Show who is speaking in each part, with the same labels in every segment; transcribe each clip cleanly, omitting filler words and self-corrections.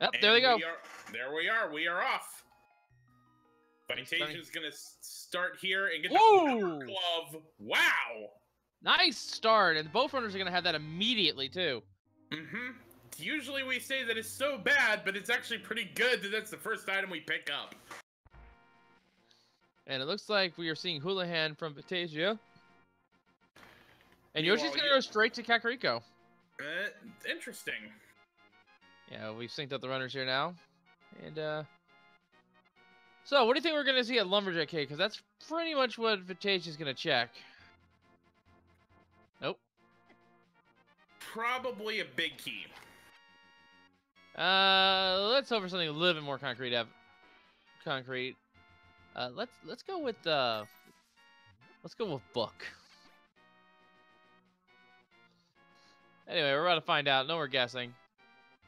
Speaker 1: Yep, there they go.
Speaker 2: There we are. We are off. Vitasia's gonna start here and get the power glove. Wow.
Speaker 1: Nice start, and both runners are gonna have that immediately too.
Speaker 2: Mm-hmm. Usually we say that it's so bad, but it's actually pretty good that that's the first item we pick up.
Speaker 1: And it looks like we are seeing Houlihan from Vitasia. And Yoshi's gonna go straight to Kakariko.
Speaker 2: Interesting.
Speaker 1: Yeah, we've synced up the runners here now. And, so, what do you think we're going to see at Lumberjack Cave? Because that's pretty much what Vitasia's going to check. Nope.
Speaker 2: Probably a big key.
Speaker 1: Let's hope for something a little bit more concrete. Let's go with book. Anyway, we're about to find out. No more guessing.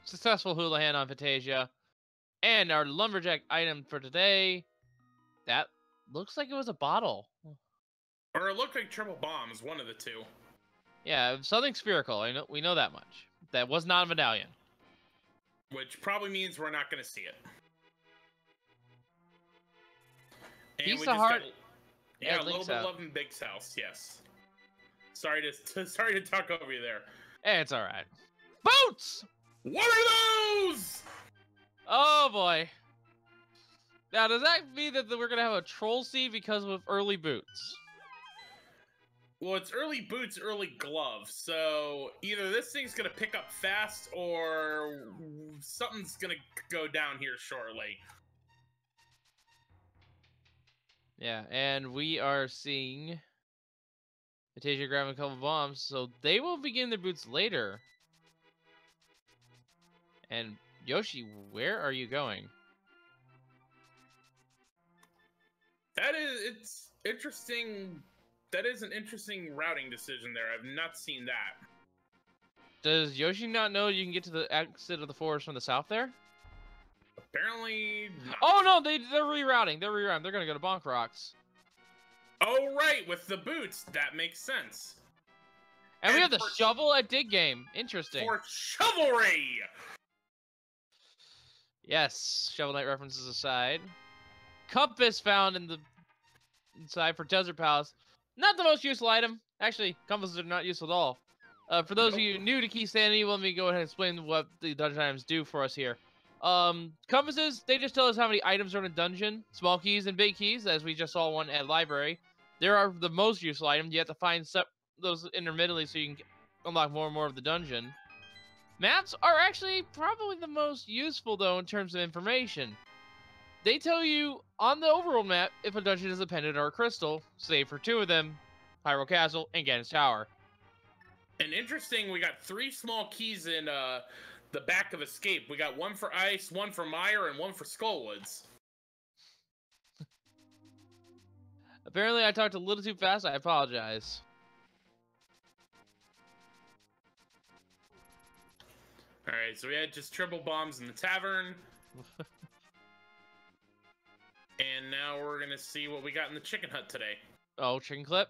Speaker 1: Successful Houlihan on Vitasia. And our Lumberjack item for today, that looks like it was a bottle.
Speaker 2: Or it looked like triple bombs, one of the two.
Speaker 1: Yeah, something spherical. We know that much. That was not a medallion.
Speaker 2: Which probably means we're not going to see it. And
Speaker 1: Piece of heart.
Speaker 2: Yeah, a little bit of love in Big's house. Yes. Sorry to talk over you there.
Speaker 1: Hey, it's all right. Boots.
Speaker 2: What are those?
Speaker 1: Oh boy. Now, does that mean that we're gonna have a troll seed because of early boots?
Speaker 2: Well, it's early boots, early gloves. So either this thing's gonna pick up fast, or something's gonna go down here shortly.
Speaker 1: Yeah, and we are seeing Vitasia grabbing a couple bombs, so they will begin their boots later. And Yoshi, where are you going?
Speaker 2: It's interesting. That is an interesting routing decision there. I've not seen that.
Speaker 1: Does Yoshi not know you can get to the exit of the forest from the south there?
Speaker 2: Apparently not.
Speaker 1: Oh no, they're rerouting. They're rerouting. They're gonna go to Bonk Rocks.
Speaker 2: Oh right, with the boots, that makes sense.
Speaker 1: And we have the shovel at Dig Game. Interesting.
Speaker 2: For chivalry!
Speaker 1: Yes, Shovel Knight references aside. Compass found in the inside for Desert Palace. Not the most useful item. Actually, compasses are not useful at all. For those of you new to Keysanity, let me go ahead and explain what the dungeon items do for us here. Compasses, they just tell us how many items are in a dungeon. Small keys and big keys, as we just saw one at library. They are the most useful item. You have to find those intermittently so you can unlock more and more of the dungeon. Maps are actually probably the most useful, though, in terms of information. They tell you on the overworld map if a dungeon is a pendant or a crystal, save for two of them, Pyro Castle and Ganon's Tower.
Speaker 2: And interesting, we got 3 small keys in the back of Escape. We got one for Ice, one for Mire, and one for Skullwoods.
Speaker 1: Apparently, I talked a little too fast. I apologize.
Speaker 2: Alright, so we had just triple bombs in the tavern. And now we're going to see what we got in the chicken hut today.
Speaker 1: Oh, chicken clip?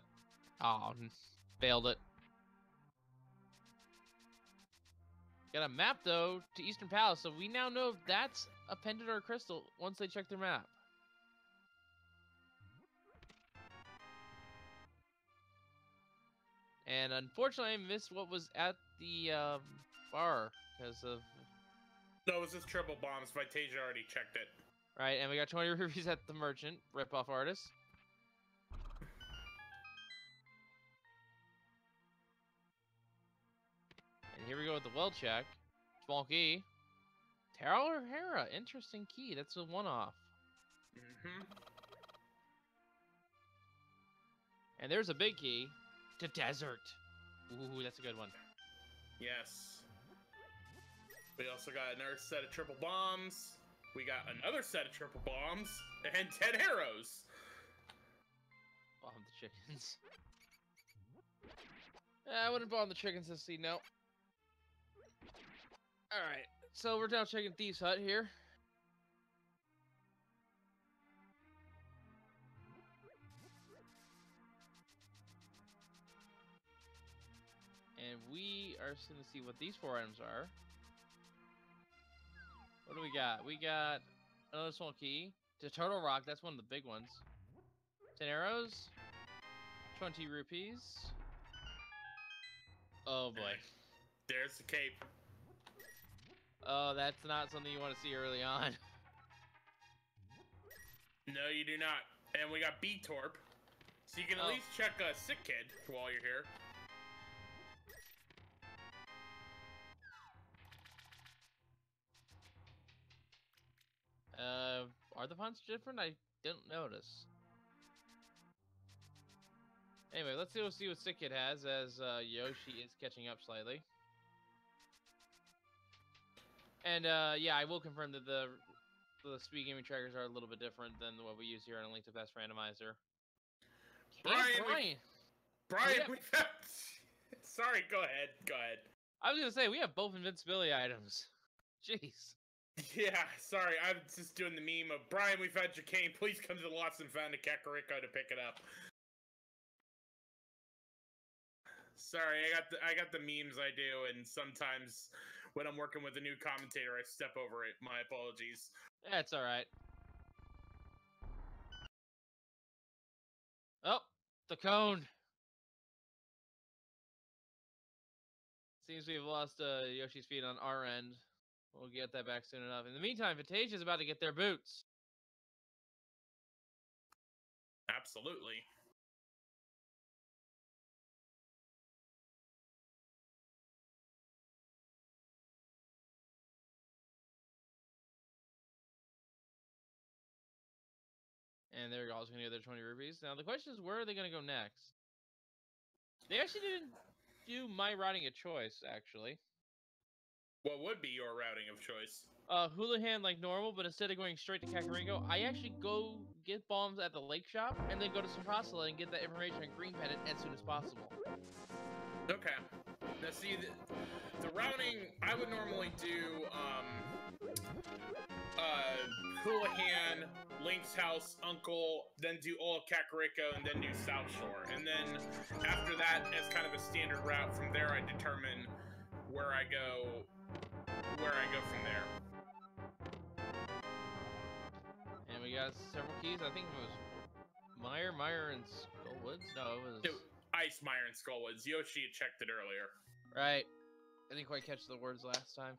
Speaker 1: Oh, failed it. Got a map, though, to Eastern Palace, so we now know if that's a pendant or a crystal once they check their map. And unfortunately, I missed what was at the bar because of...
Speaker 2: No, it was just triple bombs. Vitasia already checked it.
Speaker 1: Right, and we got 20 rupees at the merchant, rip-off artist. And here we go with the well check. Small key. Taro or Hera, interesting key. That's a one-off.
Speaker 2: Mm-hmm.
Speaker 1: And there's a big key to desert. Ooh, that's a good one.
Speaker 2: Yes. We also got another set of triple bombs. We got another set of triple bombs and 10 arrows.
Speaker 1: Bomb the chickens. I wouldn't bomb the chickens this scene, no. Alright, so we're now checking Thieves' Hut here. And we are going to see what these 4 items are. What we got? We got another small key. To Turtle Rock, that's one of the big ones. 10 arrows. 20 rupees. Oh boy.
Speaker 2: There's the cape.
Speaker 1: Oh, that's not something you want to see early on.
Speaker 2: No, you do not. And we got B-Torp. So you can at least check Sick Kid while you're here.
Speaker 1: Are the fonts different? I didn't notice. Anyway, let's see what Sick Kid has as Yoshi is catching up slightly. And yeah, I will confirm that the speed gaming trackers are a little bit different than what we use here on Link to Past Randomizer.
Speaker 2: Brian, we found... Sorry, go ahead.
Speaker 1: I was gonna say, we have both invincibility items. Jeez.
Speaker 2: Yeah, sorry, I'm just doing the meme of, Brian, we found your cane, please come to the Lost and Found a Kakariko to pick it up. Sorry, I got the memes I do, and sometimes when I'm working with a new commentator, I step over it. My apologies.
Speaker 1: That's alright. Oh, the cone. Seems we've lost Yoshi's feet on our end. We'll get that back soon enough. In the meantime, Vitasia's about to get their boots.
Speaker 2: Absolutely.
Speaker 1: And they're also going to get their 20 rupees. Now, the question is, where are they going to go next? They actually didn't do my routing of choice, actually.
Speaker 2: What would be your routing of choice?
Speaker 1: Houlihan like normal, but instead of going straight to Kakariko, I actually go get bombs at the lake shop, and then go to Sapasala and get that information on Green Pendant as soon as possible.
Speaker 2: Okay. Now see, the routing, I would normally do, Houlihan, Link's house, Uncle, then do all of Kakariko, and then do South Shore. And then, after that, as kind of a standard route, from there I determine where I go from there.
Speaker 1: And we got several keys. I think it was Mire, and Skullwoods. No, it was
Speaker 2: Ice, Mire, and Skullwoods. Yoshi had checked it earlier.
Speaker 1: Right. I didn't quite catch the words last time.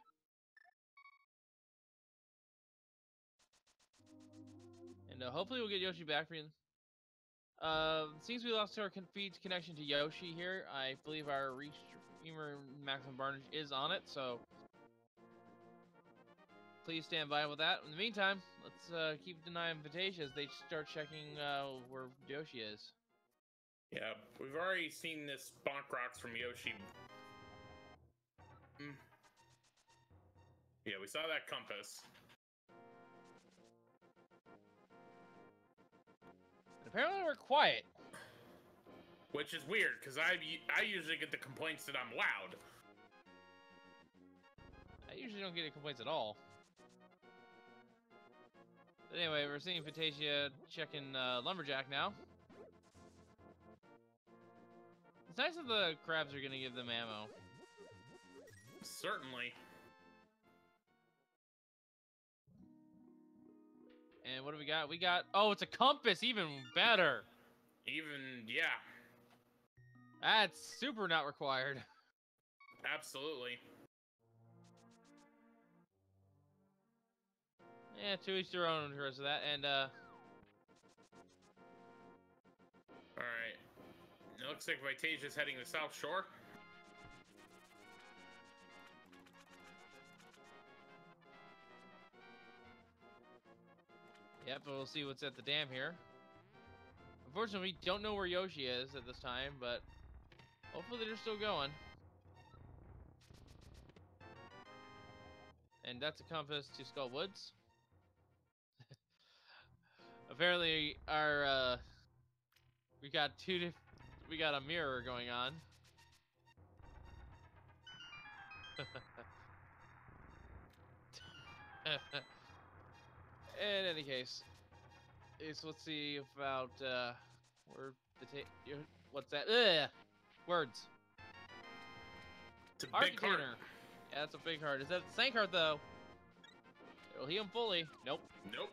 Speaker 1: And hopefully we'll get Yoshi back for you. Seems we lost our feed's connection to Yoshi here. I believe our restreamer Maximum Barnage is on it, so please stand by with that. In the meantime, let's keep denying Vitasia as they start checking where Yoshi is.
Speaker 2: Yeah, we've already seen this Bonk Rocks from Yoshi. Yeah, we saw that compass.
Speaker 1: Apparently we're quiet.
Speaker 2: Which is weird, because I usually get the complaints that I'm loud.
Speaker 1: I usually don't get any complaints at all. But anyway, we're seeing Vitasia checking Lumberjack now. It's nice that the crabs are going to give them ammo.
Speaker 2: Certainly.
Speaker 1: And what do we got? We got... Oh, it's a compass! Even better!
Speaker 2: Yeah.
Speaker 1: That's super not required.
Speaker 2: Absolutely.
Speaker 1: Yeah, to each their own in terms of that. And,
Speaker 2: Alright. It looks like Vitasia's heading to South Shore.
Speaker 1: Yep, but we'll see what's at the dam here. Unfortunately, we don't know where Yoshi is at this time, but hopefully they're still going. And that's a compass to Skull Woods. Apparently, our we got a mirror going on. In any case, let's see about where what's that? Ugh! Words.
Speaker 2: It's a big heart.
Speaker 1: Yeah, that's a big heart. Is that the Sank heart though? It'll heal him fully. Nope.
Speaker 2: Nope.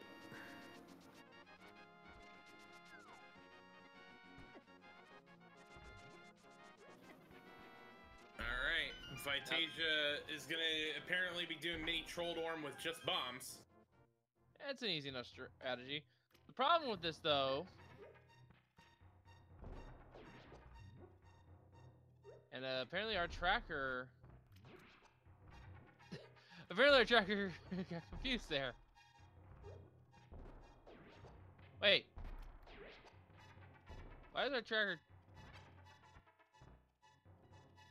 Speaker 2: Alright. Vitasia is gonna apparently be doing mini Trolldorm with just bombs.
Speaker 1: That's an easy enough strategy. The problem with this, though... And apparently our tracker... apparently our tracker got confused there. Wait. Why is our tracker...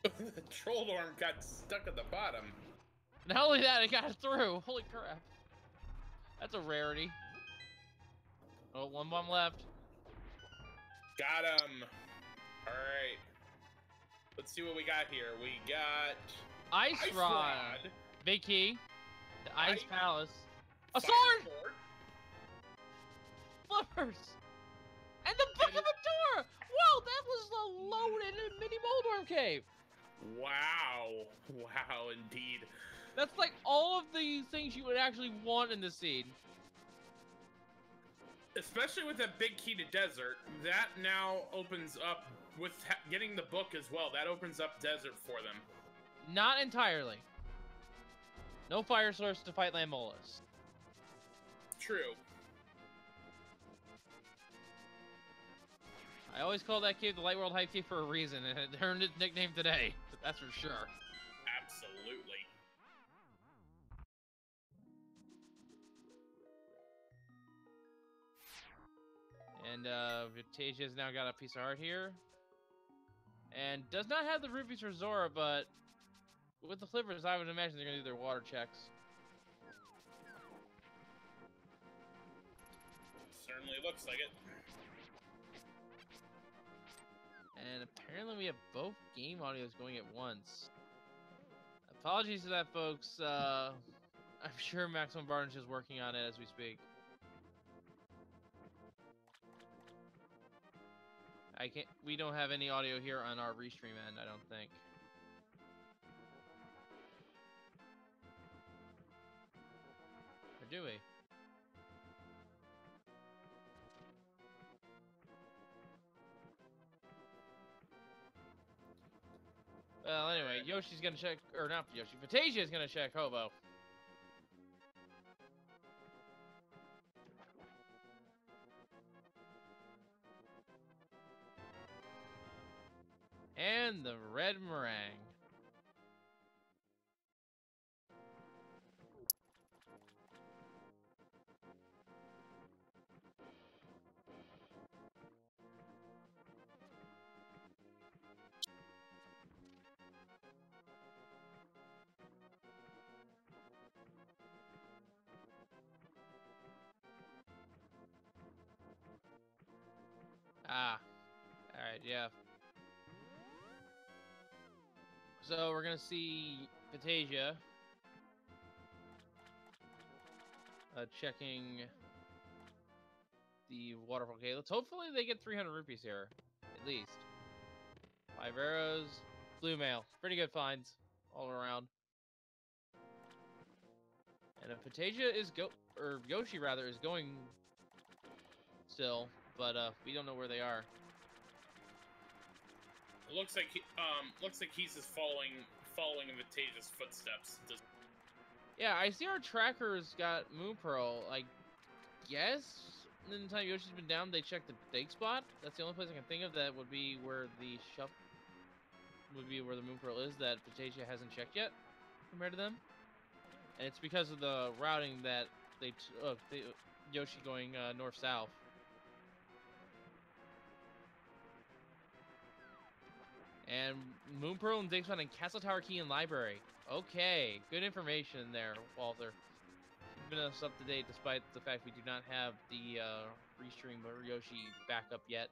Speaker 2: The Trolldorm got stuck at the bottom.
Speaker 1: Not only that, it got through. Holy crap. That's a rarity. Oh, one bomb left.
Speaker 2: Got him. Alright. Let's see what we got here. We got...
Speaker 1: Ice Rod. Big key. The Ice Palace. A
Speaker 2: Fire
Speaker 1: sword!
Speaker 2: sword.
Speaker 1: Flippers! And the Book of Endura! Whoa, that was the loaded mini Moldorm cave!
Speaker 2: Wow. Wow, indeed.
Speaker 1: That's like all of the things you would actually want in this scene.
Speaker 2: Especially with that big key to desert, that now opens up, with getting the book as well, that opens up desert for them.
Speaker 1: Not entirely. No fire source to fight Lammolas.
Speaker 2: True.
Speaker 1: I always call that cave the Light World Hype Cave for a reason, and it earned its nickname today. That's for sure.
Speaker 2: Absolutely.
Speaker 1: And Vitasia's now got a piece of heart here. And does not have the rupees for Zora, but with the flippers, I would imagine they're going to do their water checks.
Speaker 2: Certainly looks like it.
Speaker 1: And apparently we have both game audios going at once. Apologies to that, folks. I'm sure Maximum Barnage is working on it as we speak. We don't have any audio here on our restream end, I don't think. Or do we? Well, anyway, Yoshi's gonna check, or not Yoshi, Vitasia's gonna check Hobo. And the red meringue. Ah. Alright, yeah. So we're gonna see Vitasia checking the waterfall. Okay, hopefully they get 300 rupees here, at least. 5 arrows, blue mail, pretty good finds all around. And if Vitasia is Yoshi rather is going still, but we don't know where they are.
Speaker 2: It looks like he's just following Vitasia's footsteps.
Speaker 1: Yeah, I see our trackers got Moon Pearl. I guess in the time Yoshi's been down, they checked the dig spot. That's the only place I can think of that would be where the Moon Pearl is that Vitasia hasn't checked yet compared to them. And it's because of the routing that they took Yoshi going north-south. And Moon Pearl and Dig Spot and Castle Tower Key and Library. Okay, good information there, Walter. Keeping us up to date despite the fact we do not have the restream or Yoshi backup yet.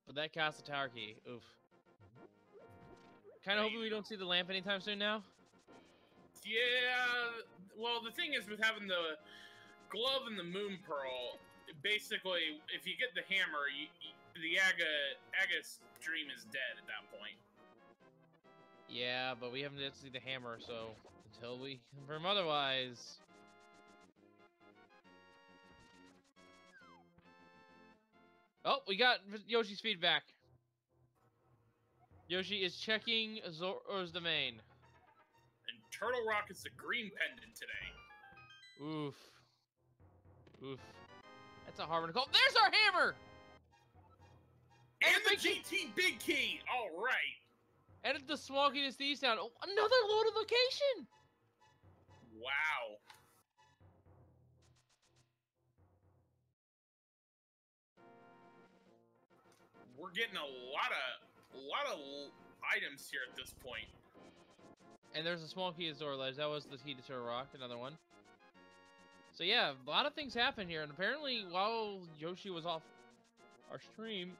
Speaker 1: But that Castle Tower Key, oof. Kind of hoping we don't see the lamp anytime soon now.
Speaker 2: Yeah, well, the thing is with having the glove and the Moon Pearl, basically, if you get the hammer, the Aga stream is dead at that point.
Speaker 1: Yeah, but we haven't yet to see the hammer, so until we confirm otherwise. Oh, we got Yoshi's feedback. Yoshi is checking Zoro's domain.
Speaker 2: And Turtle Rock is the green pendant today.
Speaker 1: Oof. Oof. That's a hard one to call. There's our hammer!
Speaker 2: And the GT Big Key! Alright.
Speaker 1: And the small key to Thieves Town. Oh, another loaded location!
Speaker 2: Wow. We're getting a lot of items here at this point.
Speaker 1: And there's a small key to Zora Ledge. That was the key to Turtle Rock, another one. So yeah, a lot of things happen here. And apparently, while Yoshi was off our stream,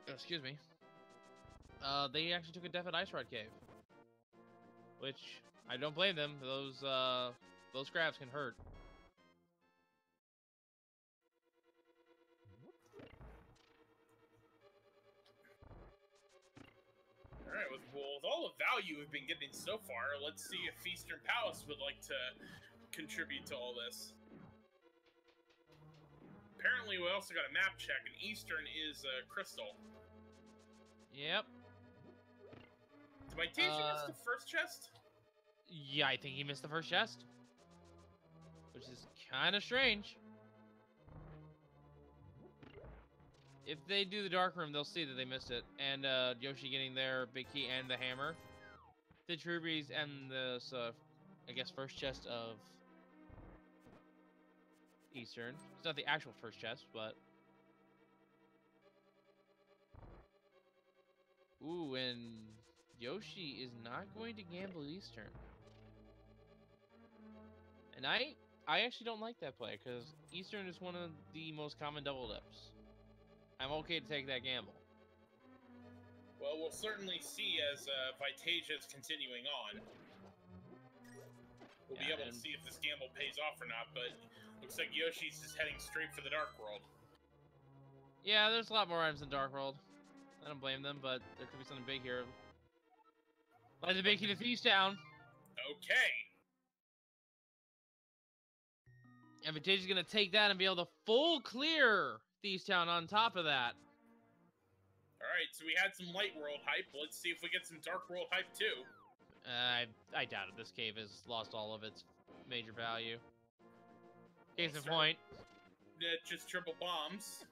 Speaker 1: excuse me, they actually took a death at Ice Rod Cave. Which, I don't blame them. Those crabs can hurt.
Speaker 2: Alright, with all the value we've been getting so far, let's see if Eastern Palace would like to contribute to all this. Apparently, we also got a map check, and Eastern is Crystal.
Speaker 1: Yep.
Speaker 2: Did my teacher miss the first chest?
Speaker 1: Yeah, I think he missed the first chest. Which is kind of strange. If they do the dark room, they'll see that they missed it. And Yoshi getting their big key and the hammer. The Trubies and the, I guess, first chest of Eastern. It's not the actual first chest, but... Ooh, and Yoshi is not going to gamble Eastern. And I actually don't like that play, because Eastern is one of the most common double dips. I'm okay to take that gamble.
Speaker 2: Well, we'll certainly see as Vitasia is continuing on. We'll be able to see if this gamble pays off or not, but looks like Yoshi's is heading straight for the Dark World.
Speaker 1: Yeah, there's a lot more items in Dark World. I don't blame them, but there could be something big here. Like the big key to Thieves Town.
Speaker 2: Okay.
Speaker 1: And Vitasia's gonna take that and be able to full clear Thieves Town on top of that.
Speaker 2: Alright, so we had some Light World hype. Let's see if we get some Dark World hype too.
Speaker 1: I doubt it. This cave has lost all of its major value. Case in point.
Speaker 2: Just triple bombs.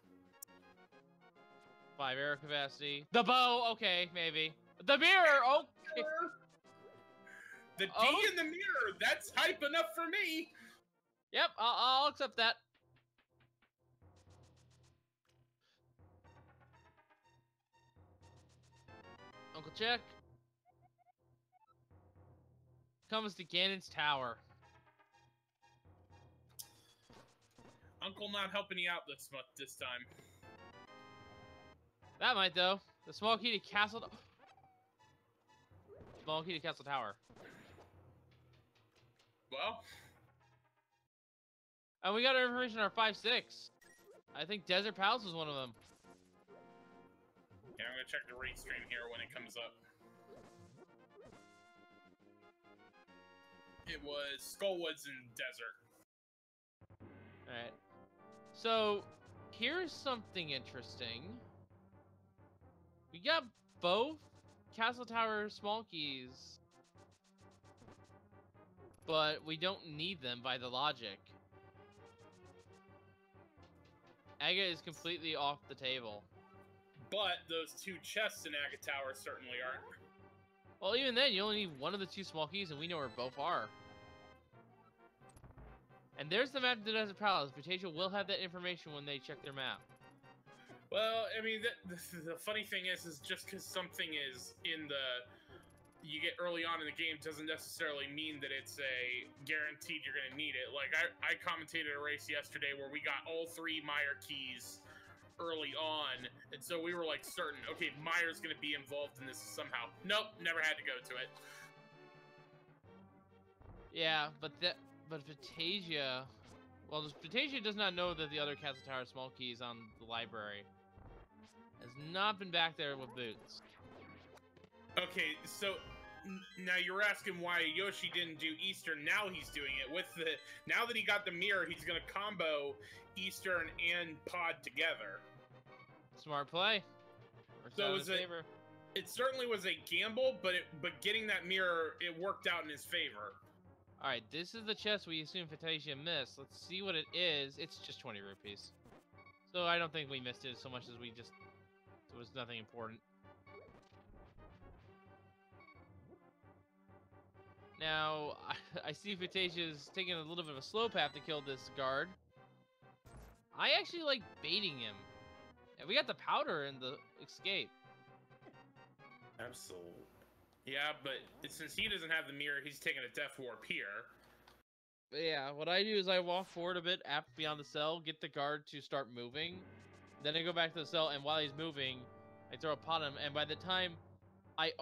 Speaker 1: 5 arrow capacity. The bow, okay, maybe. The mirror, okay.
Speaker 2: The D in the mirror, that's hype enough for me.
Speaker 1: Yep, I'll accept that. Uncle Check. Comes to Ganon's Tower.
Speaker 2: Uncle not helping you out this time.
Speaker 1: That might, though. The small key to Castle... Small key to Castle Tower.
Speaker 2: Well...
Speaker 1: And we got our information on our 5-6. I think Desert Palace was one of them.
Speaker 2: Yeah, I'm gonna check the rate stream here when it comes up. It was Skullwoods and Desert.
Speaker 1: Alright. So, here's something interesting. We got both Castle Tower small keys, but we don't need them by the logic. Aga is completely off the table.
Speaker 2: But those 2 chests in Aga Tower certainly aren't.
Speaker 1: Well, even then, you only need one of the 2 small keys, and we know where both are. And there's the map to the Desert Palace. Vitasia will have that information when they check their map.
Speaker 2: Well, I mean, the funny thing is just because something is in the... You get early on in the game doesn't necessarily mean that it's a guaranteed you're going to need it. Like, I commentated a race yesterday where we got all 3 mire keys early on, and so we were like certain, okay, Mire's gonna be involved in this somehow. Nope, never had to go to it.
Speaker 1: Yeah, but Vitasia, well, Vitasia does not know that the other Castle Tower small key is on the library. has not been back there with boots.
Speaker 2: Okay, so now you're asking why Yoshi didn't do Eastern. Now he's doing it with the. Now that he got the mirror, he's gonna combo Eastern and Pod together.
Speaker 1: Smart play.
Speaker 2: So it certainly was a gamble, but getting that mirror, it worked out in his favor.
Speaker 1: All right, this is the chest we assume Vitasia missed. Let's see what it is. It's just 20 rupees. So I don't think we missed it so much as it was nothing important. Now, I see Vitasia's taking a little bit of a slow path to kill this guard. I actually like baiting him. And we got the powder in the escape.
Speaker 2: Absolutely. Yeah, but since he doesn't have the mirror, he's taking a death warp here.
Speaker 1: But yeah, what I do is I walk forward a bit beyond the cell, get the guard to start moving. Then I go back to the cell, and while he's moving, I throw a pot at him. And by the time I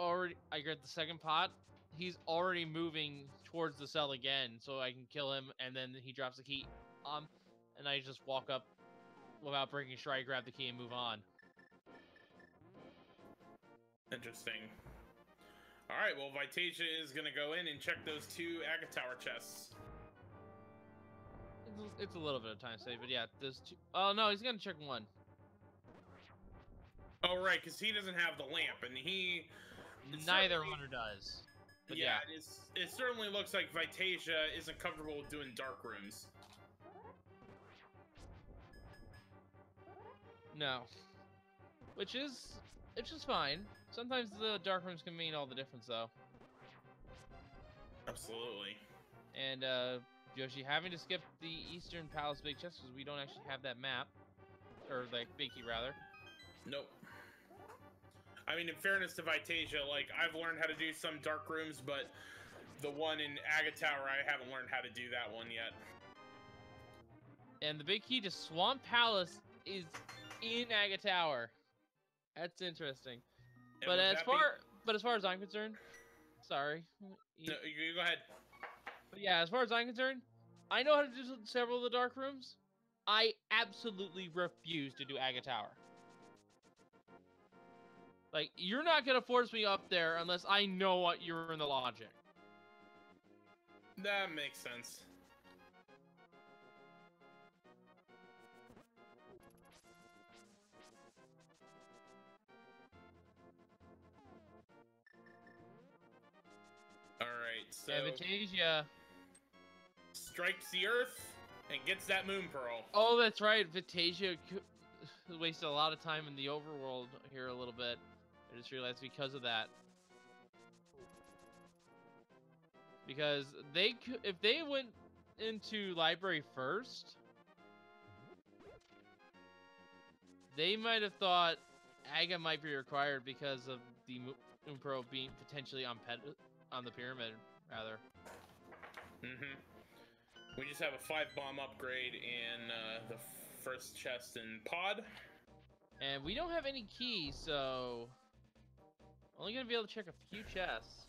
Speaker 1: get the second pot, he's already moving towards the cell again, so I can kill him. And then he drops the key, and I just walk up without breaking stride, grab the key, and move on.
Speaker 2: Interesting. All right, well, Vitasia is gonna go in and check those 2 Agate Tower chests.
Speaker 1: It's a little bit of time save, but yeah, there's 2. Oh no, he's gonna check 1.
Speaker 2: Oh right, because he doesn't have the lamp, and
Speaker 1: neither runner does. But yeah.
Speaker 2: It certainly looks like Vitasia isn't comfortable with doing dark rooms.
Speaker 1: No. Which is fine. Sometimes the dark rooms can mean all the difference, though.
Speaker 2: Absolutely.
Speaker 1: And Yoshi having to skip the Eastern Palace big chest because we don't actually have that map, or like big key rather.
Speaker 2: Nope. I mean, in fairness to Vitasia, like I've learned how to do some dark rooms, but the one in Agate Tower, I haven't learned how to do that one yet.
Speaker 1: And the big key to Swamp Palace is in Agate Tower. That's interesting.
Speaker 2: And
Speaker 1: but as far as I'm concerned, sorry.
Speaker 2: No, you go ahead.
Speaker 1: But yeah, as far as I'm concerned, I know how to do several of the dark rooms. I absolutely refuse to do Agate Tower. Like, you're not gonna force me up there unless I know what you're in the logic.
Speaker 2: That makes sense. Alright, so
Speaker 1: Vitasia
Speaker 2: strikes the earth and gets that moon pearl.
Speaker 1: Oh, that's right. Vitasia wasted a lot of time in the overworld here a little bit. I just realized because of that. Because if they went into library first, they might have thought Aga might be required because of the moon pearl being potentially on the pyramid, rather.
Speaker 2: We just have a 5-bomb upgrade in the first chest in Pod.
Speaker 1: And we don't have any keys, so only gonna be able to check a few chests.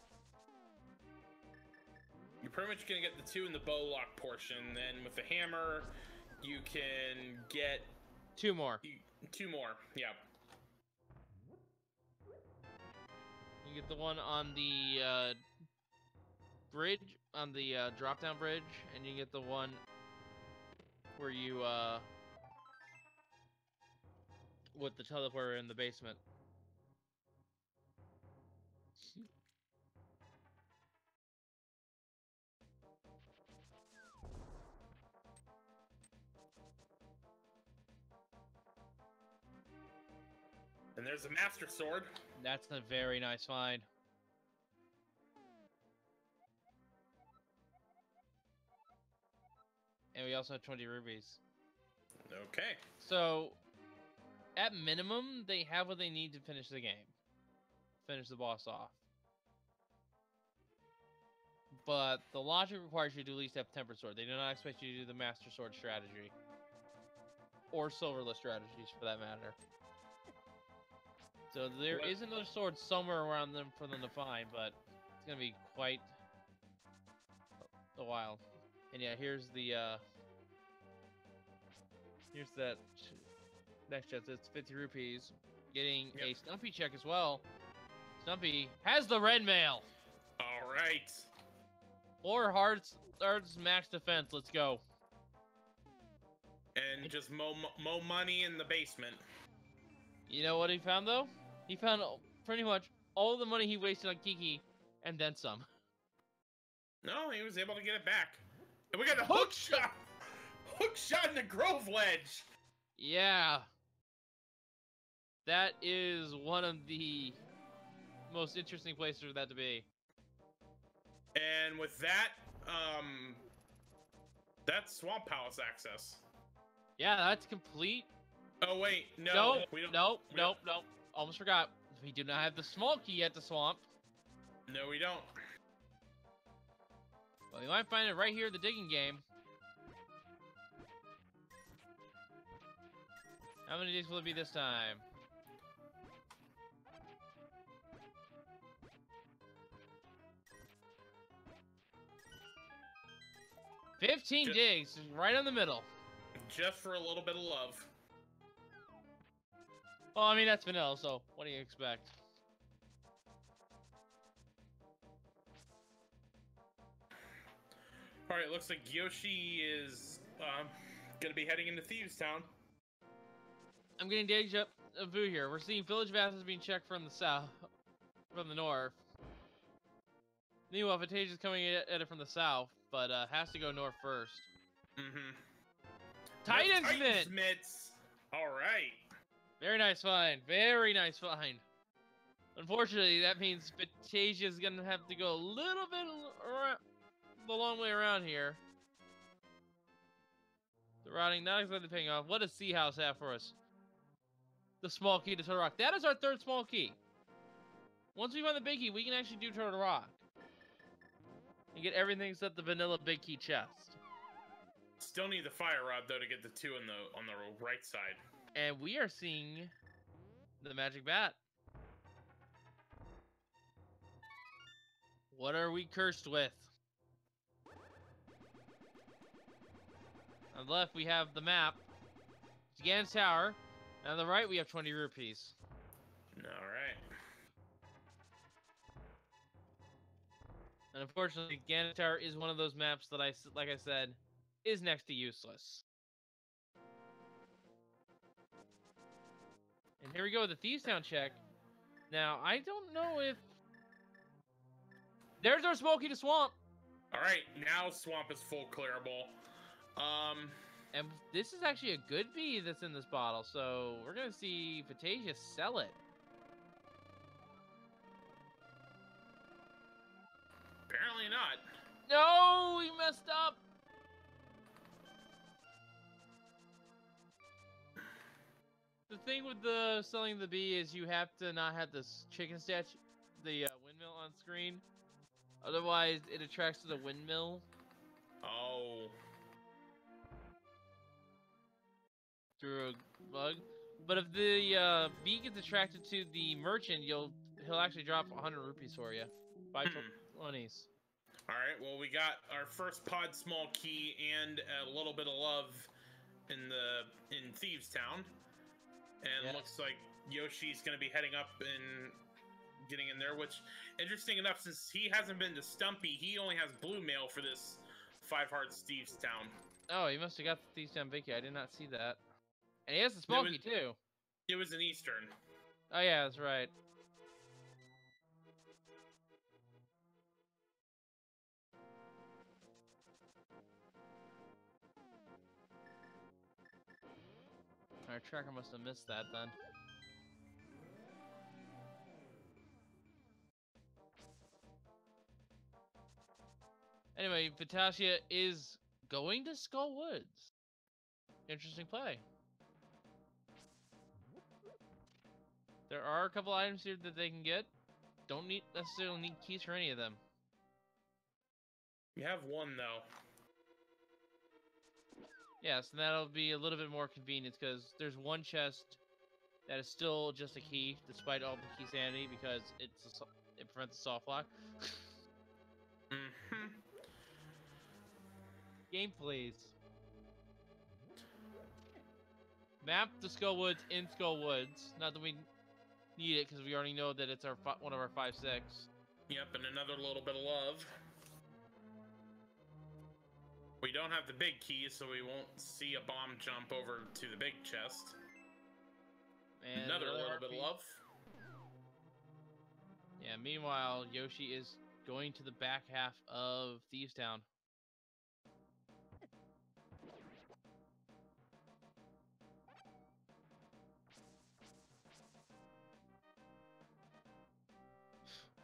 Speaker 2: You're pretty much gonna get the 2 in the bow lock portion. Then with the hammer, you can get
Speaker 1: 2 more.
Speaker 2: 2 more, yeah.
Speaker 1: You get the one on the bridge, on the drop-down bridge, and you get the one where you with the teleporter in the basement.
Speaker 2: And there's a Master Sword.
Speaker 1: That's a very nice find. And we also have 20 rubies.
Speaker 2: Okay.
Speaker 1: So, at minimum, they have what they need to finish the game. Finish the boss off. But the logic requires you to at least have Temper Sword. They do not expect you to do the Master Sword strategy. Or Silverless strategies, for that matter. So there is another sword somewhere around them for them to find, but it's going to be quite a while. And yeah, here's the, here's that Next chest, it's 50 rupees. Getting a Stumpy check as well. Stumpy has the red mail.
Speaker 2: All right.
Speaker 1: 4 hearts max defense. Let's go.
Speaker 2: And just mo money in the basement.
Speaker 1: You know what he found though? He found pretty much all the money he wasted on Kiki, and then some.
Speaker 2: No, he was able to get it back. And we got a hook shot. Hook shot in the Grove Ledge.
Speaker 1: Yeah. That is one of the most interesting places for that to be.
Speaker 2: And with that, that's Swamp Palace access.
Speaker 1: Yeah, that's complete.
Speaker 2: Oh wait, no.
Speaker 1: Nope. Almost forgot. We do not have the small key at the swamp.
Speaker 2: No, we don't.
Speaker 1: Well, you might find it right here in the digging game. How many digs will it be this time? Fifteen digs, right in the middle.
Speaker 2: Just for a little bit of love.
Speaker 1: Well, I mean, that's vanilla, so what do you expect?
Speaker 2: Alright, looks like Yoshi is gonna be heading into Thieves Town.
Speaker 1: I'm getting deja vu here. We're seeing village vassals being checked from the south, from the north. Meanwhile, Vitasia's coming at it from the south, but has to go north first.
Speaker 2: Mm-hmm.
Speaker 1: Titansmith!
Speaker 2: Titansmiths! Alright.
Speaker 1: Very nice find. Very nice find. Unfortunately, that means Vitasia's gonna have to go a little bit around, the long way around here. The routing not exactly paying off. What does Sea House have for us? The small key to Turtle Rock. That is our third small key. Once we find the big key, we can actually do Turtle Rock. And get everything except the vanilla big key chest.
Speaker 2: Still need the fire rod though to get the 2 on the right side.
Speaker 1: And we are seeing the magic bat. What are we cursed with? On the left, we have the map. Ganon's Tower. And on the right, we have 20 rupees.
Speaker 2: Alright.
Speaker 1: And unfortunately, Ganon Tower is one of those maps that like I said, is next to useless. And here we go with the Thieves Town check. Now, I don't know if... There's our Smoky to Swamp!
Speaker 2: Alright, now Swamp is full clearable.
Speaker 1: And this is actually a good bee that's in this bottle, so we're gonna see Vitasia sell it.
Speaker 2: Apparently not.
Speaker 1: No, we messed up! The thing with the selling the bee is you have to not have this chicken statue, the windmill on screen. Otherwise, it attracts to the windmill.
Speaker 2: Oh.
Speaker 1: Through a bug. But if the bee gets attracted to the merchant, he'll actually drop 100 rupees for you. 5 20s.
Speaker 2: Alright, well we got our first pod small key and a little bit of love in Thieves Town. And looks like Yoshi's gonna be heading up and getting in there, which, interesting enough, since he hasn't been to Stumpy, he only has blue mail for this 5 Hearts Thieves Town.
Speaker 1: Oh, he must have got the Thieves Town Vicky. I did not see that. And he has the small key too.
Speaker 2: It was an Eastern.
Speaker 1: Oh yeah, that's right. Our tracker must have missed that then. Anyway, Vitasia is going to Skull Woods. Interesting play. There are a couple items here that they can get. Don't necessarily need keys for any of them.
Speaker 2: You have one though.
Speaker 1: Yes, and that'll be a little bit more convenient because there's one chest that is still just a key, despite all the Keysanity, because it prevents a soft lock.
Speaker 2: Mm-hmm.
Speaker 1: Game, please. Map the Skull Woods in Skull Woods. Not that we need it because we already know that it's our one of our 5-6.
Speaker 2: Yep, and another little bit of love. We don't have the big key, so we won't see a bomb jump over to the big chest. And another little bit of love.
Speaker 1: Yeah, meanwhile, Yoshi is going to the back half of Thieves Town.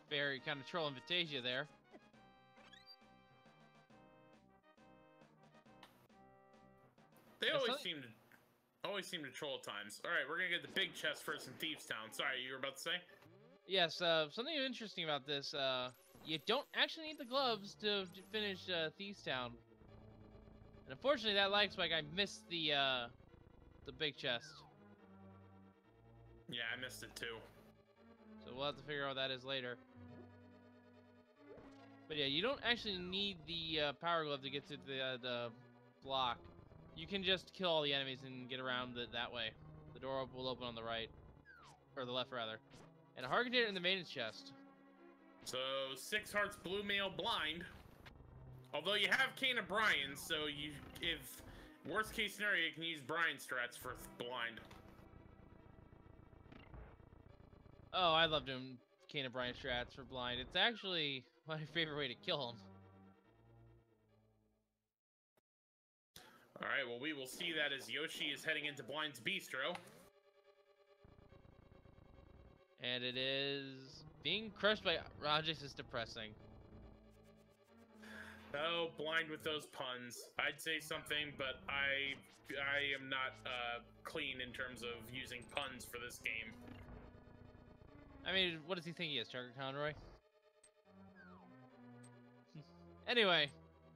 Speaker 1: Very kind of trolling Vitasia there.
Speaker 2: They always seem to troll at times. All right, we're gonna get the big chest first in Thieves Town. Sorry, you were about to say?
Speaker 1: Yes. Something interesting about this. You don't actually need the gloves to finish Thieves Town. And unfortunately, that lag spike, I missed the big chest.
Speaker 2: Yeah, I missed it too.
Speaker 1: So we'll have to figure out what that is later. But yeah, you don't actually need the power glove to get to the block. You can just kill all the enemies and get around that way. The door will open on the right. Or the left, rather. And a heart container in the maintenance chest.
Speaker 2: So, 6 hearts, blue male, blind. Although you have Kane and Brian, so if worst case scenario, you can use Brian strats for blind.
Speaker 1: Oh, I love doing Kane and Brian strats for blind. It's actually my favorite way to kill him.
Speaker 2: Alright, well, we will see that as Yoshi is heading into Blind's Bistro.
Speaker 1: And it is... being crushed by Rajix is depressing.
Speaker 2: Oh, Blind with those puns. I'd say something, but I am not clean in terms of using puns for this game.
Speaker 1: I mean, what does he think he is, Chucker Conroy? Anyway,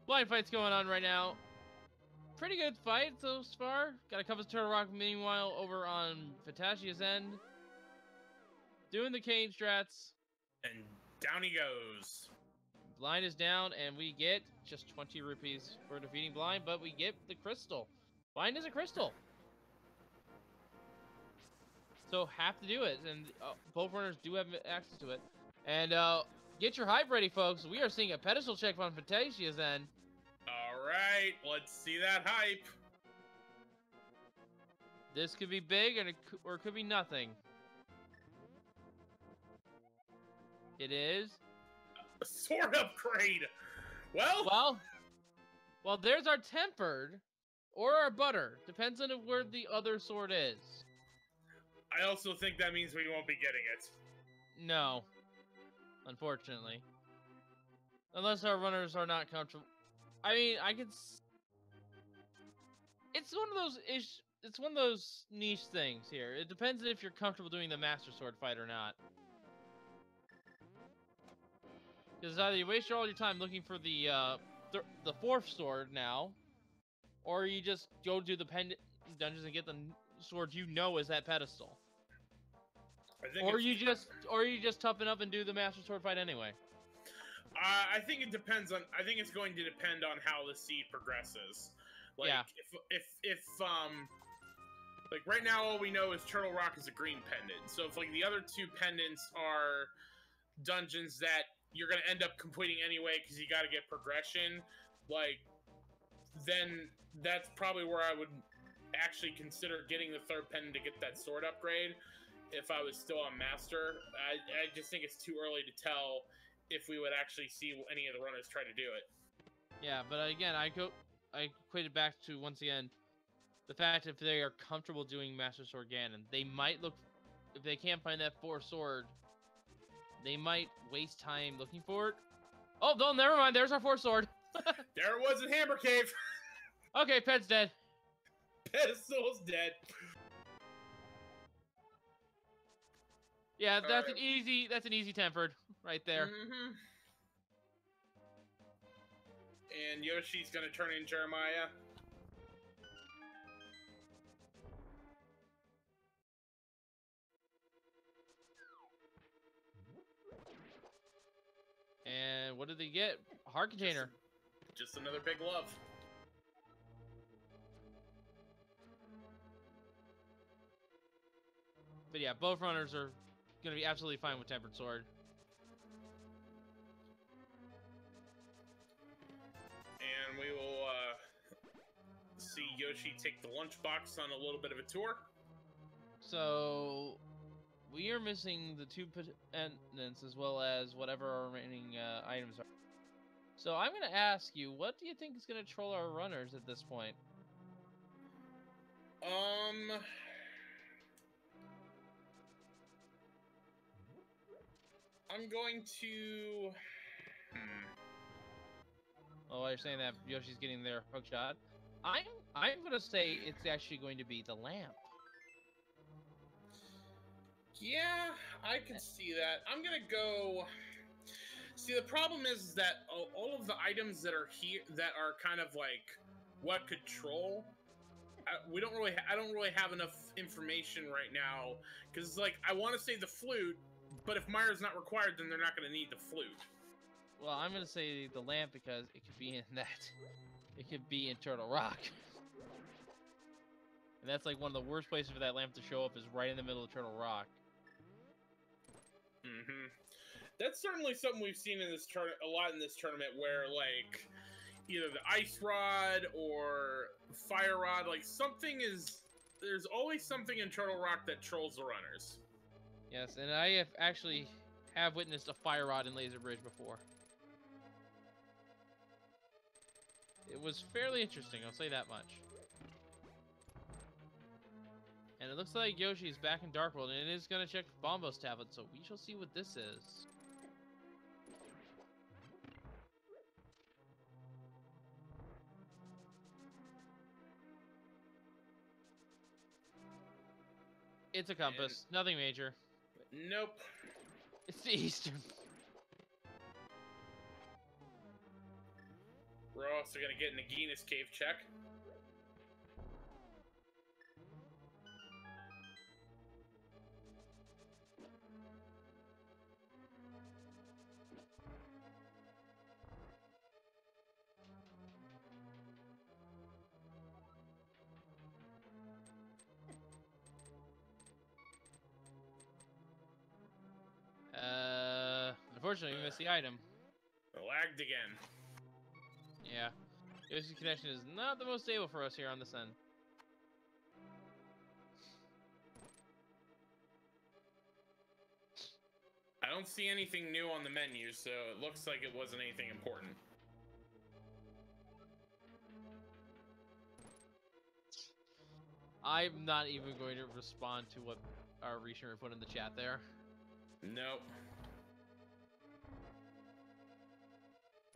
Speaker 1: blind fight's going on right now. Pretty good fight so far. Got a couple of Turtle Rock meanwhile over on Vitasia's end. Doing the Kane strats.
Speaker 2: And down he goes.
Speaker 1: Blind is down, and we get just 20 rupees for defeating Blind, but we get the crystal. Blind is a crystal. So have to do it, and both runners do have access to it. And get your hype ready, folks. We are seeing a pedestal check on Vitasia's end.
Speaker 2: All right, let's see that hype.
Speaker 1: This could be big, or it could be nothing. It is
Speaker 2: a sword upgrade. Well,
Speaker 1: there's our tempered or our butter. Depends on where the other sword is.
Speaker 2: I also think that means we won't be getting it.
Speaker 1: No, unfortunately, unless our runners are not comfortable. I mean, I could. It's one of those It's one of those niche things here. It depends if you're comfortable doing the Master Sword fight or not. Because either you waste all your time looking for the fourth sword now, or you just go do the pendant dungeons and get the sword you know is that pedestal. Or you just toughen up and do the Master Sword fight anyway.
Speaker 2: I think it depends on. I think it's going to depend on how the seed progresses. Like,
Speaker 1: yeah.
Speaker 2: If like right now all we know is Turtle Rock is a green pendant. So if like the other two pendants are dungeons that you're gonna end up completing anyway because you got to get progression, like then that's probably where I would actually consider getting the third pendant to get that sword upgrade. If I was still on Master, I just think it's too early to tell if we would actually see any of the runners try to do it.
Speaker 1: Yeah, but again, I equate it back to, once again, the fact if they are comfortable doing Master Sword Ganon, they might look, if they can't find that fourth sword, they might waste time looking for it. Oh, no, never mind, there's our fourth sword.
Speaker 2: There it was in Hammer Cave.
Speaker 1: Okay, Pet's dead.
Speaker 2: Pedestal's dead.
Speaker 1: Yeah, that's an easy tempered right there.
Speaker 2: Mm-hmm. And Yoshi's gonna turn in Jeremiah.
Speaker 1: And what did they get? A heart container.
Speaker 2: Just another big love.
Speaker 1: But yeah, both runners are going to be absolutely fine with Tempered Sword.
Speaker 2: And we will see Yoshi take the lunchbox on a little bit of a tour.
Speaker 1: So we are missing the 2 pendants as well as whatever our remaining items are. So I'm going to ask you, what do you think is going to troll our runners at this point?
Speaker 2: I'm going to...
Speaker 1: Oh, while you're saying that Yoshi's getting their hook shot, I'm going to say it's actually going to be the lamp.
Speaker 2: Yeah, I can see that. I'm going to go... See, the problem is that all of the items that are here, that are kind of like what could troll, I don't really have enough information right now, because it's like, I want to say the flute, but if Mire's not required, then they're not going to need the flute.
Speaker 1: Well, I'm going to say the lamp because it could be in that. It could be in Turtle Rock. And that's like one of the worst places for that lamp to show up is right in the middle of Turtle Rock.
Speaker 2: Mm-hmm. That's certainly something we've seen in this a lot in this tournament, where like either the ice rod or fire rod, like there's always something in Turtle Rock that trolls the runners.
Speaker 1: Yes, and I have witnessed a fire rod in Laser Bridge before. It was fairly interesting, I'll say that much. And it looks like Yoshi is back in Dark World, and it is going to check Bombo's tablet, so we shall see what this is. It's a compass, nothing major.
Speaker 2: Nope.
Speaker 1: It's the Eastern.
Speaker 2: We're also going to get an Nagina's Cave check.
Speaker 1: Unfortunately, we missed the item.
Speaker 2: Lagged again.
Speaker 1: Yeah. Yoshi's connection is not the most stable for us here on this end.
Speaker 2: I don't see anything new on the menu, so it looks like it wasn't anything important.
Speaker 1: I'm not even going to respond to what our researcher put in the chat there.
Speaker 2: Nope.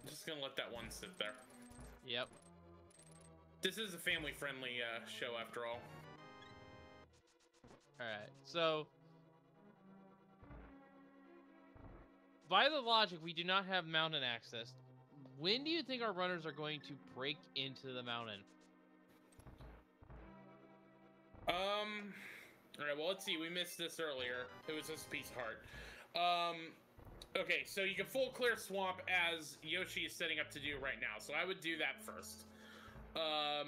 Speaker 2: I'm just gonna let that one sit there.
Speaker 1: Yep.
Speaker 2: This is a family-friendly show, after all.
Speaker 1: Alright, so... by the logic, we do not have mountain access. When do you think our runners are going to break into the mountain?
Speaker 2: Alright, well, let's see. We missed this earlier. It was just a piece of heart. Okay, so you can full clear swamp as Yoshi is setting up to do right now. So I would do that first. I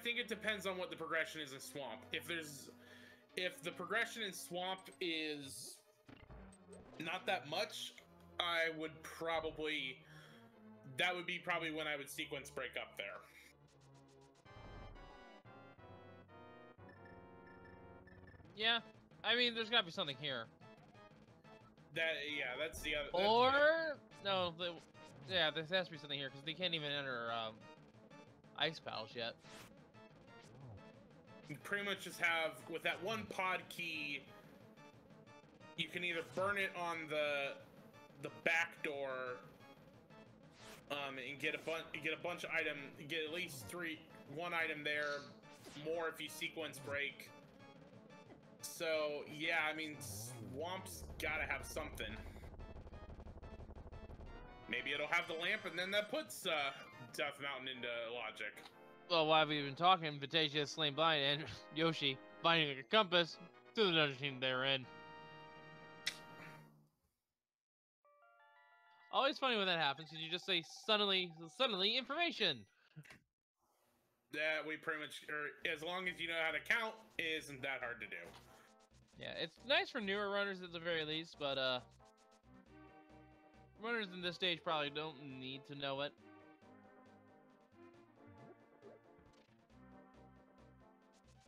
Speaker 2: think it depends on what the progression is in swamp. If the progression in swamp is not that much, that would be probably when I would sequence break up there.
Speaker 1: Yeah, I mean, there's gotta be something here.
Speaker 2: Yeah, that's the other.
Speaker 1: Or no, yeah, there has to be something here because they can't even enter ice pals yet.
Speaker 2: You pretty much just have, with that one pod key, you can either burn it on the back door, and get a bunch of item, get at least one item there, more if you sequence break. So yeah, I mean, swamp's gotta have something. Maybe it'll have the lamp, and then that puts Death Mountain into logic.
Speaker 1: Well, while we've been talking, Vitasia is slain blind, and Yoshi finding a compass to the dungeon they're in. Always funny when that happens, because you just say suddenly information.
Speaker 2: that we pretty much, or as long as you know how to count, isn't that hard to do.
Speaker 1: Yeah, it's nice for newer runners at the very least, but runners in this stage probably don't need to know it.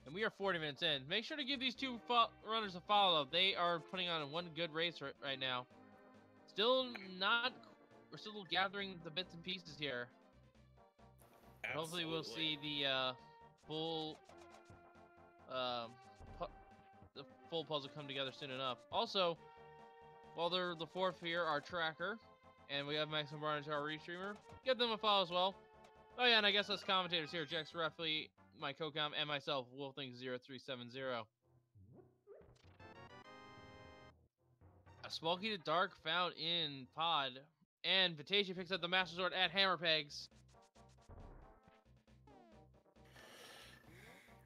Speaker 1: And we are 40 minutes in. Make sure to give these two runners a follow. They are putting on one good race right now. Still not... We're still gathering the bits and pieces here. But hopefully we'll see the full puzzle come together soon enough. Also, while they're the fourth here, our tracker, and we have Maximum Runners, our restreamer, give them a follow as well. Oh yeah, and I guess us commentators here, Jax Roughly, my co-com, and myself, Wolfthing0370. A Smoky the Dark found in Pod, and Vitasia picks up the Master Sword at Hammer Pegs.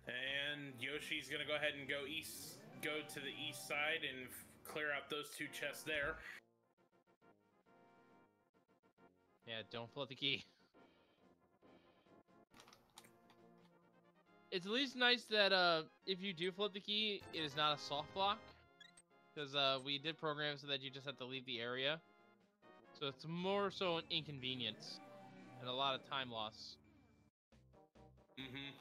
Speaker 2: And Yoshi's gonna go ahead and go to the east side and clear out those two chests there.
Speaker 1: Yeah, don't flip the key. It's at least nice that if you do flip the key, it is not a soft block. Because we did program so that you just have to leave the area. So it's more so an inconvenience. And a lot of time loss.
Speaker 2: Mm-hmm.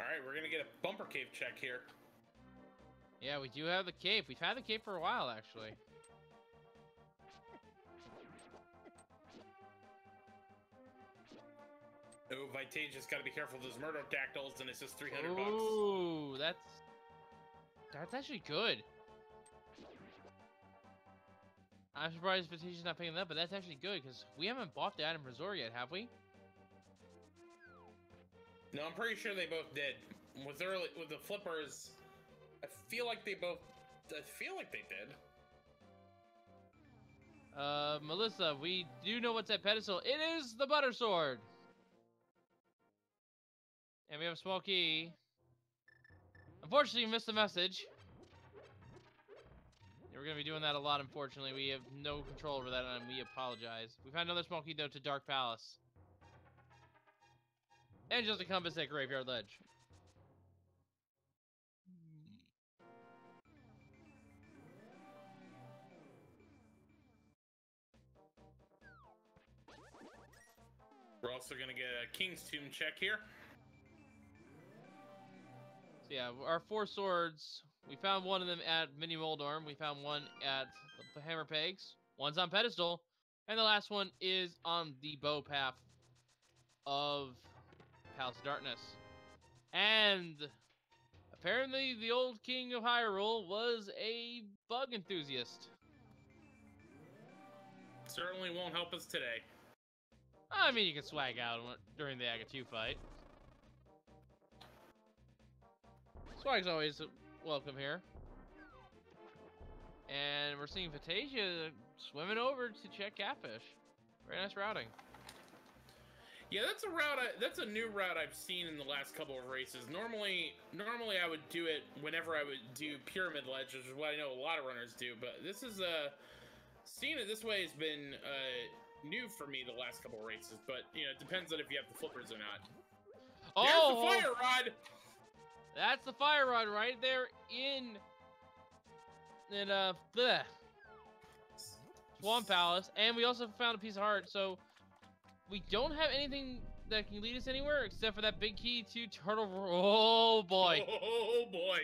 Speaker 2: Alright, we're gonna get a bumper cave check here.
Speaker 1: Yeah, we do have the cave. We've had the cave for a while, actually.
Speaker 2: Oh, Vitasia's gotta be careful of those murder-dactyls, and it says 300 bucks.
Speaker 1: Ooh, that's actually good. I'm surprised Vitasia's not picking that up, but that's actually good, because we haven't bought the item resort yet, have we?
Speaker 2: No, I'm pretty sure they both did. With the flippers, I feel like they did.
Speaker 1: Melissa, we do know what's at pedestal. It is the butter sword. And we have a small key. Unfortunately, you missed the message. We're going to be doing that a lot, unfortunately. We have no control over that, and we apologize. We found another small key, though, to Dark Palace. And just a compass at Graveyard Ledge.
Speaker 2: We're also going to get a King's Tomb check here.
Speaker 1: So yeah, our 4 swords. We found one of them at Mini Moldorm. We found one at the Hammer Pegs. One's on pedestal. And the last one is on the bow path of Palace of Darkness. And apparently the old king of Hyrule was a bug enthusiast.
Speaker 2: Certainly won't help us today.
Speaker 1: I mean, you can swag out during the Agatu fight. Swag's always welcome here. And we're seeing Vitasia swimming over to check Catfish. Very nice routing.
Speaker 2: Yeah, that's a route. That's a new route I've seen in the last couple of races. Normally I would do it whenever I would do Pyramid Ledge, which is what I know a lot of runners do. But this is seeing it this way has been new for me the last couple of races. But you know, it depends on if you have the flippers or not.
Speaker 1: Oh,
Speaker 2: there's the fire rod.
Speaker 1: That's the fire rod right there in Swamp Palace, and we also found a piece of heart. So we don't have anything that can lead us anywhere except for that big key to Turtle. Oh boy!
Speaker 2: Oh boy!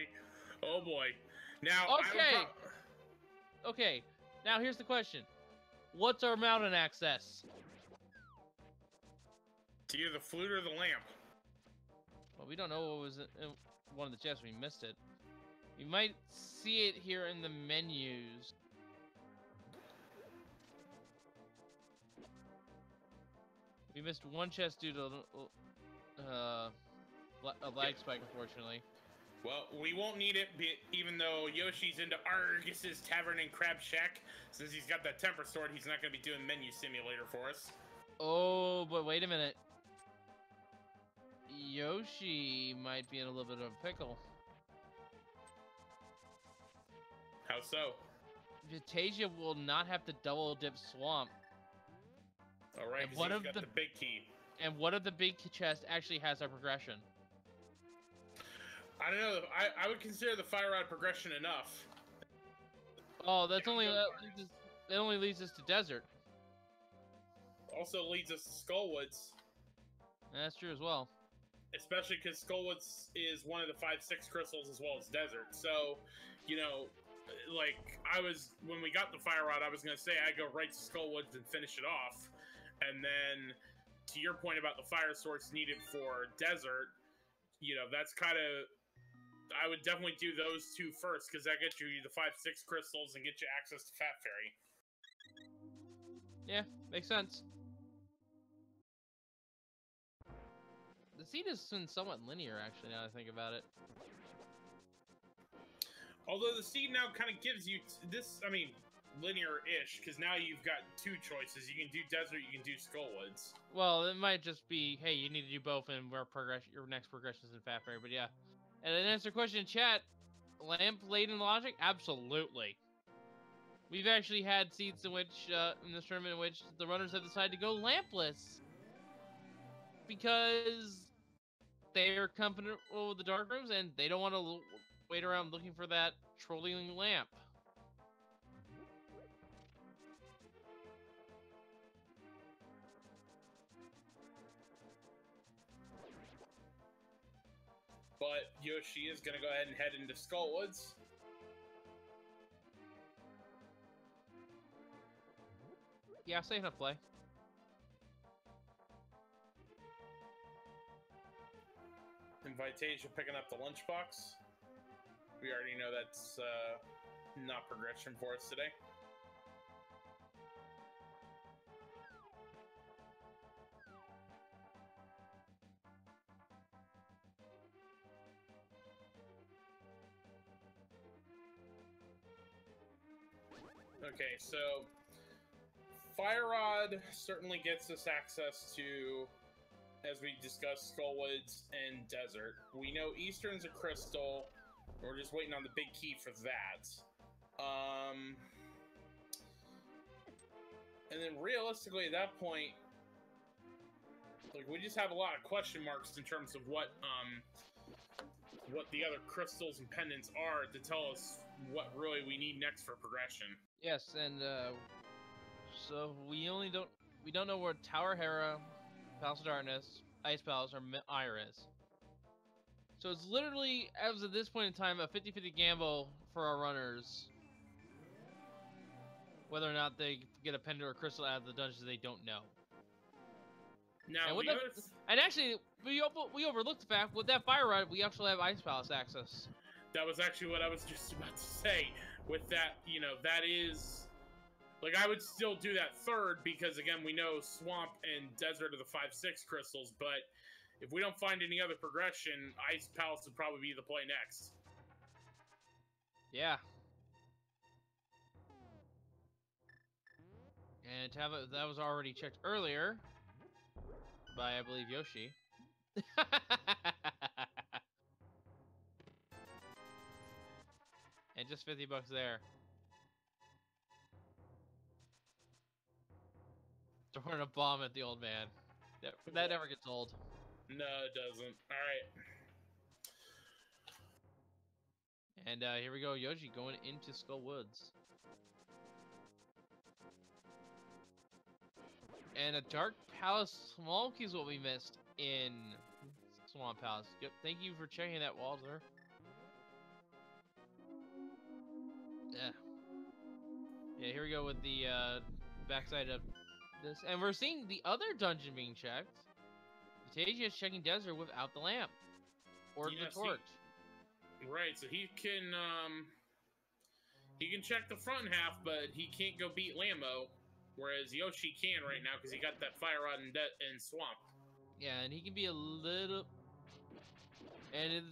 Speaker 2: Oh boy! Now
Speaker 1: okay. Now here's the question: what's our mountain access?
Speaker 2: To either the flute or the lamp.
Speaker 1: Well, we don't know what was in one of the chests. We missed it. You might see it here in the menus. We missed one chest due to a lag spike, unfortunately.
Speaker 2: Well, we won't need it, even though Yoshi's into Argus's Tavern and Crab Shack. Since he's got that temper sword, he's not going to be doing menu simulator for us.
Speaker 1: Oh, but wait a minute. Yoshi might be in a little bit of a pickle.
Speaker 2: How so?
Speaker 1: Vitasia will not have to double dip Swamp.
Speaker 2: All right, because he's got the big key.
Speaker 1: And what if the big chest actually has a progression?
Speaker 2: I don't know. I would consider the Fire Rod progression enough.
Speaker 1: Oh, that's only it only leads us to Desert.
Speaker 2: Also leads us to Skullwoods.
Speaker 1: That's true as well.
Speaker 2: Especially because Skullwoods is one of the 5-6 crystals as well as Desert. So, you know, like when we got the Fire Rod, I was gonna say I'd go right to Skullwoods and finish it off, and then to your point about the fire swords needed for Desert, you know, that's kind of, I would definitely do those two first because that gets you the 5-6 crystals and get you access to Fat Fairy.
Speaker 1: Yeah, makes sense. The seed has been somewhat linear, actually, now that I think about it.
Speaker 2: Although the seed now kind of gives you this, I mean, linear-ish, because now you've got two choices. You can do Desert, you can do Skullwoods.
Speaker 1: Well, it might just be, hey, you need to do both and where your next progression is in Fat Fairy, but yeah. And then answer question in chat, lamp laden logic? Absolutely. We've actually had seats in which, in this tournament in which the runners have decided to go lampless. Because they're comfortable with the dark rooms and they don't want to wait around looking for that trolling lamp.
Speaker 2: But Yoshi is going to go ahead and head into Skullwoods.
Speaker 1: Yeah, safe enough play.
Speaker 2: And Vitasia picking up the lunchbox. We already know that's not progression for us today. Okay, so Fire Rod certainly gets us access to, as we discussed, Skullwoods and Desert. We know Eastern's a crystal. We're just waiting on the big key for that. And then realistically at that point, like, we just have a lot of question marks in terms of what the other crystals and pendants are to tell us what really we need next for progression.
Speaker 1: Yes, and so we don't know where Tower Hera, Palace of Darkness, Ice Palace, or Mire is. So it's literally, as of this point in time, a 50-50 gamble for our runners. Whether or not they get a pendant or a crystal out of the dungeons, they don't know.
Speaker 2: Now,
Speaker 1: and actually, we overlooked the fact with that Fire Rod, we actually have Ice Palace access.
Speaker 2: That was actually what I was just about to say. With that, you know, that is, like, I would still do that third because, again, we know Swamp and Desert are the 5-6 crystals, but if we don't find any other progression, Ice Palace would probably be the play next.
Speaker 1: Yeah. And that was already checked earlier by, I believe, Yoshi. And just $50 there. Throwing a bomb at the old man. That never gets old.
Speaker 2: No, it doesn't. Alright.
Speaker 1: And here we go, Yoshi going into Skullwoods. And a Dark Palace small key is what we missed in Swamp Palace. Yep, thank you for checking that, Walter. Yeah. Yeah, here we go with the backside of this. And we're seeing the other dungeon being checked. Vitasia is checking Desert without the lamp. Or the torch.
Speaker 2: Right, so he can check the front half, but he can't go beat Lambo. Whereas Yoshi can right now because he got that Fire Rod and Swamp.
Speaker 1: Yeah, and he can be a little... And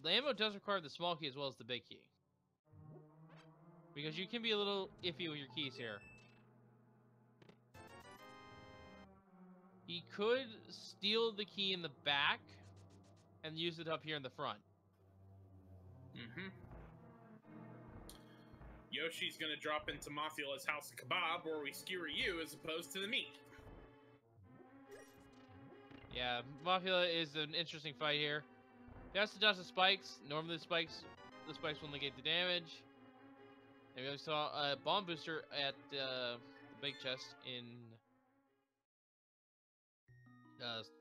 Speaker 1: the ammo does require the small key as well as the big key. Because you can be a little iffy with your keys here. He could steal the key in the back and use it up here in the front.
Speaker 2: Mm-hmm. Yoshi's gonna drop into Mafiola's house of kebab, where we skewer you as opposed to the meat.
Speaker 1: Yeah, Mafia is an interesting fight here. He has to dodge the spikes. Normally the spikes will negate the damage. And we also saw a bomb booster at the big chest in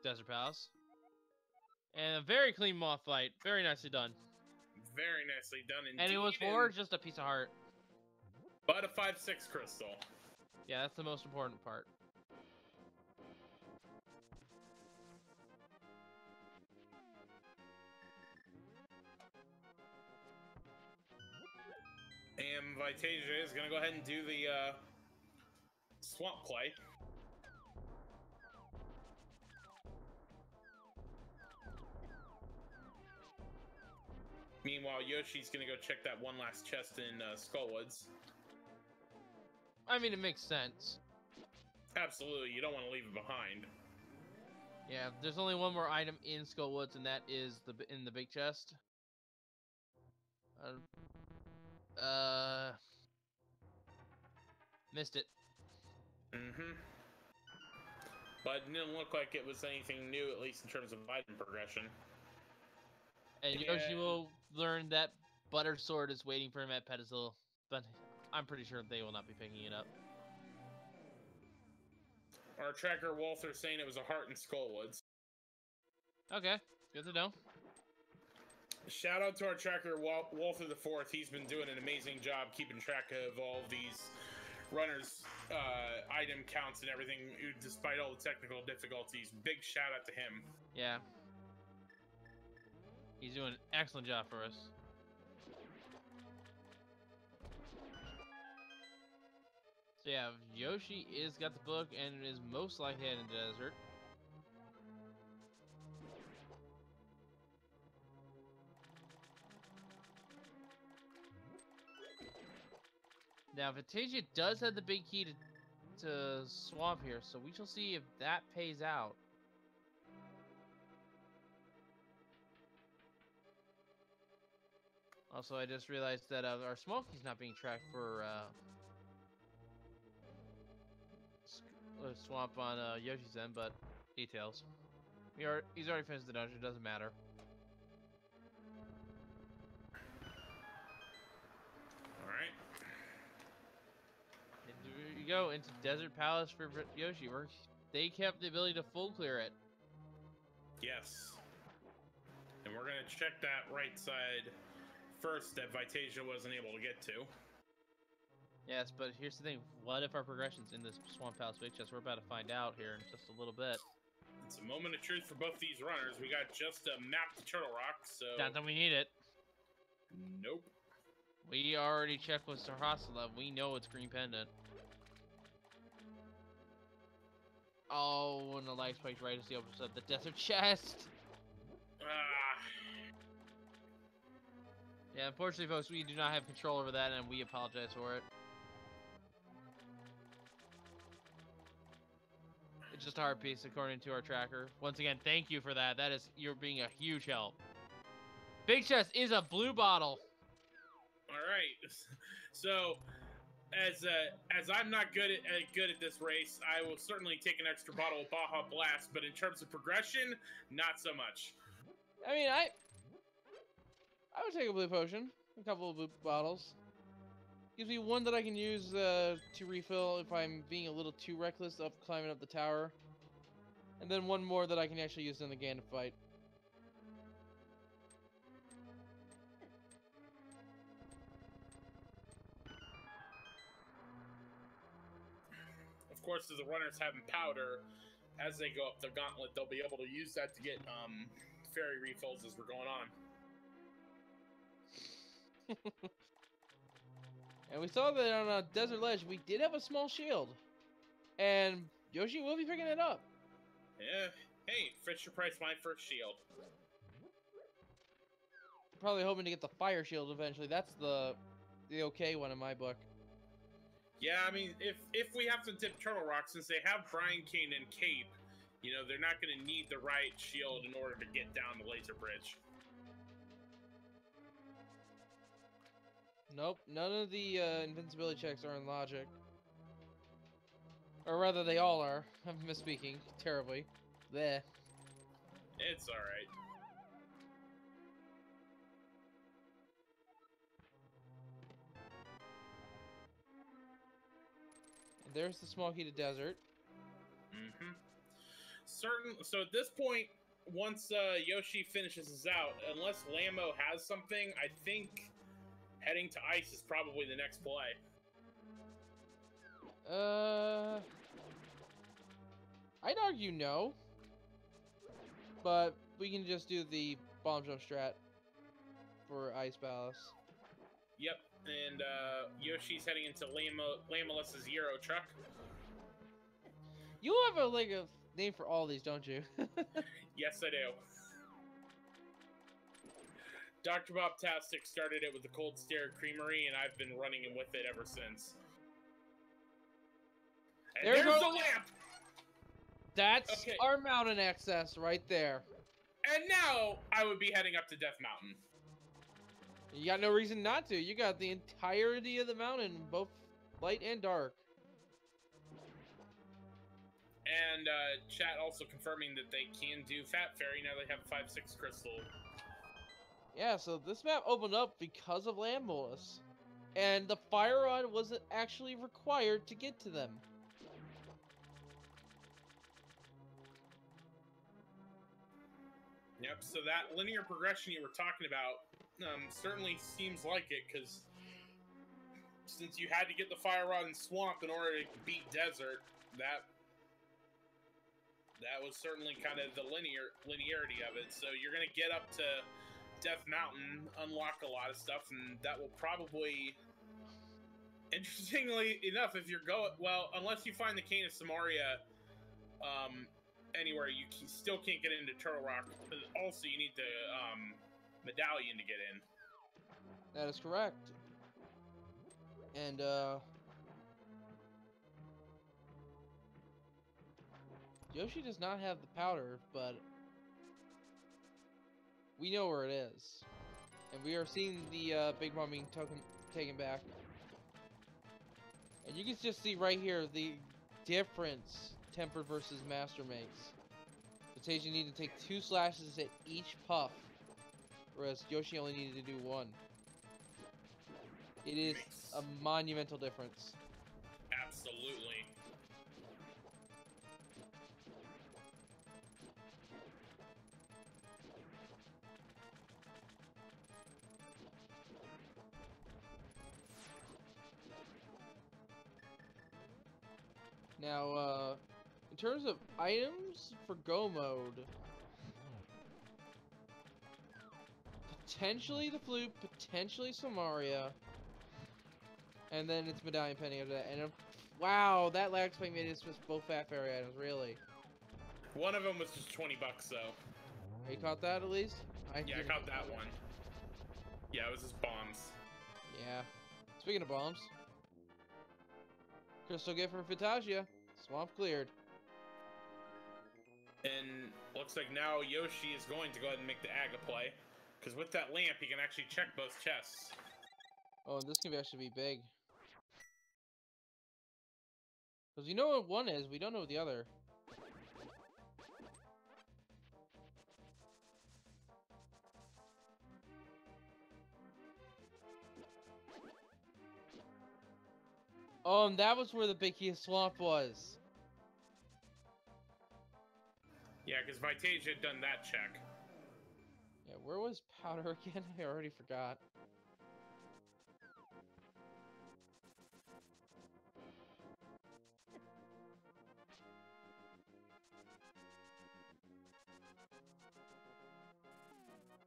Speaker 1: Desert Palace. And a very clean moth fight. Very nicely done.
Speaker 2: Very nicely done indeed.
Speaker 1: And it was for just a piece of heart.
Speaker 2: But a 5/6 crystal.
Speaker 1: Yeah, that's the most important part.
Speaker 2: And Vitasia is going to go ahead and do the swamp play. Meanwhile, Yoshi's going to go check that one last chest in Skullwoods.
Speaker 1: I mean, it makes sense.
Speaker 2: Absolutely, you don't want to leave it behind.
Speaker 1: Yeah, there's only one more item in Skullwoods, and that is in the big chest. Missed it.
Speaker 2: Mm-hmm. But it didn't look like it was anything new, at least in terms of item progression.
Speaker 1: And
Speaker 2: Yeah.
Speaker 1: Yoshi will learn that Butter Sword is waiting for him at Pedestal, but I'm pretty sure they will not be picking it up.
Speaker 2: Our tracker Walther saying it was a heart in Skullwoods.
Speaker 1: Okay, good to know.
Speaker 2: Shout out to our tracker Walther the Fourth. He's been doing an amazing job keeping track of all these runners' item counts and everything, despite all the technical difficulties. Big shout out to him.
Speaker 1: Yeah. He's doing an excellent job for us. So yeah, Yoshi is got the book and is most likely heading into the desert. Now, Vitasia does have the big key to swamp here, so we shall see if that pays out. Also, I just realized that our small key's not being tracked for swamp on Yoshi's end, but details. He's already finished the dungeon, doesn't matter.
Speaker 2: Alright.
Speaker 1: Here you go, into Desert Palace for Yoshi, where they kept the ability to full clear it.
Speaker 2: Yes. And we're going to check that right side first that Vitasia wasn't able to get to.
Speaker 1: Yes, but here's the thing. What if our progression's in this Swamp Palace big chest? We're about to find out here in just a little bit.
Speaker 2: It's a moment of truth for both these runners. We got just a map to Turtle Rock, so...
Speaker 1: Not that we need it.
Speaker 2: Nope.
Speaker 1: We already checked with Sarhasala. We know it's Green Pendant. Oh, and the light spikes right as he opens up the desert chest. Yeah, unfortunately, folks, we do not have control over that, and we apologize for it. It's just a hard piece, according to our tracker. Once again, thank you for that. You're being a huge help. Big chest is a blue bottle.
Speaker 2: All right. So, as I'm not good at this race, I will certainly take an extra bottle of Baja Blast. But in terms of progression, not so much.
Speaker 1: I mean, I would take a blue potion, a couple of blue bottles. Gives me one that I can use to refill if I'm being a little too reckless of climbing up the tower. And then one more that I can actually use in the Ganon fight.
Speaker 2: Of course, as the runners having powder, as they go up the gauntlet, they'll be able to use that to get fairy refills as we're going on.
Speaker 1: And we saw that on a desert ledge, we did have a small shield. And Yoshi will be picking it up.
Speaker 2: Yeah. Hey, Fisher Price, my first shield.
Speaker 1: probably hoping to get the fire shield eventually. That's the okay one in my book.
Speaker 2: Yeah, I mean, if we have to dip Turtle Rock, since they have Brian Kane and Cape, you know, they're not going to need the right shield in order to get down the laser bridge.
Speaker 1: Nope, none of the invincibility checks are in logic. Or rather, they all are. I'm misspeaking terribly. There.
Speaker 2: It's alright.
Speaker 1: There's the small heated desert.
Speaker 2: Mm-hmm. So at this point, once Yoshi finishes this out, unless Lambo has something, I think heading to ice is probably the next play.
Speaker 1: I'd argue no. But we can just do the bomb jump strat for Ice Palace.
Speaker 2: Yep, and Yoshi's heading into Lamoless's Euro truck.
Speaker 1: You have a name for all these, don't you?
Speaker 2: Yes, I do. Dr. Bob-tastic started it with the Cold Stare Creamery, and I've been running it with it ever since. And there's the lamp!
Speaker 1: That's our mountain access right there.
Speaker 2: And now I would be heading up to Death Mountain.
Speaker 1: You got no reason not to. You got the entirety of the mountain, both light and dark.
Speaker 2: And chat also confirming that they can do Fat Fairy now they have 5-6 crystal.
Speaker 1: Yeah, so this map opened up because of Lambolus. And the fire rod wasn't actually required to get to them.
Speaker 2: Yep, so that linear progression you were talking about certainly seems like it, because since you had to get the fire rod and swamp in order to beat desert, that was certainly kind of the linearity of it. So you're going to get up to Death Mountain, unlock a lot of stuff, and that will probably, interestingly enough, if you're unless you find the Cane of Samaria anywhere, you still can't get into Turtle Rock. Also, you need the medallion to get in.
Speaker 1: That is correct. And Yoshi does not have the powder, but we know where it is. And we are seeing the Big Mom being taken back. And you can just see right here the difference Tempered versus Master makes. Vitasia needed to take 2 slashes at each puff, whereas Yoshi only needed to do 1. It is a monumental difference.
Speaker 2: Absolutely.
Speaker 1: Now, in terms of items for Go mode, potentially the flute, potentially Samaria, and then it's Medallion Penny after that. And wow, that lag spike made it just both Fat Fairy items, really.
Speaker 2: One of them was just $20 though.
Speaker 1: You caught that at least?
Speaker 2: Yeah, I caught that one. Yeah, it was just bombs.
Speaker 1: Yeah. Speaking of bombs, crystal gift for Vitasia. Swamp cleared.
Speaker 2: And looks like now Yoshi is going to go ahead and make the Aga play. Because with that lamp, he can actually check both chests.
Speaker 1: Oh, and this can actually be big. Because you know what one is, we don't know what the other. Oh, and that was where the Big Key Swamp was.
Speaker 2: Yeah, because Vitasia had done that check.
Speaker 1: Yeah, where was Powder again? I already forgot.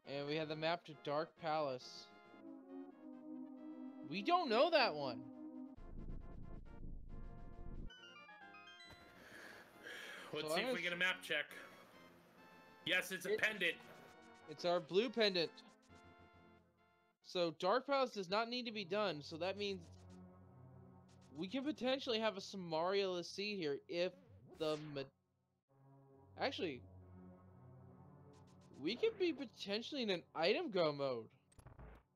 Speaker 1: And we had the map to Dark Palace. We don't know that one.
Speaker 2: Let's see if we get a map check. Yes, it's a pendant.
Speaker 1: It's our blue pendant. So Dark Palace does not need to be done, so that means we can potentially have a Samaria seed here if the... Actually, we could be potentially in an item go mode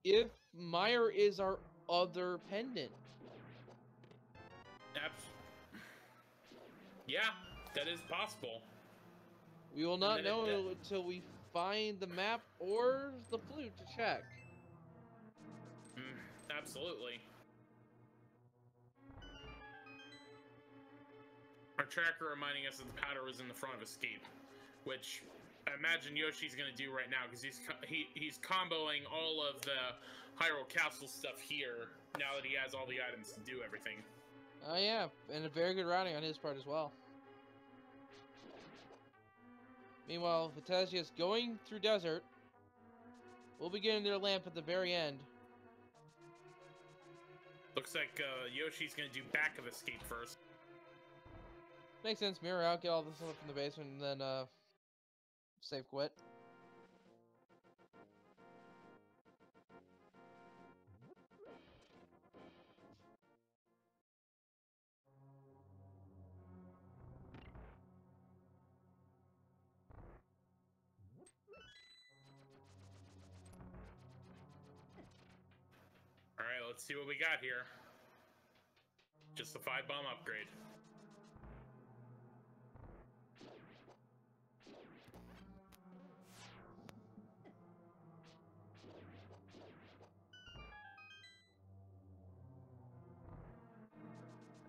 Speaker 1: if Mire is our other pendant.
Speaker 2: Yeah, that is possible.
Speaker 1: We will not know until we find the map or the flute to check.
Speaker 2: Absolutely. Our tracker reminding us that the powder was in the front of escape, which I imagine Yoshi's gonna do right now because he's comboing all of the Hyrule Castle stuff here now that he has all the items to do everything.
Speaker 1: Oh yeah, and a very good routing on his part as well. Meanwhile, Vitasia is going through desert. We'll be getting their lamp at the very end.
Speaker 2: Looks like Yoshi's gonna do back of escape first.
Speaker 1: Makes sense. Mirror out, get all this stuff from the basement, and then save quit.
Speaker 2: Alright, let's see what we got here. Just the 5-bomb upgrade.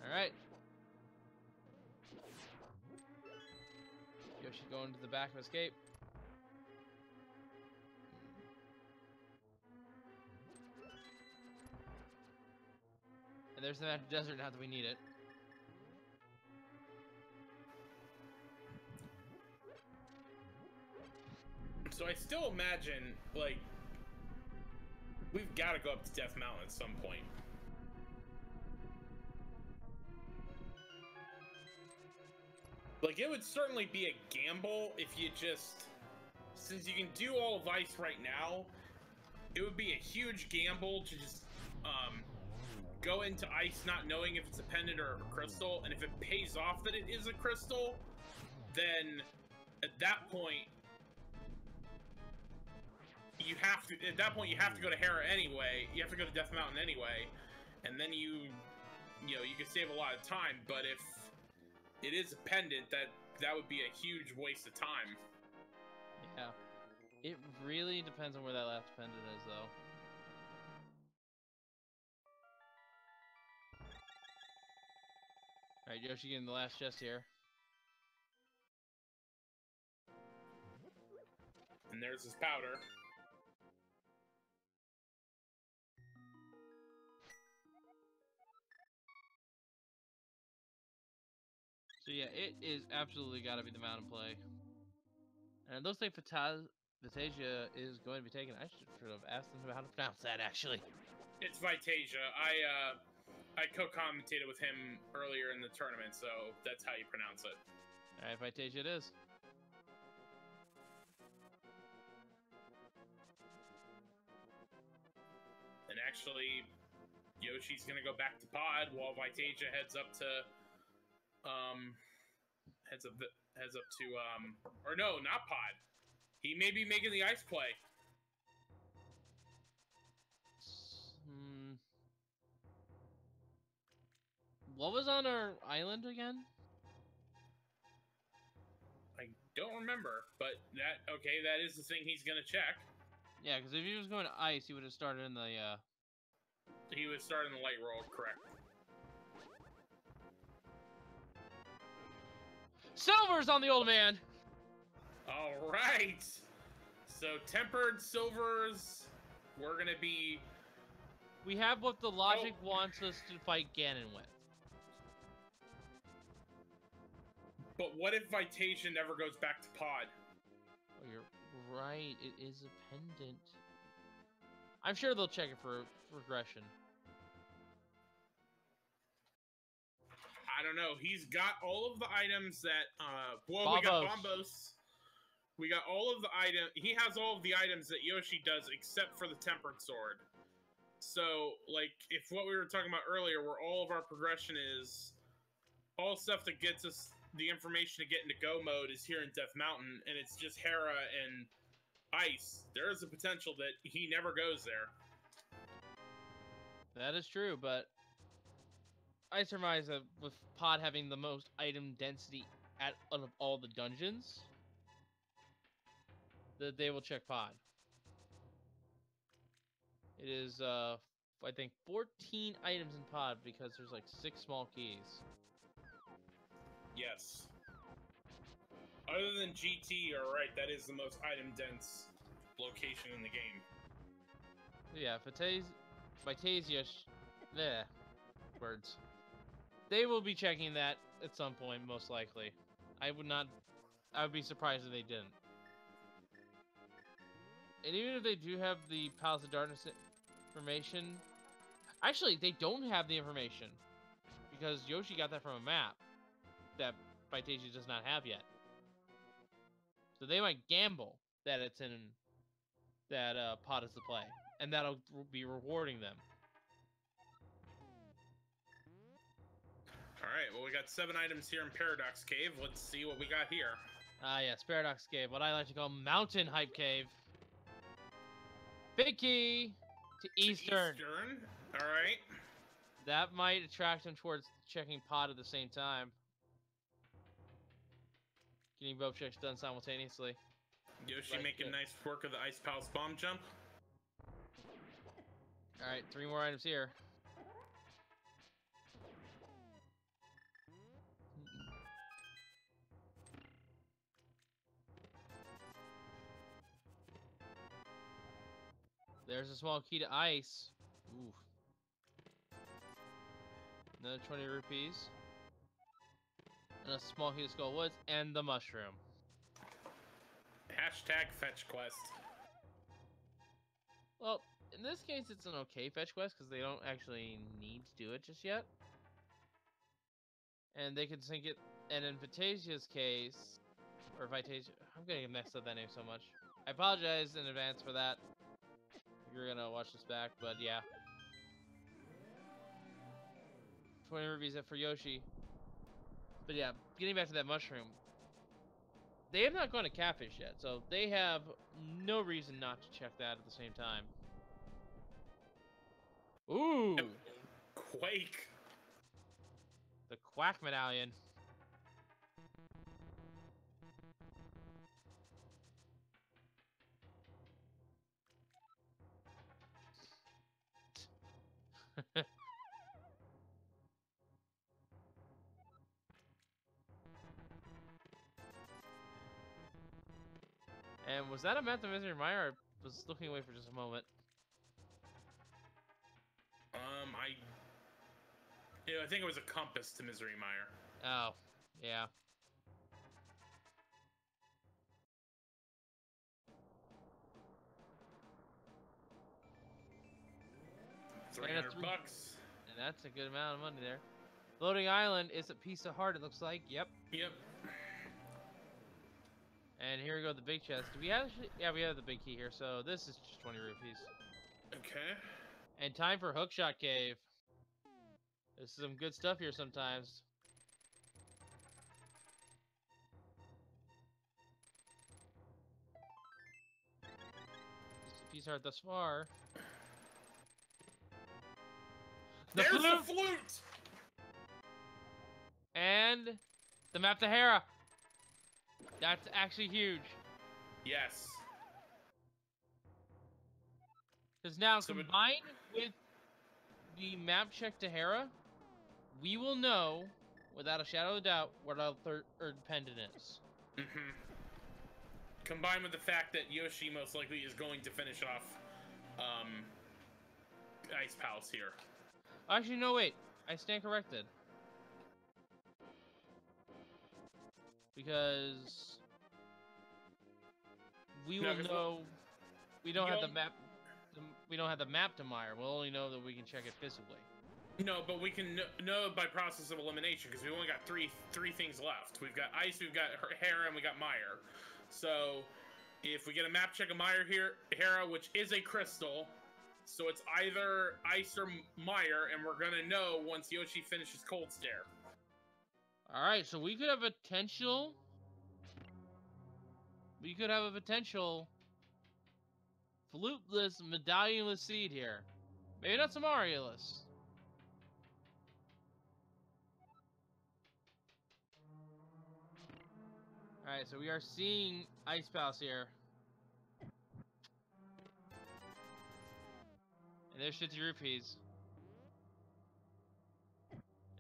Speaker 1: Alright. Yoshi going to the back of escape. And there's the desert now that we need it.
Speaker 2: So I still imagine, like, we've got to go up to Death Mountain at some point. Like, it would certainly be a gamble if you just... Since you can do all of ice right now, it would be a huge gamble to just, go into ice not knowing if it's a pendant or a crystal, and if it pays off that it is a crystal, then at that point you have to go to Hera anyway. You have to go to Death Mountain anyway, and then you can save a lot of time. But if it is a pendant, that would be a huge waste of time.
Speaker 1: Yeah, it really depends on where that last pendant is, though. Alright, Yoshi getting the last chest here.
Speaker 2: And there's his powder.
Speaker 1: So yeah, it is absolutely got to be the mountain play. And it looks like Vitasia is going to be taken. I should have asked him how to pronounce that, actually.
Speaker 2: It's Vitasia. I co-commentated with him earlier in the tournament, so that's how you pronounce it.
Speaker 1: Alright, Vitasia it is.
Speaker 2: And actually, Yoshi's gonna go back to Pod while Vitasia heads up to, or no, not Pod. He may be making the ice play.
Speaker 1: What was on our island again?
Speaker 2: I don't remember, but that is the thing he's gonna check.
Speaker 1: Yeah, because if he was going to ice, he would have started in the,
Speaker 2: He would start in the light world, correct.
Speaker 1: Silver's on the old man!
Speaker 2: Alright! So, tempered silvers, we're gonna be...
Speaker 1: We have what the logic wants us to fight Ganon with.
Speaker 2: But what if Vitasia never goes back to Pod?
Speaker 1: Oh, you're right. It is a pendant. I'm sure they'll check it for regression.
Speaker 2: I don't know. He's got all of the items that... we got Bombos. We got all of the items... He has all of the items that Yoshi does except for the Tempered Sword. So, like, if what we were talking about earlier, where all of our progression is, all stuff that gets us the information to get into go mode is here in Death Mountain, and it's just Hera and Ice, there is a potential that he never goes there.
Speaker 1: That is true, but I surmise that with Pod having the most item density out of all the dungeons, that they will check Pod. It is, I think 14 items in Pod because there's like 6 small keys.
Speaker 2: Yes. Other than GT, you're right, that is the most item-dense location in the game.
Speaker 1: Yeah, Vitasia, words. They will be checking that at some point, most likely. I would be surprised if they didn't. And even if they do have the Palace of Darkness information, actually, they don't have the information because Yoshi got that from a map that Vitasia does not have yet. So they might gamble that it's in that Pod is the play, and that'll be rewarding them.
Speaker 2: All right, well, we got 7 items here in Paradox Cave. Let's see what we got here.
Speaker 1: Ah, yes, Paradox Cave, what I like to call Mountain Hype Cave. Big key to Eastern.
Speaker 2: All right.
Speaker 1: That might attract him towards checking Pod at the same time. Getting both checks done simultaneously.
Speaker 2: Yoshi making nice work of the Ice Palace bomb jump.
Speaker 1: All right, 3 more items here. There's a small key to ice. Ooh. Another 20 rupees. And a small key to Skull Woods and the mushroom.
Speaker 2: Hashtag fetch quest.
Speaker 1: Well, in this case, it's an okay fetch quest because they don't actually need to do it just yet. And they can sync it. And in Vitasia's case, or Vitasia, I'm getting mixed up that name so much. I apologize in advance for that. If you're gonna watch this back, but yeah. 20 rupees for Yoshi. But yeah, getting back to that mushroom. They have not gone to Catfish yet, so they have no reason not to check that at the same time. Ooh!
Speaker 2: Quake!
Speaker 1: The Quack Medallion. And was that a map to Misery Mire? I was looking away for just a moment.
Speaker 2: I think it was a compass to Misery Mire.
Speaker 1: Oh, yeah.
Speaker 2: $300.
Speaker 1: And that's a good amount of money there. Floating Island is a piece of heart, it looks like. Yep.
Speaker 2: Yep.
Speaker 1: And here we go, the big chest. Do we have? Yeah, we have the big key here. So this is just 20 rupees.
Speaker 2: Okay.
Speaker 1: And time for Hookshot Cave. This is some good stuff here sometimes. Just a piece of heart thus far.
Speaker 2: There's the flute!
Speaker 1: And the map to Hera. That's actually huge.
Speaker 2: Yes.
Speaker 1: Because now, combined with the map check to Hera, we will know, without a shadow of a doubt, what our third pendant is.
Speaker 2: Mm-hmm. Combined with the fact that Yoshi most likely is going to finish off Ice Palace here.
Speaker 1: Actually, no, wait. I stand corrected. Because we will know. We don't have the map. We don't have the map to Mire. We'll only know that we can check it physically.
Speaker 2: No, but we can know by process of elimination because we've only got three things left. We've got Ice, we've got Hera, and we got Mire. So if we get a map check of Mire here, Hera, which is a crystal, So it's either ice or mire, and we're gonna know once Yoshi finishes Cold Stare.
Speaker 1: All right, so we could have a potential. We could have a potential fluteless, medallionless seed here. Maybe not Samarialess. All right, so we are seeing Ice Palace here. And there's 50 rupees.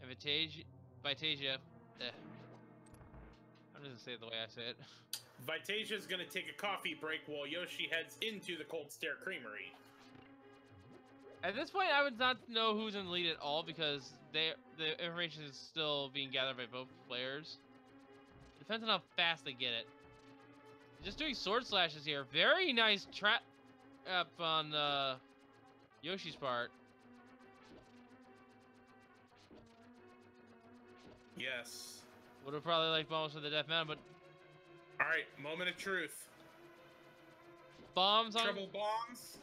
Speaker 1: And Vitasia. I'm just gonna say it the way I say it.
Speaker 2: Vitasia's gonna take a coffee break while Yoshi heads into the Cold Stare Creamery.
Speaker 1: At this point, I would not know who's in the lead at all because the information is still being gathered by both players. It depends on how fast they get it. Just doing sword slashes here. Very nice trap up on Yoshi's part.
Speaker 2: Yes.
Speaker 1: Would have probably liked bombs for the Death Mountain, but...
Speaker 2: Alright, moment of truth.
Speaker 1: Bombs on...
Speaker 2: Triple bombs.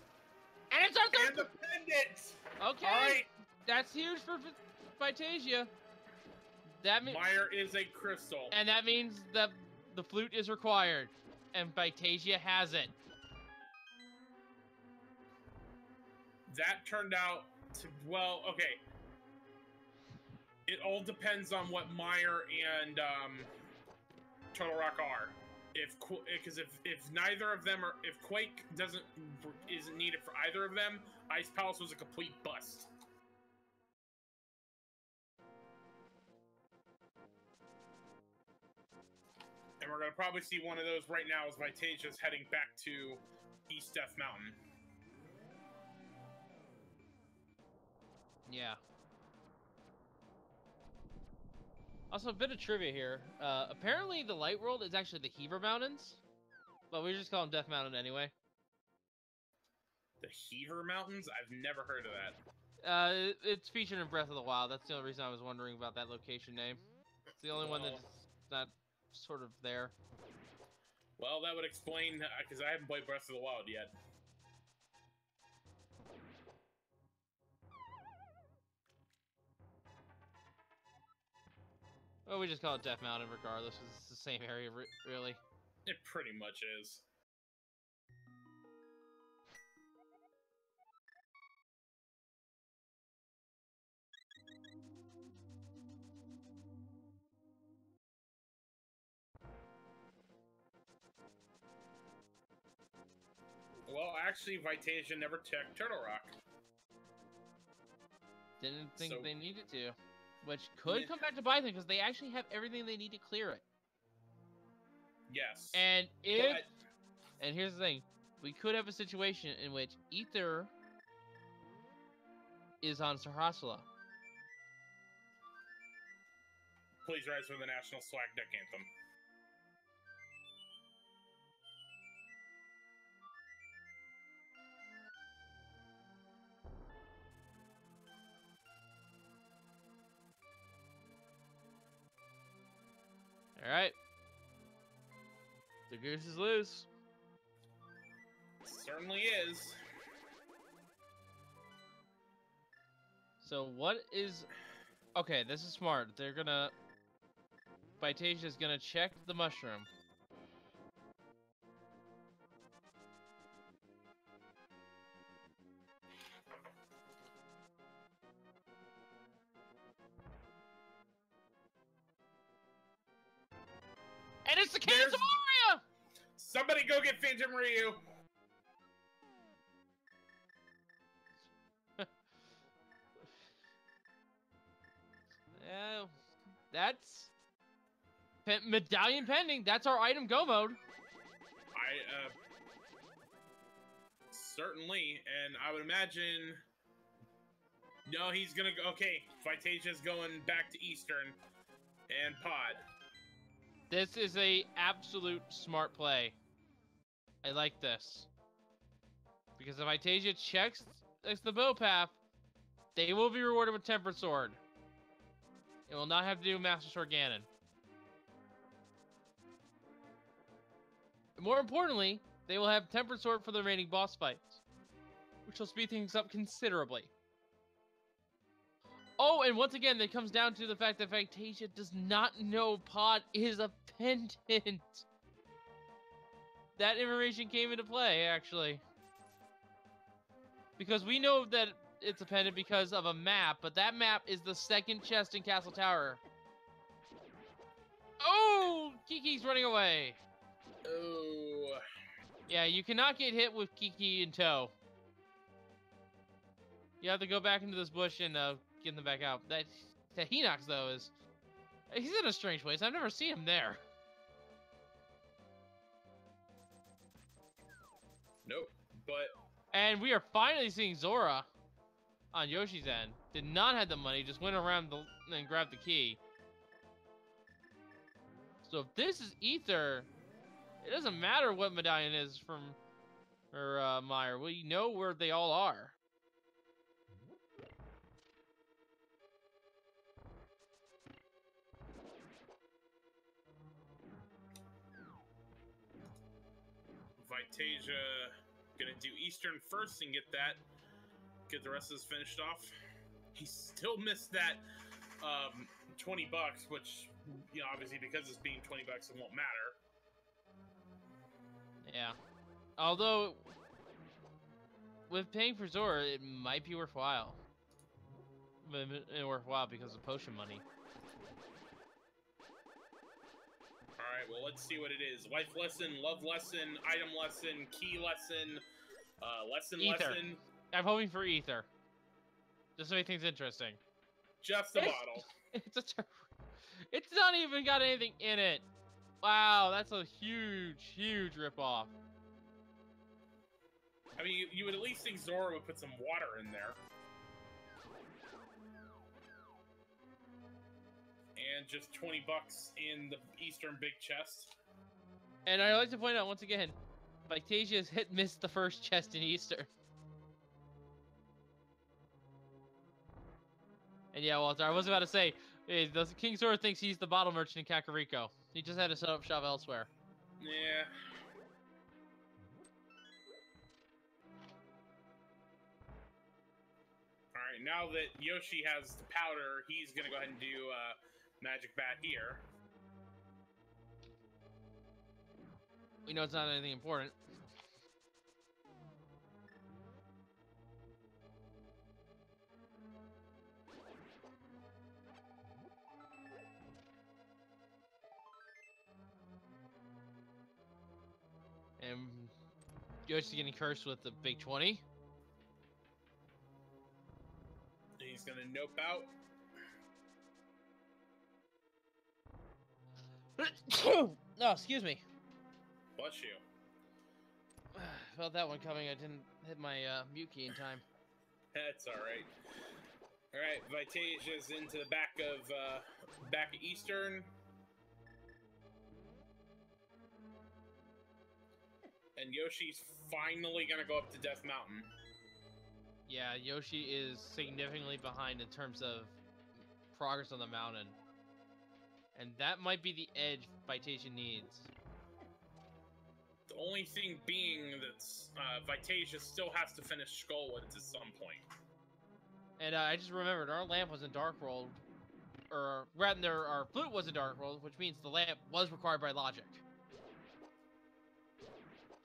Speaker 1: And it's our
Speaker 2: And the pendant!
Speaker 1: Okay.
Speaker 2: Alright.
Speaker 1: That's huge for Vitasia. That means...
Speaker 2: Mire is a crystal.
Speaker 1: And that means that the flute is required. And Vitasia has it.
Speaker 2: That turned out to... Well, okay. It all depends on what Mire and Turtle Rock are. Because if neither of them are, if Quake isn't needed for either of them, Ice Palace was a complete bust. And we're gonna probably see one of those right now as Vitasia's heading back to East Death Mountain.
Speaker 1: Yeah. Also, a bit of trivia here. Apparently, the Light World is actually the Heaver Mountains, but we just call them Death Mountain anyway.
Speaker 2: The Heaver Mountains? I've never heard of that.
Speaker 1: It's featured in Breath of the Wild. That's the only reason I was wondering about that location name. It's the only one that's not sort of there.
Speaker 2: Well, that would explain, because I haven't played Breath of the Wild yet.
Speaker 1: Well, we just call it Death Mountain regardless, because it's the same area, really.
Speaker 2: It pretty much is. Well, actually, Vitasia never checked Turtle Rock.
Speaker 1: Didn't think they needed to. Which could come back to bite them, because they actually have everything they need to clear it.
Speaker 2: Yes.
Speaker 1: And and here's the thing, we could have a situation in which Ether is on Sarhasala.
Speaker 2: Please rise for the National Swag Deck Anthem.
Speaker 1: Alright. The goose is loose.
Speaker 2: Certainly is.
Speaker 1: So what is... Okay, this is smart. They're gonna... Vitasia's gonna check the mushroom. And it's the Cans of Mario!
Speaker 2: Somebody go get Phantom Ryu!
Speaker 1: That's... Medallion pending. That's our item go mode.
Speaker 2: Certainly, and I would imagine... No, he's gonna go... Okay, Vitasia's going back to Eastern and Pod.
Speaker 1: This is a absolute smart play. I like this. Because if Vitasia checks the bow path, they will be rewarded with Tempered Sword. It will not have to do with Master Sword Ganon. More importantly, they will have Tempered Sword for the remaining boss fights. which will speed things up considerably. Oh, and once again, it comes down to the fact that Vitasia does not know Pod is a pendant. That information came into play, actually. Because we know that it's a pendant because of a map, but that map is the second chest in Castle Tower. Oh, Kiki's running away.
Speaker 2: Oh.
Speaker 1: Yeah, you cannot get hit with Kiki in tow. You have to go back into this bush and get them back out. That Hinox, though, he's in a strange place. I've never seen him there.
Speaker 2: Nope, but...
Speaker 1: And we are finally seeing Zora on Yoshi's end. Did not have the money, just went around and grabbed the key. So if this is Ether, it doesn't matter what medallion is from her mire. We know where they all are.
Speaker 2: Vitasia gonna do Eastern first and get the rest of this finished off. He still missed that 20 bucks, which, you know, obviously because it's being 20 bucks, it won't matter.
Speaker 1: Yeah. Although, with paying for Zora, it might be worthwhile. Worthwhile because of potion money.
Speaker 2: Alright, well, let's see what it is. Life lesson, love lesson, item lesson, key lesson, lesson.
Speaker 1: I'm hoping for Ether. Just so he thinks interesting.
Speaker 2: Just a bottle.
Speaker 1: It's not even got anything in it. Wow, that's a huge ripoff.
Speaker 2: I mean, you would at least think Zora would put some water in there. And just 20 bucks in the Eastern big chest.
Speaker 1: And I'd like to point out once again, Vitasia's missed the first chest in Eastern. And yeah, Walter, I was about to say, the King Zora thinks he's the bottle merchant in Kakariko. He just had to set up shop elsewhere.
Speaker 2: Yeah. Alright, now that Yoshi has the powder, he's gonna go ahead and do Magic Bat here.
Speaker 1: We know it's not anything important. And Yoshi's getting cursed with the big 20.
Speaker 2: He's gonna nope out.
Speaker 1: Oh, excuse me.
Speaker 2: Bless you.
Speaker 1: Felt that one coming. I didn't hit my mute key in time.
Speaker 2: That's alright. Alright, Vitasia's into the back of Eastern. And Yoshi's finally gonna go up to Death Mountain.
Speaker 1: Yeah, Yoshi is significantly behind in terms of progress on the mountain. And that might be the edge Vitasia needs.
Speaker 2: The only thing being that Vitasia still has to finish Skullwoods at some point.
Speaker 1: And I just remembered our lamp was in Dark World, or rather, our flute was in Dark World, which means the lamp was required by logic,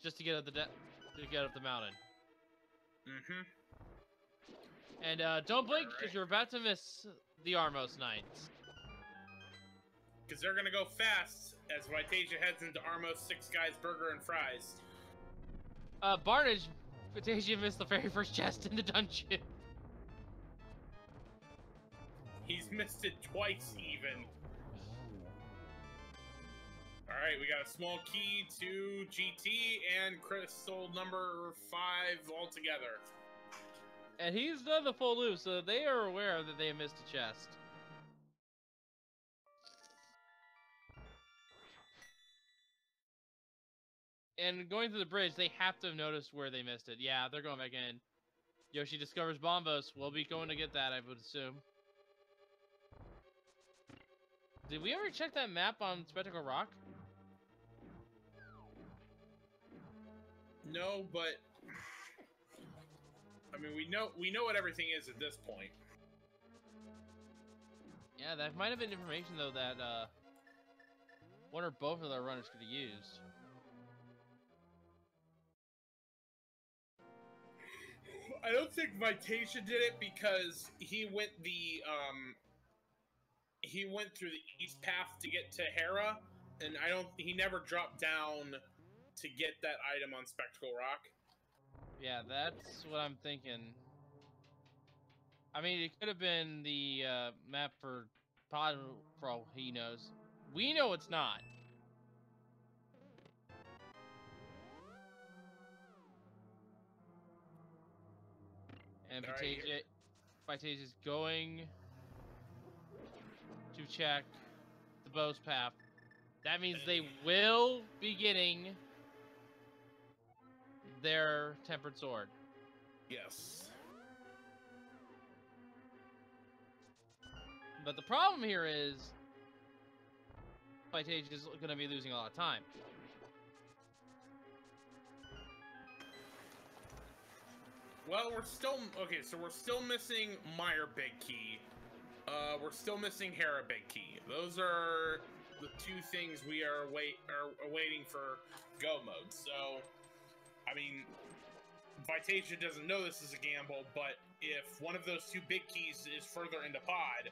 Speaker 1: just to get up the mountain.
Speaker 2: Mm-hmm.
Speaker 1: And don't blink, because you're about to miss the Armos Knights.
Speaker 2: Because they're gonna go fast as Vitasia heads into Armos 6 Guys Burger and Fries.
Speaker 1: Barnage, Vitasia missed the very first chest in the dungeon.
Speaker 2: He's missed it twice, even. Alright, we got a small key to GT and crystal number 5 altogether.
Speaker 1: And he's done the full loop, so they are aware that they missed a chest. And going through the bridge, they have to have noticed where they missed it. Yeah, they're going back in. Yoshi discovers Bombos. We'll be going to get that, I would assume. Did we ever check that map on Spectacle Rock?
Speaker 2: No, but I mean, we know what everything is at this point.
Speaker 1: Yeah, that might have been information though that one or both of their runners could have used.
Speaker 2: I don't think Vitasia did it because he went through the east path to get to Hera, and he never dropped down to get that item on Spectacle Rock.
Speaker 1: Yeah, that's what I'm thinking. I mean, it could have been the map for Pod for all he knows. We know it's not. And Vitasia's going to check the bow's path. That means they will be getting their tempered sword.
Speaker 2: Yes.
Speaker 1: But the problem here is Vitasia is going to be losing a lot of time.
Speaker 2: Well, we're still okay. So we're still missing Mire Big Key. We're still missing Hera Big Key. Those are the two things we are awaiting for go mode. So, I mean, Vitasia doesn't know this is a gamble, but if one of those two big keys is further into pod,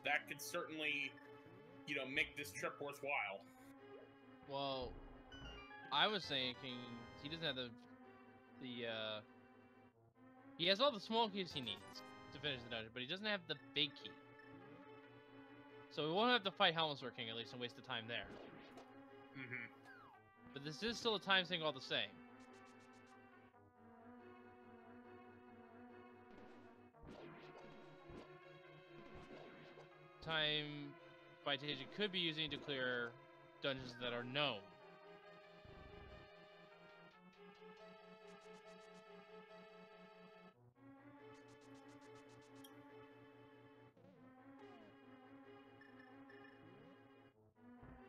Speaker 2: that could certainly, you know, make this trip worthwhile.
Speaker 1: Well, I was thinking he doesn't have the he has all the small keys he needs to finish the dungeon, but he doesn't have the big key. So we won't have to fight Helmet Sword King at least and waste the time there.
Speaker 2: Mm-hmm.
Speaker 1: But this is still a time sink all the same. Time Vitasia could be using to clear dungeons that are known.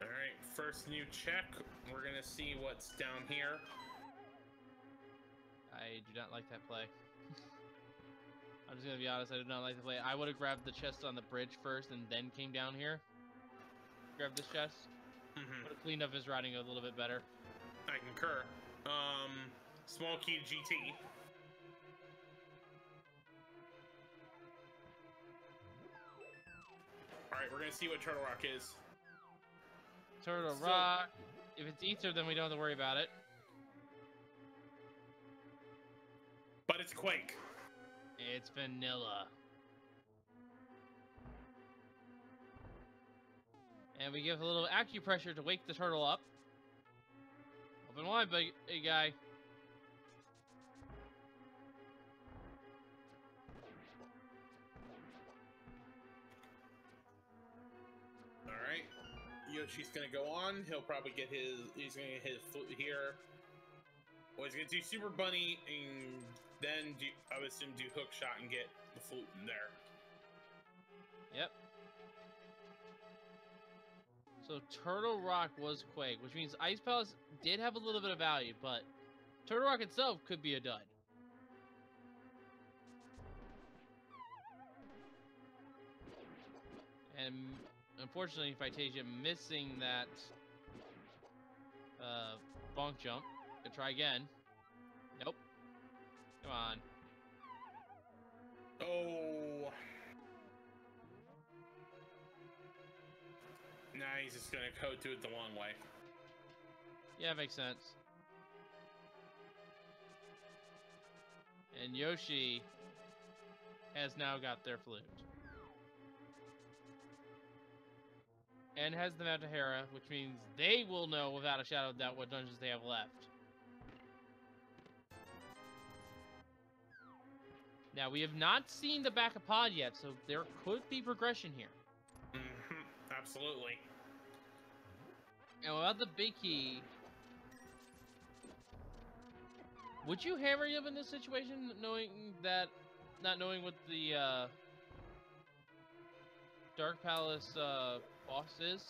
Speaker 2: Alright, first new check. We're gonna see what's down here.
Speaker 1: I do not like that play. I'm just gonna be honest, I do not like the play. I would have grabbed the chest on the bridge first and then came down here. Grabbed this chest.
Speaker 2: Mm-hmm.
Speaker 1: Would have cleaned up his routing a little bit better.
Speaker 2: I concur. Small key to GT. Alright, we're gonna see what Turtle Rock is.
Speaker 1: Turtle Rock. If it's Ether, then we don't have to worry about it.
Speaker 2: But it's Quake.
Speaker 1: It's vanilla. And we give a little acupressure to wake the turtle up. Open wide, big guy.
Speaker 2: Alright. Yoshi's gonna go on. He'll probably get he's gonna get his flute here. Well, he's gonna do Super Bunny and then I would assume do hook shot and get the flute in there.
Speaker 1: Yep. So Turtle Rock was Quake, which means Ice Palace did have a little bit of value, but Turtle Rock itself could be a dud. And unfortunately, Vitasia missing that bonk jump. Gonna try again. Nope. Come on.
Speaker 2: Oh. Nah, he's just gonna do it the long way.
Speaker 1: Yeah, makes sense. And Yoshi has now got their flute. And has them out to Hera, which means they will know without a shadow of doubt what dungeons they have left. Now, we have not seen the back of Pod yet, so there could be progression here.
Speaker 2: Mm-hmm. Absolutely.
Speaker 1: And without the big key, would you hammer him in this situation, knowing that, not knowing what the Dark Palace boss is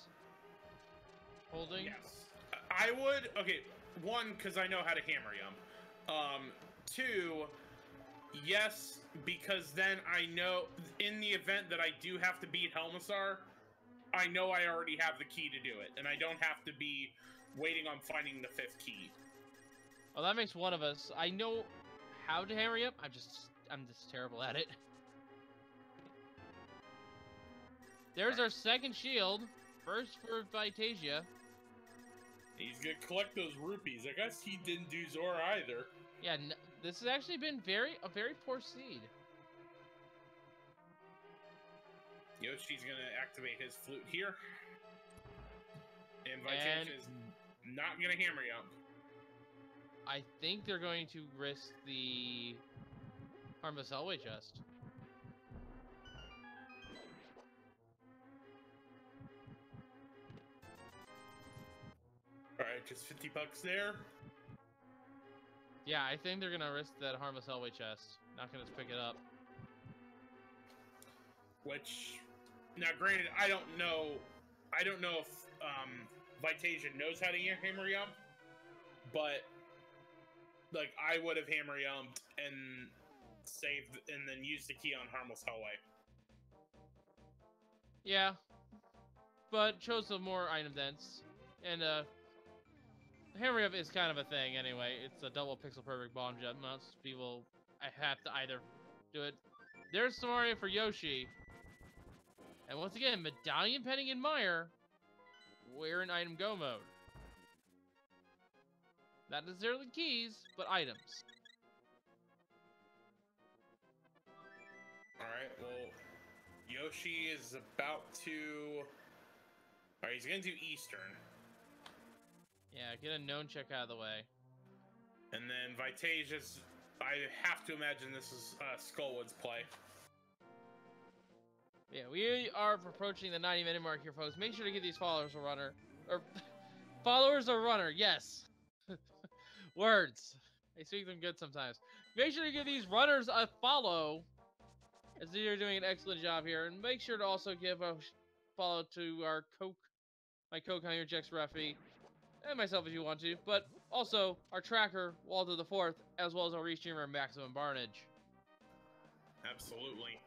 Speaker 1: holding?
Speaker 2: Yes, I would. Okay, one, because I know how to hammer him. Two, Yes, because then I know in the event that I do have to beat Helmassar, I know I already have the key to do it, and I don't have to be waiting on finding the 5th key.
Speaker 1: Well, that makes one of us. I know how to hammer you up. I'm just terrible at it. There's our second shield. First for Vitasia.
Speaker 2: He's gonna collect those rupees. I guess he didn't do Zora either.
Speaker 1: Yeah, this has actually been a very poor seed.
Speaker 2: Yoshi's gonna activate his flute here. And Vitasia is not gonna hammer you up.
Speaker 1: I think they're going to risk the Harmless Hellway chest.
Speaker 2: Alright, just 50 bucks there.
Speaker 1: Yeah, I think they're gonna risk that Harmless Hellway chest. Not gonna pick it up.
Speaker 2: Which, now granted, I don't know if Vitasia knows how to hammer you up, but like I would have hammer yumped and saved and then used the key on Harmless Hellway.
Speaker 1: Yeah, but chose some more item dense, and hammer up is kind of a thing anyway. It's a double pixel perfect bomb jet. Most people have to either do it. There's Samaria for Yoshi. And once again, medallion pending in mire. We're in item go mode. Not necessarily keys, but items.
Speaker 2: Alright, well, Yoshi is about to... Alright, he's gonna do Eastern.
Speaker 1: Yeah, get a known check out of the way.
Speaker 2: And then Vitasia's... I have to imagine this is Skullwood's play.
Speaker 1: Yeah, we are approaching the 90-minute mark here, folks. Make sure to give these followers a runner. Or, followers a runner, yes. Words. I speak them good sometimes. Make sure to give these runners a follow, as you're doing an excellent job here. And make sure to also give a follow to our my co-conner, Jex Ruffy, and myself if you want to. But also, our tracker, Walter the Fourth, as well as our restreamer, Maximum Barnage.
Speaker 2: Absolutely.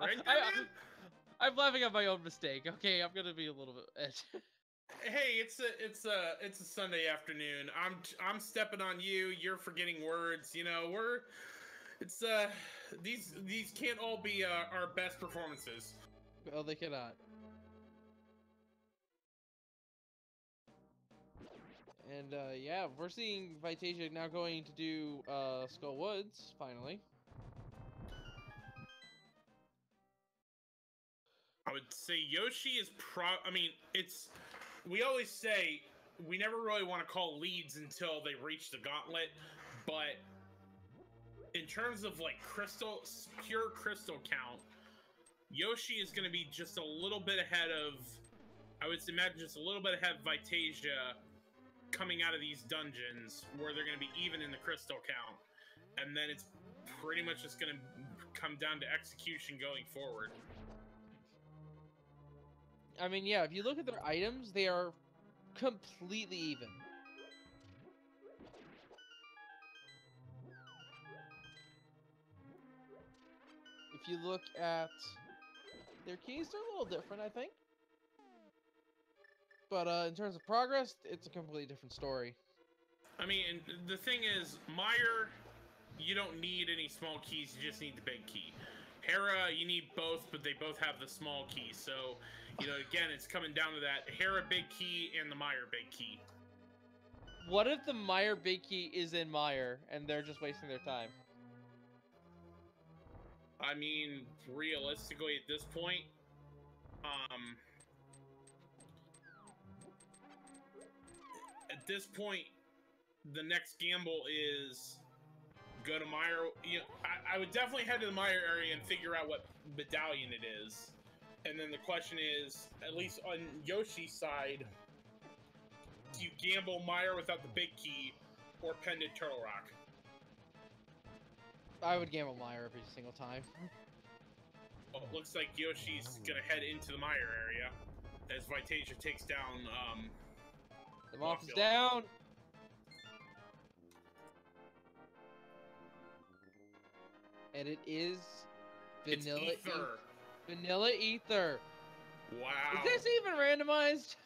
Speaker 2: Right,
Speaker 1: I'm laughing at my own mistake. Okay, I'm gonna be a little bit.
Speaker 2: Hey, it's a Sunday afternoon. I'm stepping on you. You're forgetting words. You know, these can't all be our best performances.
Speaker 1: Well, they cannot. And yeah, we're seeing Vitasia now going to do Skull Woods finally.
Speaker 2: I would say Yoshi is I mean, we always say we never really want to call leads until they reach the gauntlet, but in terms of like pure crystal count, Yoshi is going to be just a little bit ahead of, I would imagine just a little bit ahead of Vitasia coming out of these dungeons where they're going to be even in the crystal count. And then it's pretty much just going to come down to execution going forward.
Speaker 1: I mean, yeah, if you look at their items, they are completely even. If you look at their keys, they're a little different, I think. But in terms of progress, it's a completely different story.
Speaker 2: I mean, the thing is, Mire, you don't need any small keys, you just need the big key. Hera, you need both, but they both have the small key, so, you know, again, it's coming down to that Hera big key and the Mire big key.
Speaker 1: What if the Mire big key is in Mire, and they're just wasting their time?
Speaker 2: I mean, realistically, at this point, the next gamble is go to Mire. You know, I would definitely head to the Mire area and figure out what medallion it is. And then the question is, at least on Yoshi's side, do you gamble Mire without the big key or Pendant Turtle Rock?
Speaker 1: I would gamble Mire every single time.
Speaker 2: Well, it looks like Yoshi's gonna head into the Mire area as Vitasia takes down
Speaker 1: The moth is down. And it is vanilla
Speaker 2: ether.
Speaker 1: Vanilla ether.
Speaker 2: Wow.
Speaker 1: Is this even randomized?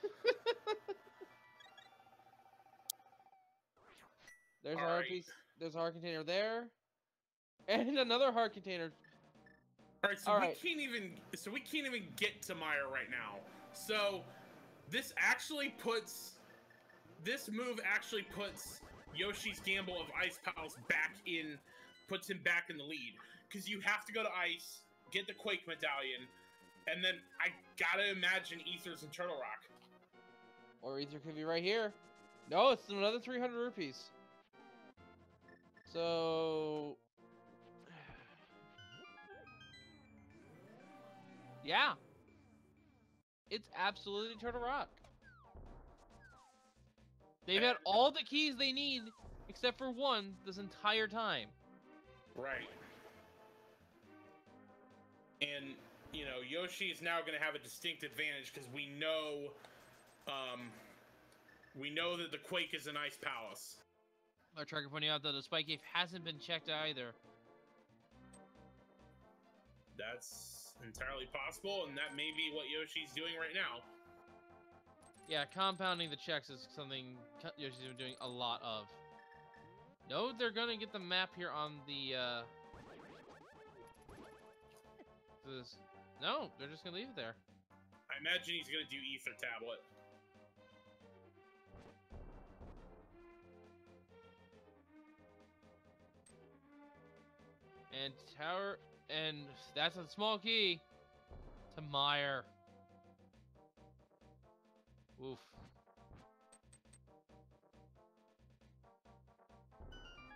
Speaker 1: There's a heart piece. There's a heart container there. And another heart container.
Speaker 2: Alright, so we can't even get to Mire right now. So this move actually puts Yoshi's Gamble of Ice Palace puts him back in the lead. Because you have to go to Ice, get the Quake Medallion, and then I gotta imagine Ether's in Turtle Rock.
Speaker 1: Or Ether could be right here. No, it's another 300 rupees. So... yeah. It's absolutely Turtle Rock. They've had all the keys they need, except for one, this entire time. Right.
Speaker 2: And, you know, Yoshi is now going to have a distinct advantage because we know that the Quake is an Ice Palace.
Speaker 1: Our tracker pointing out that the Spike Cave hasn't been checked either.
Speaker 2: That's entirely possible, and that may be what Yoshi's doing right now.
Speaker 1: Yeah, compounding the checks is something Yoshi's been doing a lot of. No, they're gonna get the map here on the, no, they're just gonna leave it there.
Speaker 2: I imagine he's gonna do Ether Tablet.
Speaker 1: And tower, and that's a small key to Mire. Oof.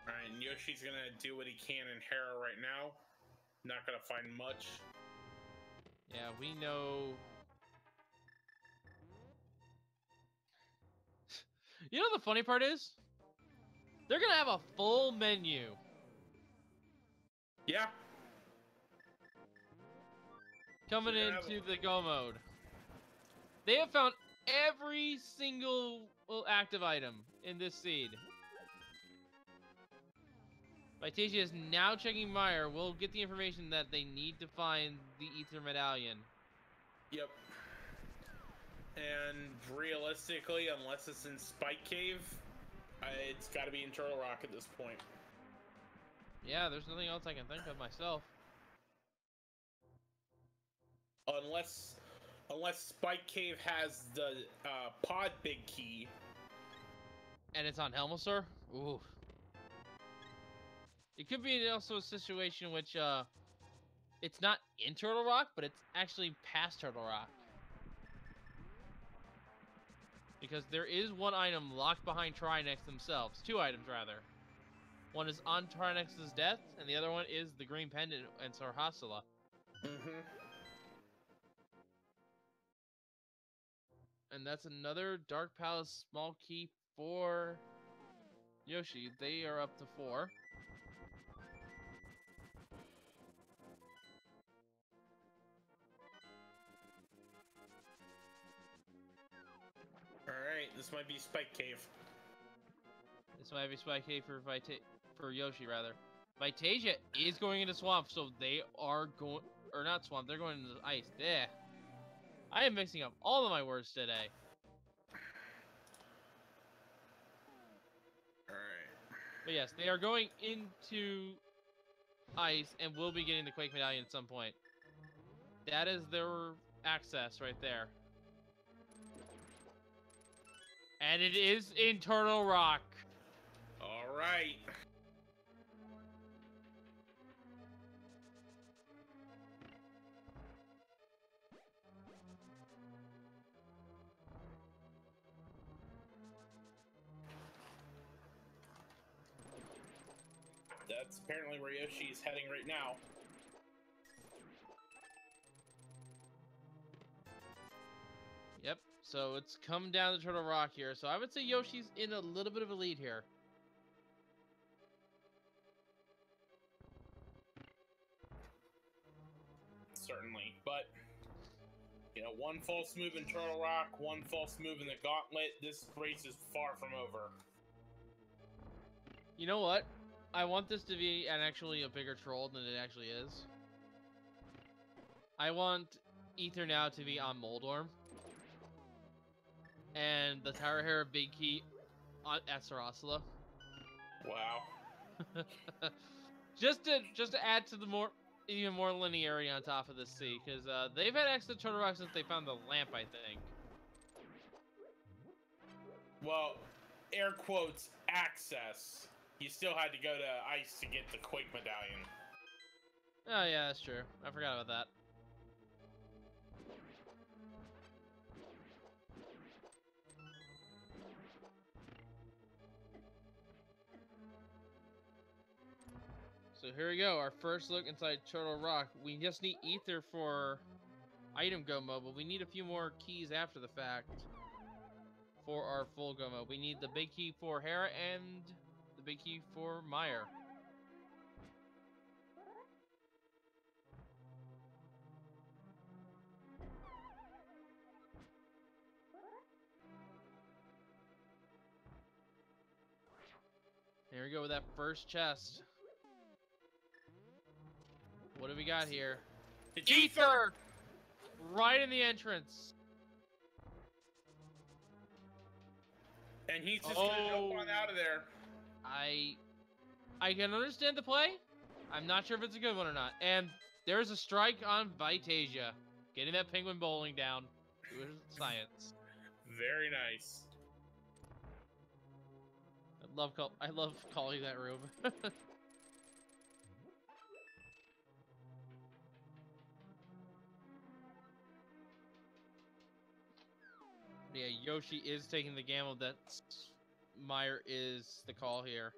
Speaker 2: Alright, and Yoshi's gonna do what he can in Hera right now. Not gonna find much.
Speaker 1: Yeah, we know. You know the funny part is? They're gonna have a full menu.
Speaker 2: Yeah.
Speaker 1: Coming into the Go mode. They have found every single active item in this seed. Vitasia is now checking Mire. We'll get the information that they need to find the Ether Medallion.
Speaker 2: Yep. And realistically, unless it's in Spike Cave, it's got to be in Turtle Rock at this point.
Speaker 1: Yeah, there's nothing else I can think of myself.
Speaker 2: Unless Spike Cave has the pod big key.
Speaker 1: And it's on Helmosaur? Ooh. It could be also a situation in which it's not in Turtle Rock, but it's actually past Turtle Rock. Because there is one item locked behind Trinex themselves. Two items, rather. One is on Trinex's death, and the other one is the Green Pendant and Sarhasala.
Speaker 2: Mm-hmm.
Speaker 1: And that's another Dark Palace small key for Yoshi. They are up to 4.
Speaker 2: Alright, this might be Spike Cave.
Speaker 1: This might be Spike Cave for Yoshi, rather. Vitasia is going into Swamp, so they are going... Or not Swamp, they're going into Ice. Yeah. I am mixing up all of my words today.
Speaker 2: Alright.
Speaker 1: But yes, they are going into Ice and will be getting the Quake Medallion at some point. That is their access right there. And it is in Turtle Rock.
Speaker 2: Alright. That's apparently where Yoshi is heading right now.
Speaker 1: Yep, so it's come down to Turtle Rock here. So I would say Yoshi's in a little bit of a lead here.
Speaker 2: Certainly, but You know, one false move in Turtle Rock, one false move in the Gauntlet. This race is far from over.
Speaker 1: You know what? I want this to be actually a bigger troll than it actually is. I want Ether now to be on Moldorm. And the Tower Hero Big Key on Sarasala.
Speaker 2: Wow.
Speaker 1: just to add to the even more linearity on top of this sea, because they've had extra Turtle Rock since they found the lamp, I think.
Speaker 2: Well, air quotes, access. You still had to go to ice to get the Quake medallion.
Speaker 1: Oh yeah, that's true. I forgot about that. So here we go, our first look inside Turtle Rock. We just need Ether for item go mode, but we need a few more keys after the fact for our full go mode. We need the big key for Hera and the big key for Mire. Here we go with that first chest. What do we got here?
Speaker 2: It's Ether!
Speaker 1: Right in the entrance.
Speaker 2: And he's just gonna jump on out of there.
Speaker 1: I can understand the play. I'm not sure if it's a good one or not. And there's a strike on Vitasia. Getting that penguin bowling down. It was science.
Speaker 2: Very nice.
Speaker 1: I love calling that room. Yeah, Yoshi is taking the gamble that Mire is the call here.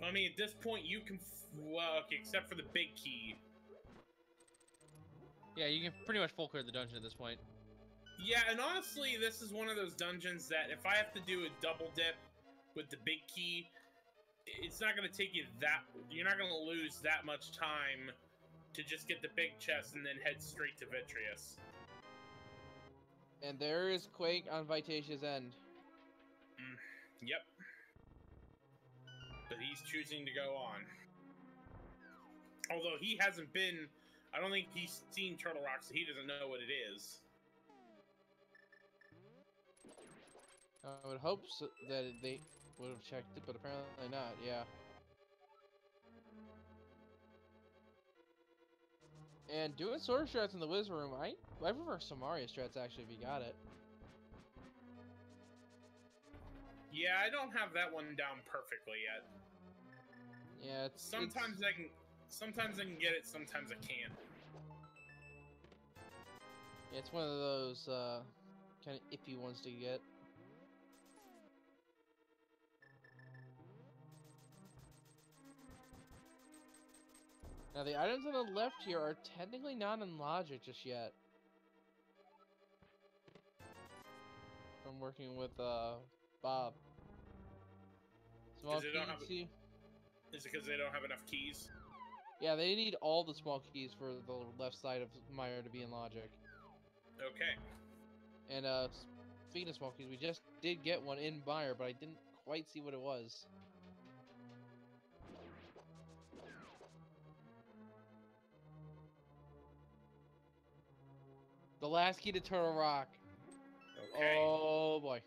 Speaker 2: I mean, at this point, you can... Well, okay, except for the big key.
Speaker 1: Yeah, you can pretty much full clear the dungeon at this point.
Speaker 2: Yeah, and honestly, this is one of those dungeons that if I have to do a double dip with the big key, it's not going to take you that... You're not going to lose that much time to just get the big chest and then head straight to Vitreous.
Speaker 1: And there is Quake on Vitasia's end.
Speaker 2: Yep. But he's choosing to go on. Although he hasn't been... I don't think he's seen Turtle Rock, so he doesn't know what it is.
Speaker 1: I would hope so that they would have checked it, but apparently not, yeah. And doing sword strats in the Wizard Room, I prefer Samaria strats actually if you got it.
Speaker 2: Yeah, I don't have that one down perfectly yet.
Speaker 1: Yeah,
Speaker 2: sometimes I can get it, sometimes I can't.
Speaker 1: Yeah, it's one of those kind of iffy ones to get. Now the items on the left here are technically not in logic just yet. From working with Bob. Small keys.
Speaker 2: Is it because they don't have enough keys?
Speaker 1: Yeah, they need all the small keys for the left side of Mire to be in logic.
Speaker 2: Okay.
Speaker 1: And speaking of small keys, we just did get one in Mire, but I didn't quite see what it was. The last key to Turtle Rock.
Speaker 2: Okay.
Speaker 1: Oh boy.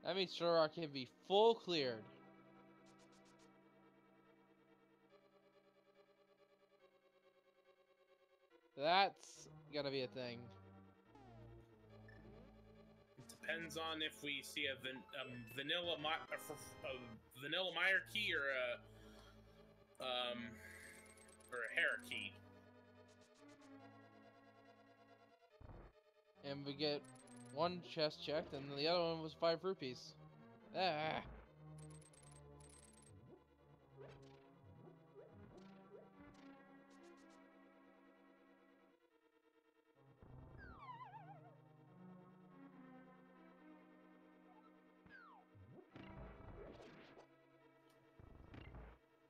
Speaker 1: That means Turtle Rock can be full cleared. That's gotta be a thing.
Speaker 2: It depends on if we see a vanilla Mire key or a Hera key.
Speaker 1: And we get one chest checked, and the other one was 5 rupees. Ah.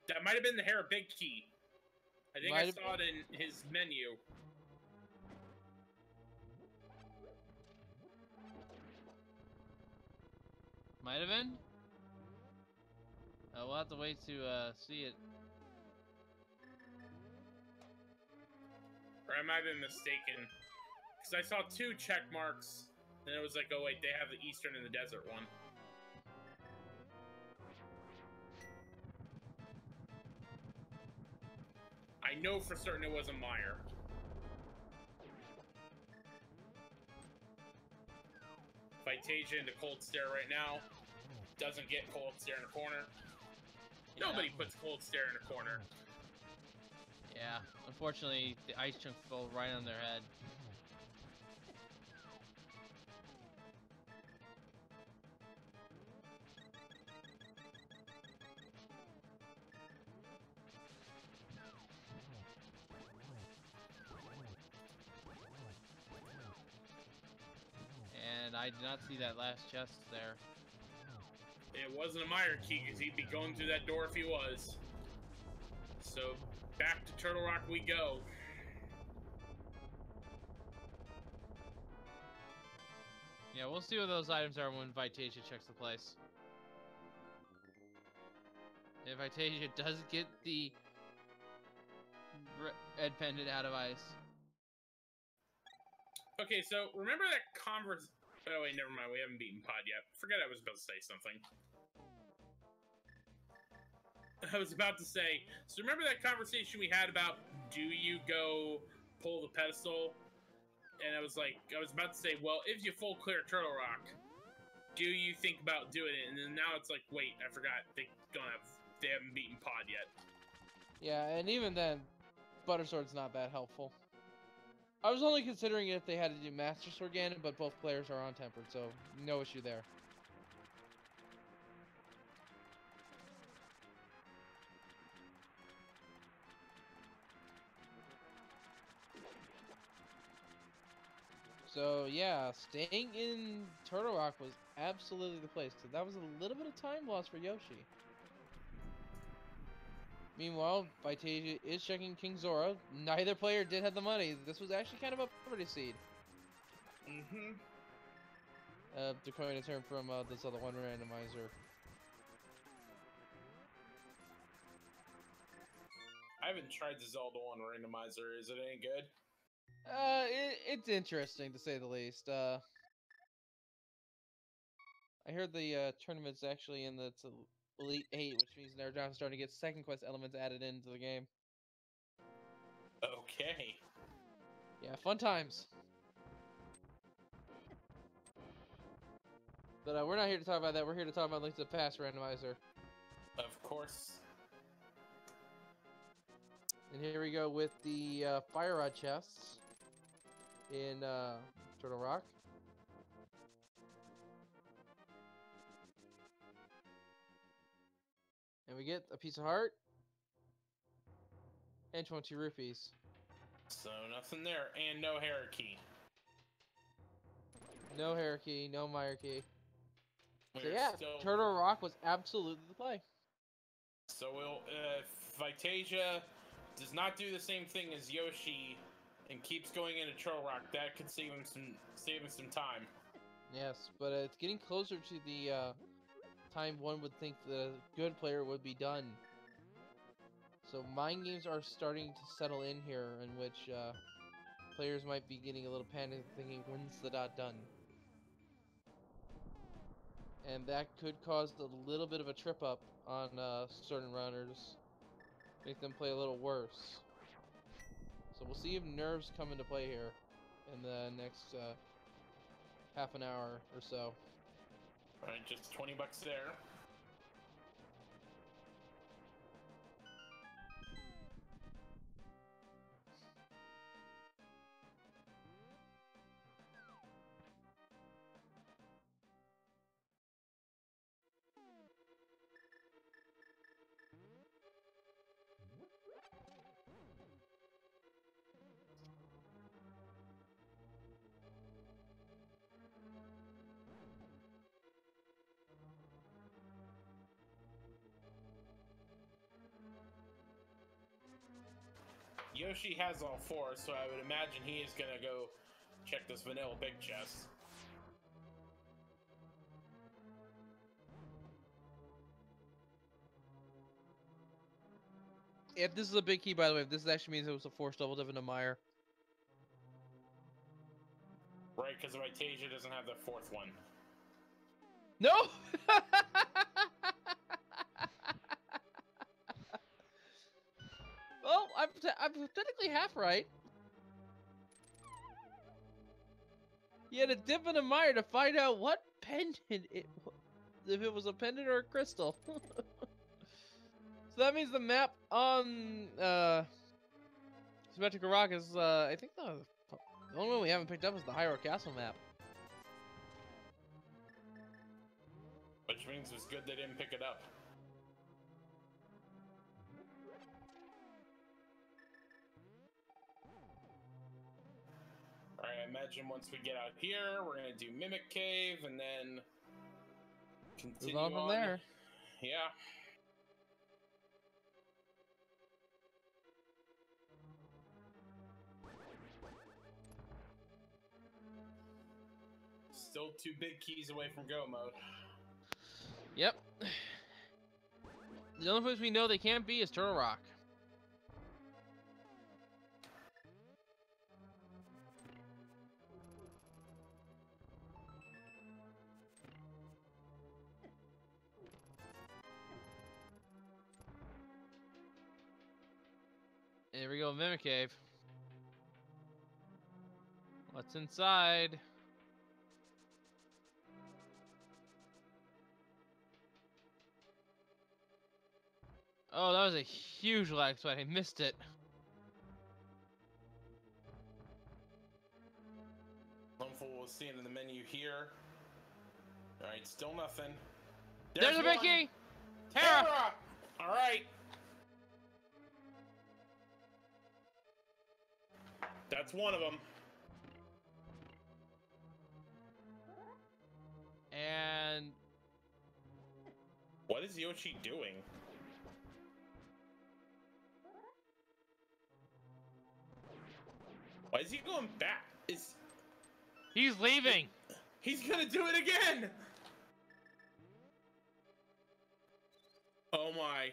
Speaker 2: That might have been the hair of Big Key. I think I saw it in his menu.
Speaker 1: Might have been. We'll have to wait to see it.
Speaker 2: Or I might have been mistaken. Because I saw 2 check marks, and it was like, oh wait, they have the Eastern and the Desert one. I know for certain it wasn't Mire. Vitasia into Cold Stare right now. Doesn't get Cold Stare in a corner. Yeah. Nobody puts Cold Stare in a corner.
Speaker 1: Yeah, unfortunately, the ice chunk fell right on their head. And I did not see that last chest there.
Speaker 2: It wasn't a Mire key, because he'd be going through that door if he was. So, back to Turtle Rock we go.
Speaker 1: Yeah, we'll see what those items are when Vitasia checks the place. If Vitasia does get the red pendant out of ice.
Speaker 2: Okay, so remember that Oh wait, never mind. We haven't beaten Pod yet. Forget I was about to say something. I was about to say, so remember that conversation we had about, do you go pull the pedestal? And I was about to say, well, if you full clear Turtle Rock, do you think about doing it? And then now it's like, wait, I forgot. They haven't beaten Pod yet.
Speaker 1: Yeah, and even then, Butter Sword's not that helpful. I was only considering if they had to do Master Sword Ganon, but both players are on tempered, so no issue there. So yeah, staying in Turtle Rock was absolutely the place, because that was a little bit of time loss for Yoshi. Meanwhile, Vitasia is checking King Zora. Neither player did have the money. This was actually kind of a poverty seed.
Speaker 2: Mm-hmm.
Speaker 1: To coin a term from this other one, Randomizer.
Speaker 2: I haven't tried the Zelda 1 Randomizer. Is it any good?
Speaker 1: It's interesting to say the least. I heard the tournament's actually in the Elite 8, which means they're now starting to get second quest elements added into the game.
Speaker 2: Okay.
Speaker 1: Yeah, fun times. But we're not here to talk about that. We're here to talk about Link to the Past Randomizer.
Speaker 2: Of course.
Speaker 1: And here we go with the Fire Rod chests in Turtle Rock. And we get a piece of heart and 20 rupees.
Speaker 2: So nothing there, and no hierarchy.
Speaker 1: No hierarchy, no Mire key. So
Speaker 2: We're
Speaker 1: yeah, Turtle Rock was absolutely the play.
Speaker 2: So Vitasia does not do the same thing as Yoshi and keeps going into Turtle Rock, that could save him some time.
Speaker 1: Yes, but it's getting closer to the time one would think the good player would be done. So mind games are starting to settle in here, in which players might be getting a little panicked, thinking, when's the dot done? And that could cause a little bit of a trip up on certain runners, make them play a little worse. So we'll see if nerves come into play here in the next half an hour or so.
Speaker 2: Alright, just 20 bucks there. Yoshi has all 4, so I would imagine he is gonna go check this vanilla big chest.
Speaker 1: If this is a big key, by the way, if this actually means it was a forced double dip into mire.
Speaker 2: Right, because Vitasia doesn't have the 4th one.
Speaker 1: No! Well, I'm technically half right. You had to dip in a mire to find out what pendant it was. If it was a pendant or a crystal. So that means the map on Symmetrical Rock is, I think the only one we haven't picked up is the Hyrule Castle map.
Speaker 2: Which means it's good they didn't pick it up. Alright, I imagine once we get out here, we're gonna do Mimic Cave and then continue
Speaker 1: on from there.
Speaker 2: Yeah. Still 2 big keys away from go mode.
Speaker 1: Yep. The only place we know they can't be is Turtle Rock. There we go, Mimic Cave. What's inside? Oh, that was a huge lag sweat. I missed it.
Speaker 2: Lumful will see it in the menu here. Alright, still nothing.
Speaker 1: There's a big key! Terra!
Speaker 2: Alright. That's one of them.
Speaker 1: And
Speaker 2: what is Yoshi doing? Why is he going back?
Speaker 1: he's leaving.
Speaker 2: He's gonna do it again! Oh my.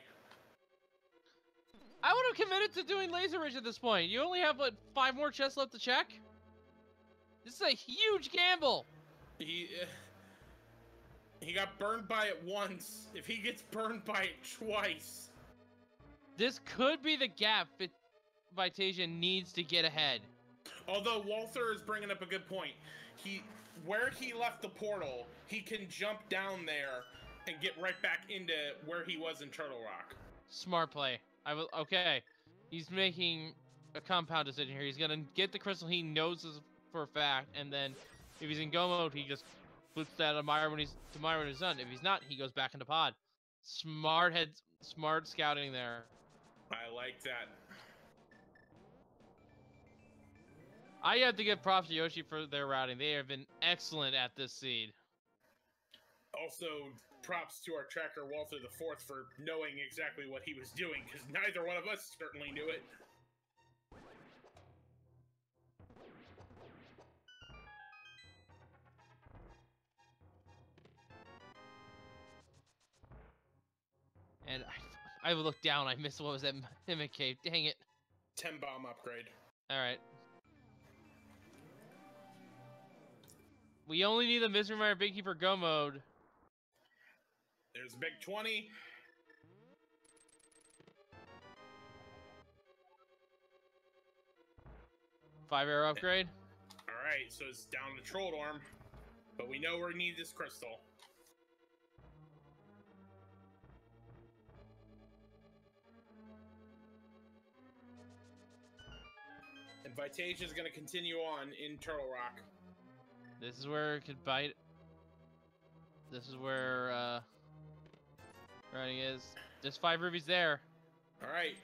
Speaker 1: I would have committed to doing Laser Ridge at this point. You only have, what, 5 more chests left to check? This is a huge gamble.
Speaker 2: He got burned by it once. If he gets burned by it twice.
Speaker 1: This could be the gap Vitasia needs to get ahead.
Speaker 2: Although Walther is bringing up a good point. Where he left the portal, he can jump down there and get right back into where he was in Turtle Rock.
Speaker 1: Smart play. Okay. He's making a compound decision here. He's gonna get the crystal he knows is for a fact, and then if he's in go mode, he just flips that to mire when he's done. If he's not, he goes back into pod. Smart scouting there.
Speaker 2: I like that.
Speaker 1: I have to give props to Yoshi for their routing. They have been excellent at this seed.
Speaker 2: Also, props to our tracker Walter the Fourth for knowing exactly what he was doing, because neither one of us certainly knew it.
Speaker 1: And I looked down. I missed what was that Mimic Cave. Dang it.
Speaker 2: 10 bomb upgrade.
Speaker 1: All right. We only need the Mystery Mire Big Key for go mode.
Speaker 2: There's a big 20.
Speaker 1: Five arrow upgrade.
Speaker 2: Alright, so it's down to Troll Dorm. But we know we need this crystal. And Vitasia is going to continue on in Turtle Rock.
Speaker 1: This is where it could bite. This is where running is. There's 5 rubies there.
Speaker 2: Alright.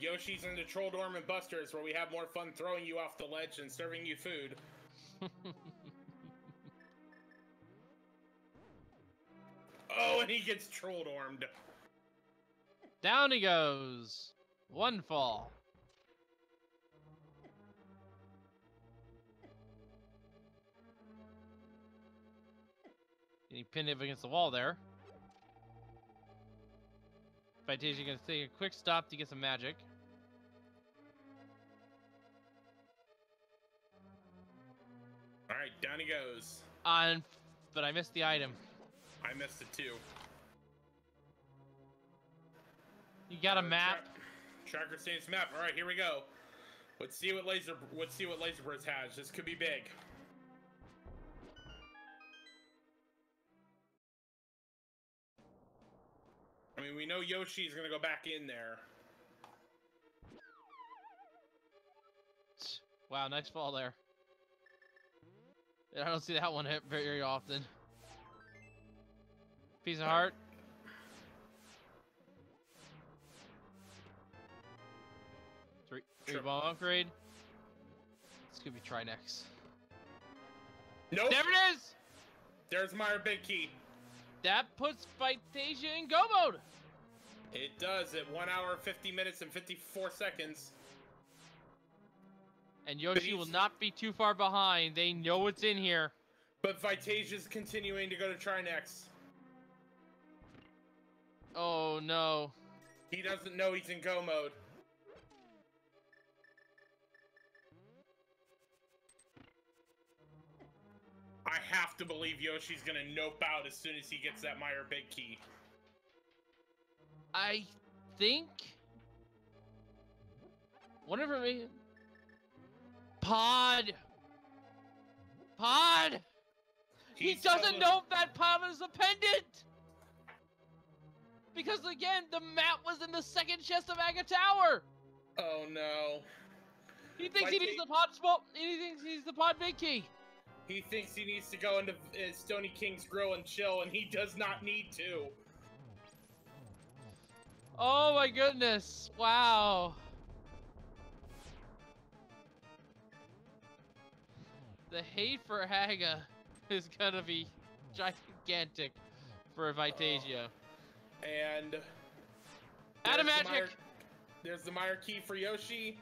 Speaker 2: Yoshi's in the Troll Dorm and Buster's, where we have more fun throwing you off the ledge and serving you food. Oh, and he gets Troll Dormed.
Speaker 1: Down he goes. One fall. And he pinned it against the wall there. Vitasia gonna take a quick stop to get some magic.
Speaker 2: All right, down he goes.
Speaker 1: But I missed the item.
Speaker 2: I missed it too.
Speaker 1: You got a map.
Speaker 2: Tracker Saints map. All right, here we go. Let's see what Laserbirds has. This could be big. I mean, we know Yoshi's gonna go back in there.
Speaker 1: Wow, nice fall there. I don't see that one hit very often. Piece of heart. Three ball upgrade. This could be try next.
Speaker 2: Nope.
Speaker 1: There it is!
Speaker 2: There's Mire Big Key.
Speaker 1: That puts Vitasia in go mode.
Speaker 2: It does at 1 hour, 50 minutes, and 54 seconds.
Speaker 1: And Yoshi will not be too far behind. They know what's in here.
Speaker 2: But Vitasia's continuing to go to try next.
Speaker 1: Oh no.
Speaker 2: He doesn't know he's in go mode. I have to believe Yoshi's gonna nope out as soon as he gets that Mire Big Key.
Speaker 1: I think. Whatever me. Pod. He doesn't know if that pod is a pendant. Because again, the map was in the second chest of Aga Tower.
Speaker 2: Oh no.
Speaker 1: He thinks he needs the pod small. He thinks he's the pod big key.
Speaker 2: He thinks he needs to go into Stony King's Grill and chill, and he does not need to.
Speaker 1: Oh my goodness. Wow. The hate for Haga is gonna be gigantic for Vitasia.
Speaker 2: And
Speaker 1: Adam Magic!
Speaker 2: There's the Mire Key for Yoshi.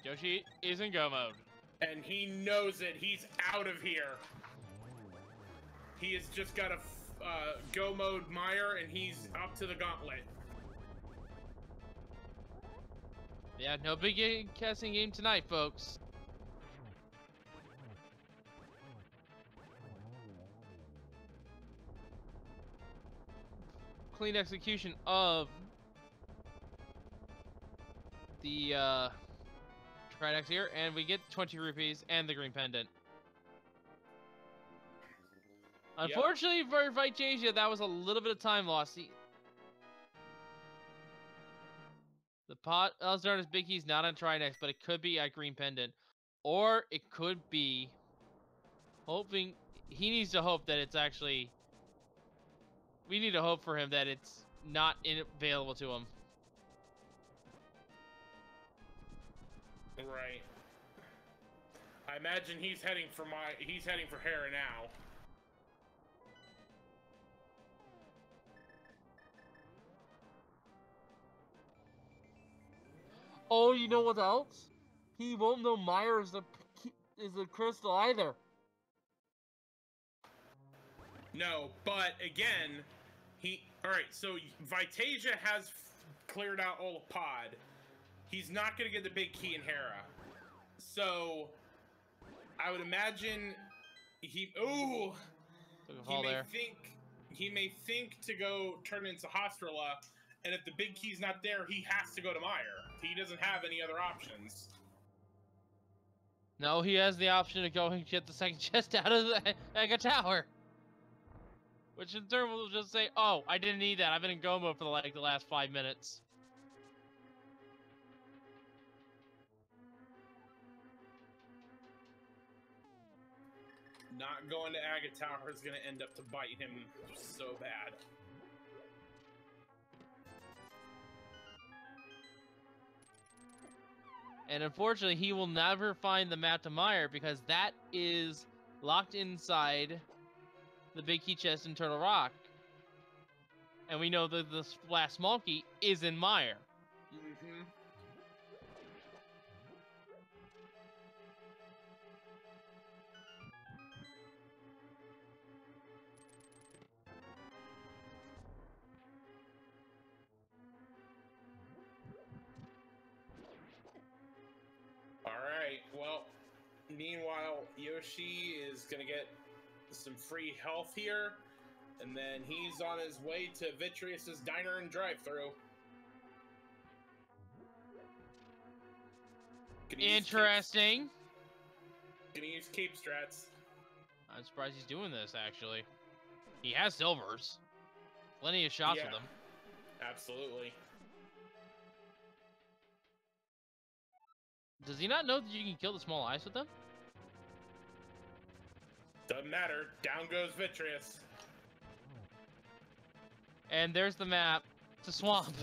Speaker 1: Yoshi is in go mode.
Speaker 2: And he knows it. He's out of here. He has just got a go mode Mire, and he's up to the gauntlet.
Speaker 1: Yeah, no big casting game tonight, folks. Clean execution of the Tridex here, and we get 20 rupees and the green pendant. Unfortunately for Vitasia, that was a little bit of time lost. The pot Elzar's Big Key's not on Tridex, but it could be a green pendant. Or it could be hoping he needs to hope that it's actually we need to hope for him that it's not available to him.
Speaker 2: Right. I imagine he's heading for Hera now.
Speaker 1: Oh, you know what else? He won't know Mire is a crystal either.
Speaker 2: No, but again, alright, so Vitasia has cleared out all the pod. He's not going to get the big key in Hera. So, I would imagine he may think to go turn into Hostrala, and if the big key's not there, he has to go to Mire. He doesn't have any other options.
Speaker 1: No, he has the option to go and get the second chest out of the Aga Tower. Which in turn will just say, oh, I didn't need that. I've been in go mode for the last 5 minutes.
Speaker 2: Not going to Aga Tower is going to end up to bite him so bad.
Speaker 1: And unfortunately, he will never find the map to Mire because that is locked inside the big key chest in Turtle Rock. And we know that the last small key is in Mire.
Speaker 2: Mm-hmm. meanwhile, Yoshi is gonna get some free health here, and then he's on his way to Vitreous's diner and drive-thru.
Speaker 1: Interesting.
Speaker 2: Gonna use cape strats.
Speaker 1: I'm surprised he's doing this, actually. He has silvers. Plenty of shots with them.
Speaker 2: Absolutely.
Speaker 1: Does he not know that you can kill the small ice with them?
Speaker 2: Doesn't matter. Down goes Vitreous.
Speaker 1: And there's the map. It's a swamp.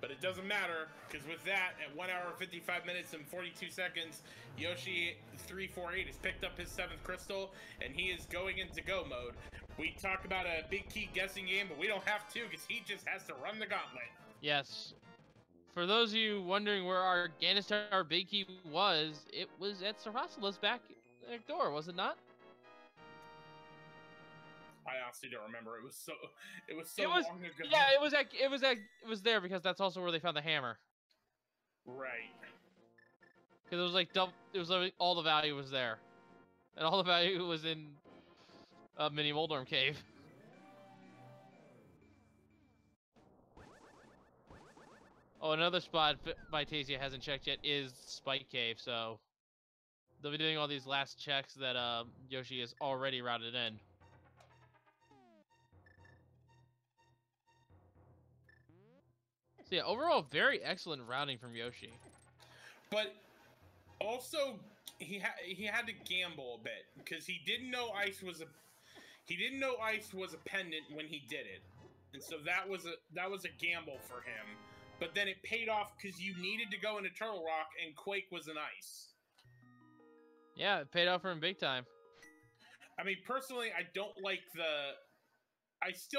Speaker 2: But it doesn't matter, because with that, at 1 hour, 55 minutes, and 42 seconds, Yoshi348 has picked up his 7th crystal, and he is going into go mode. We talk about a big key guessing game, but we don't have to, because he just has to run the gauntlet.
Speaker 1: Yes. For those of you wondering where our Ganon big key was, it was at Sarasala's back door, was it not?
Speaker 2: I honestly don't remember. It was so long ago.
Speaker 1: Yeah, it was there because that's also where they found the hammer.
Speaker 2: Right.
Speaker 1: Because it was like like all the value was there, and all the value was in Mini Moldorm Cave. Oh, another spot Vitasia hasn't checked yet is Spike Cave, so they'll be doing all these last checks that Yoshi has already routed in. So yeah, overall, very excellent routing from Yoshi.
Speaker 2: But also, he had to gamble a bit because he didn't know ice was a pendant when he did it, and so that was a gamble for him. But then it paid off because you needed to go into Turtle Rock and Quake was an ice.
Speaker 1: Yeah, it paid off for him big time.
Speaker 2: I mean, personally, I still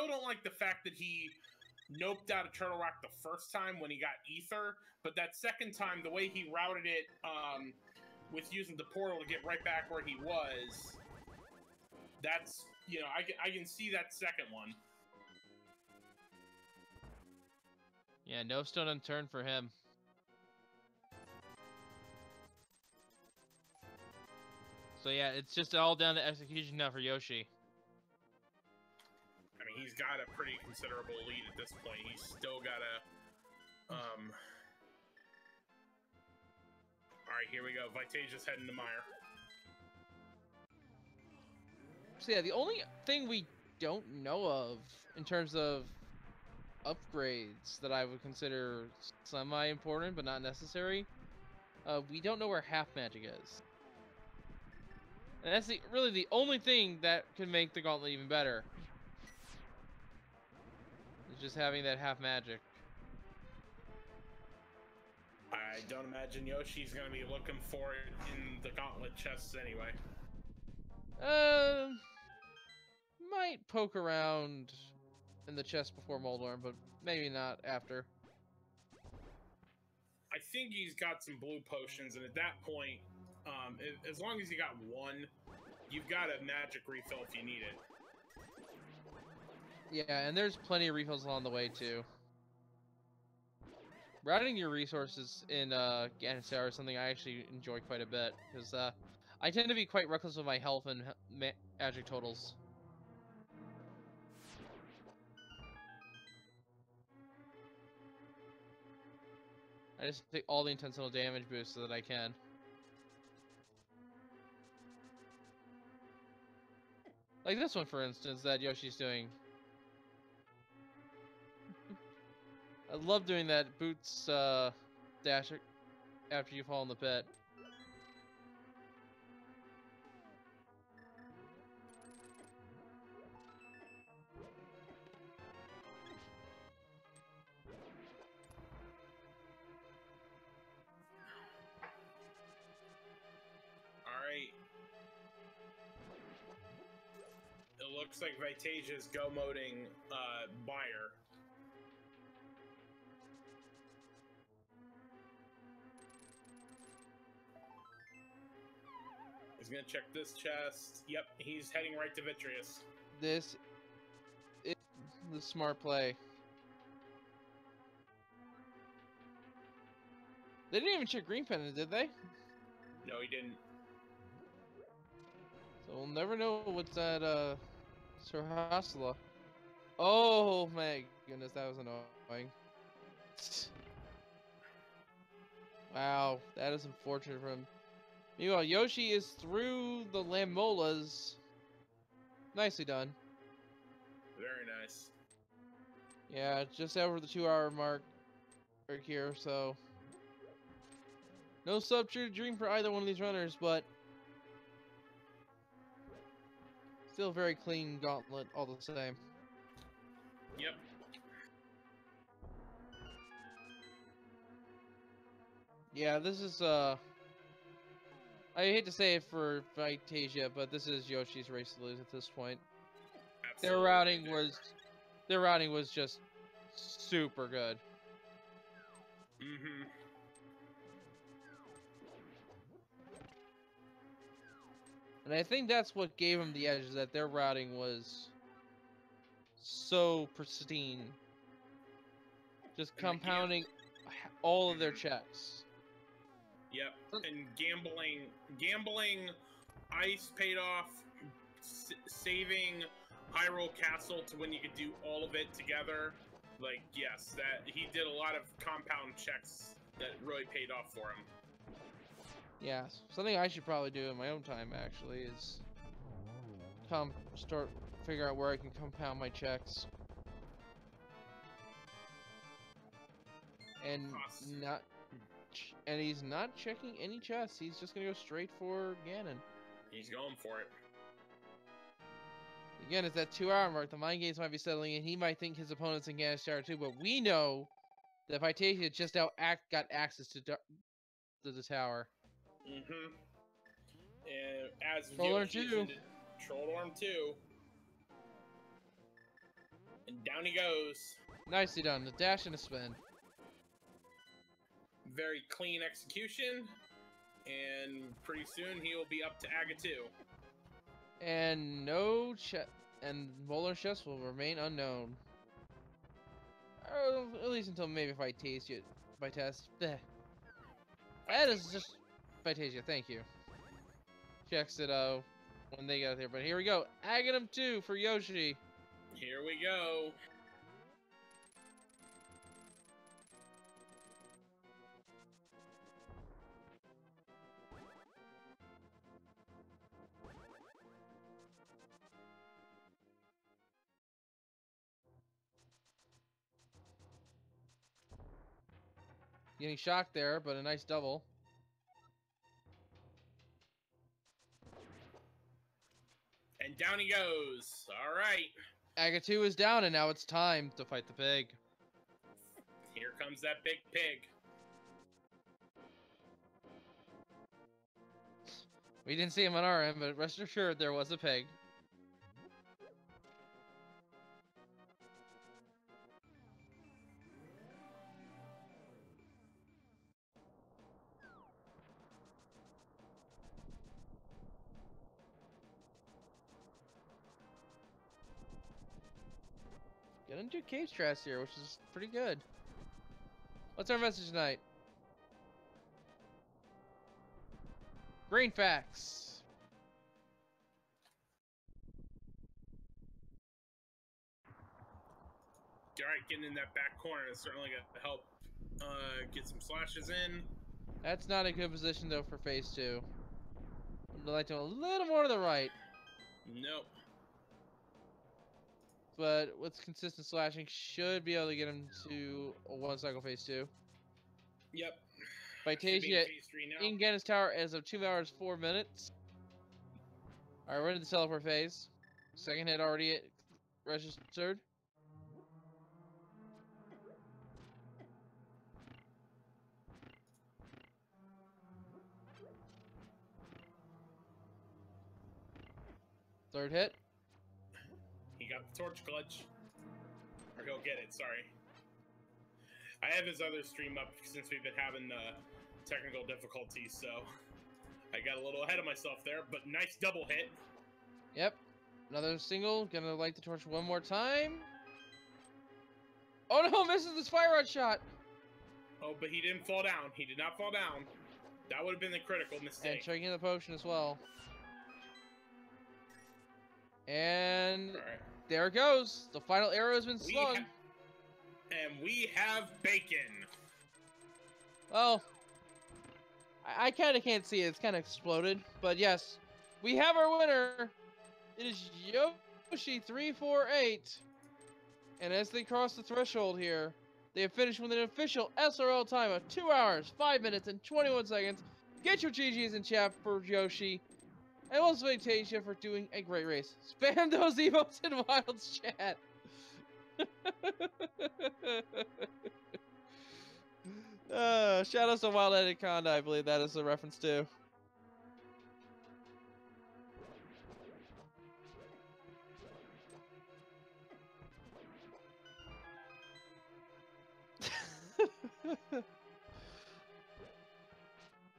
Speaker 2: don't like the fact that he noped out of Turtle Rock the first time when he got Ether, but that second time, the way he routed it with using the portal to get right back where he was, that's, you know, I can see that second one.
Speaker 1: Yeah, no stone unturned for him. So yeah, it's just all down to execution now for Yoshi.
Speaker 2: I mean, he's got a pretty considerable lead at this point. He's still got a, Alright, here we go. Vitasia's heading to Mire.
Speaker 1: So yeah, the only thing we don't know of in terms of upgrades that I would consider semi-important but not necessary, we don't know where half magic is. And that's really the only thing that can make the gauntlet even better. Is just having that half magic.
Speaker 2: I don't imagine Yoshi's gonna be looking for it in the gauntlet chests anyway.
Speaker 1: Might poke around in the chest before Moldorm, but maybe not after.
Speaker 2: I think he's got some blue potions, and at that point, as long as you got one, you've got a magic refill if you need it.
Speaker 1: Yeah, and there's plenty of refills along the way too. Routing your resources in Ganon is something I actually enjoy quite a bit, because I tend to be quite reckless with my health and magic totals. I just take all the intentional damage boosts so that I can. Like this one, for instance, that Yoshi's doing. I love doing that boots dash after you fall in the pit.
Speaker 2: Alright. It looks like Vitasia's go-moding Mire. He's gonna check this chest. Yep, he's heading right to Vitreous.
Speaker 1: This is the smart play. They didn't even check green pendant, did they?
Speaker 2: No, he didn't.
Speaker 1: So we'll never know what's that, Sir Hasla. Oh my goodness, that was annoying. Wow, that is unfortunate for him. Meanwhile, Yoshi is through the Lamolas. Nicely done.
Speaker 2: Very nice.
Speaker 1: Yeah, just over the 2-hour mark right here, so. No substitute dream for either one of these runners, but still very clean gauntlet all the same.
Speaker 2: Yep.
Speaker 1: Yeah, this is I hate to say it for Vitasia, but this is Yoshi's race to lose at this point.
Speaker 2: Absolutely.
Speaker 1: Their routing was just super good.
Speaker 2: Mm-hmm.
Speaker 1: And I think that's what gave them the edge, is that their routing was so pristine. Just compounding all of their checks.
Speaker 2: Yep. And gambling ice paid off, saving Hyrule Castle to when you could do all of it together. Like, yes, that he did a lot of compound checks that really paid off for him.
Speaker 1: Yeah, something I should probably do in my own time actually is figure out where I can compound my checks. And he's not checking any chests. He's just gonna go straight for Ganon.
Speaker 2: He's going for it.
Speaker 1: Again, it's that 2-hour mark. The mind games might be settling in. He might think his opponent's in Ganon's tower too, but we know that Vitasia just got access to the tower.
Speaker 2: Mm-hmm. And as
Speaker 1: Troll Arm 2.
Speaker 2: Troll Arm 2. And down he goes.
Speaker 1: Nicely done. A dash and a spin.
Speaker 2: Very clean execution. And pretty soon he will be up to Aga 2.
Speaker 1: And Molar's chest will remain unknown. At least until maybe Vitasia. That is just Vitasia, thank you. Checks it when they get there. But here we go. Aghanim 2 for Yoshi.
Speaker 2: Here we go.
Speaker 1: Getting shocked there, but a nice double.
Speaker 2: And down he goes. All right.
Speaker 1: Aga 2 is down, and now it's time to fight the pig.
Speaker 2: Here comes that big pig.
Speaker 1: We didn't see him on our end, but rest assured there was a pig. Gonna do cave strats here, which is pretty good. What's our message tonight? Green facts.
Speaker 2: Alright, getting in that back corner is certainly going to help get some slashes in.
Speaker 1: That's not a good position though for phase 2. I'd like to a little more to the right.
Speaker 2: Nope.
Speaker 1: But with consistent slashing, should be able to get him to a 1-cycle phase 2.
Speaker 2: Yep.
Speaker 1: Vitasia in Ganon's tower as of 2 hours 4 minutes. Alright, we're into the teleport phase. Second hit already registered. Third hit.
Speaker 2: He got the torch clutch. Or he'll get it, sorry. I have his other stream up since we've been having the technical difficulties, so I got a little ahead of myself there, but nice double hit.
Speaker 1: Yep. Another single. Gonna light the torch one more time. Oh no, misses the fire rod shot.
Speaker 2: Oh, but he didn't fall down. He did not fall down. That would have been the critical mistake.
Speaker 1: And checking the potion as well. And
Speaker 2: All right.
Speaker 1: there it goes. The final arrow has been slung.
Speaker 2: And we have bacon.
Speaker 1: Well, I kind of can't see it. It's kind of exploded. But yes, we have our winner. It is Yoshi348. And as they cross the threshold here, they have finished with an official SRL time of 2 hours, 5 minutes, and 21 seconds. Get your GGs in chat for Yoshi. And also Vitasia for doing a great race. Spam those emotes in Wild's chat. Shout out to Wild Edit Conda, I believe that is a reference to.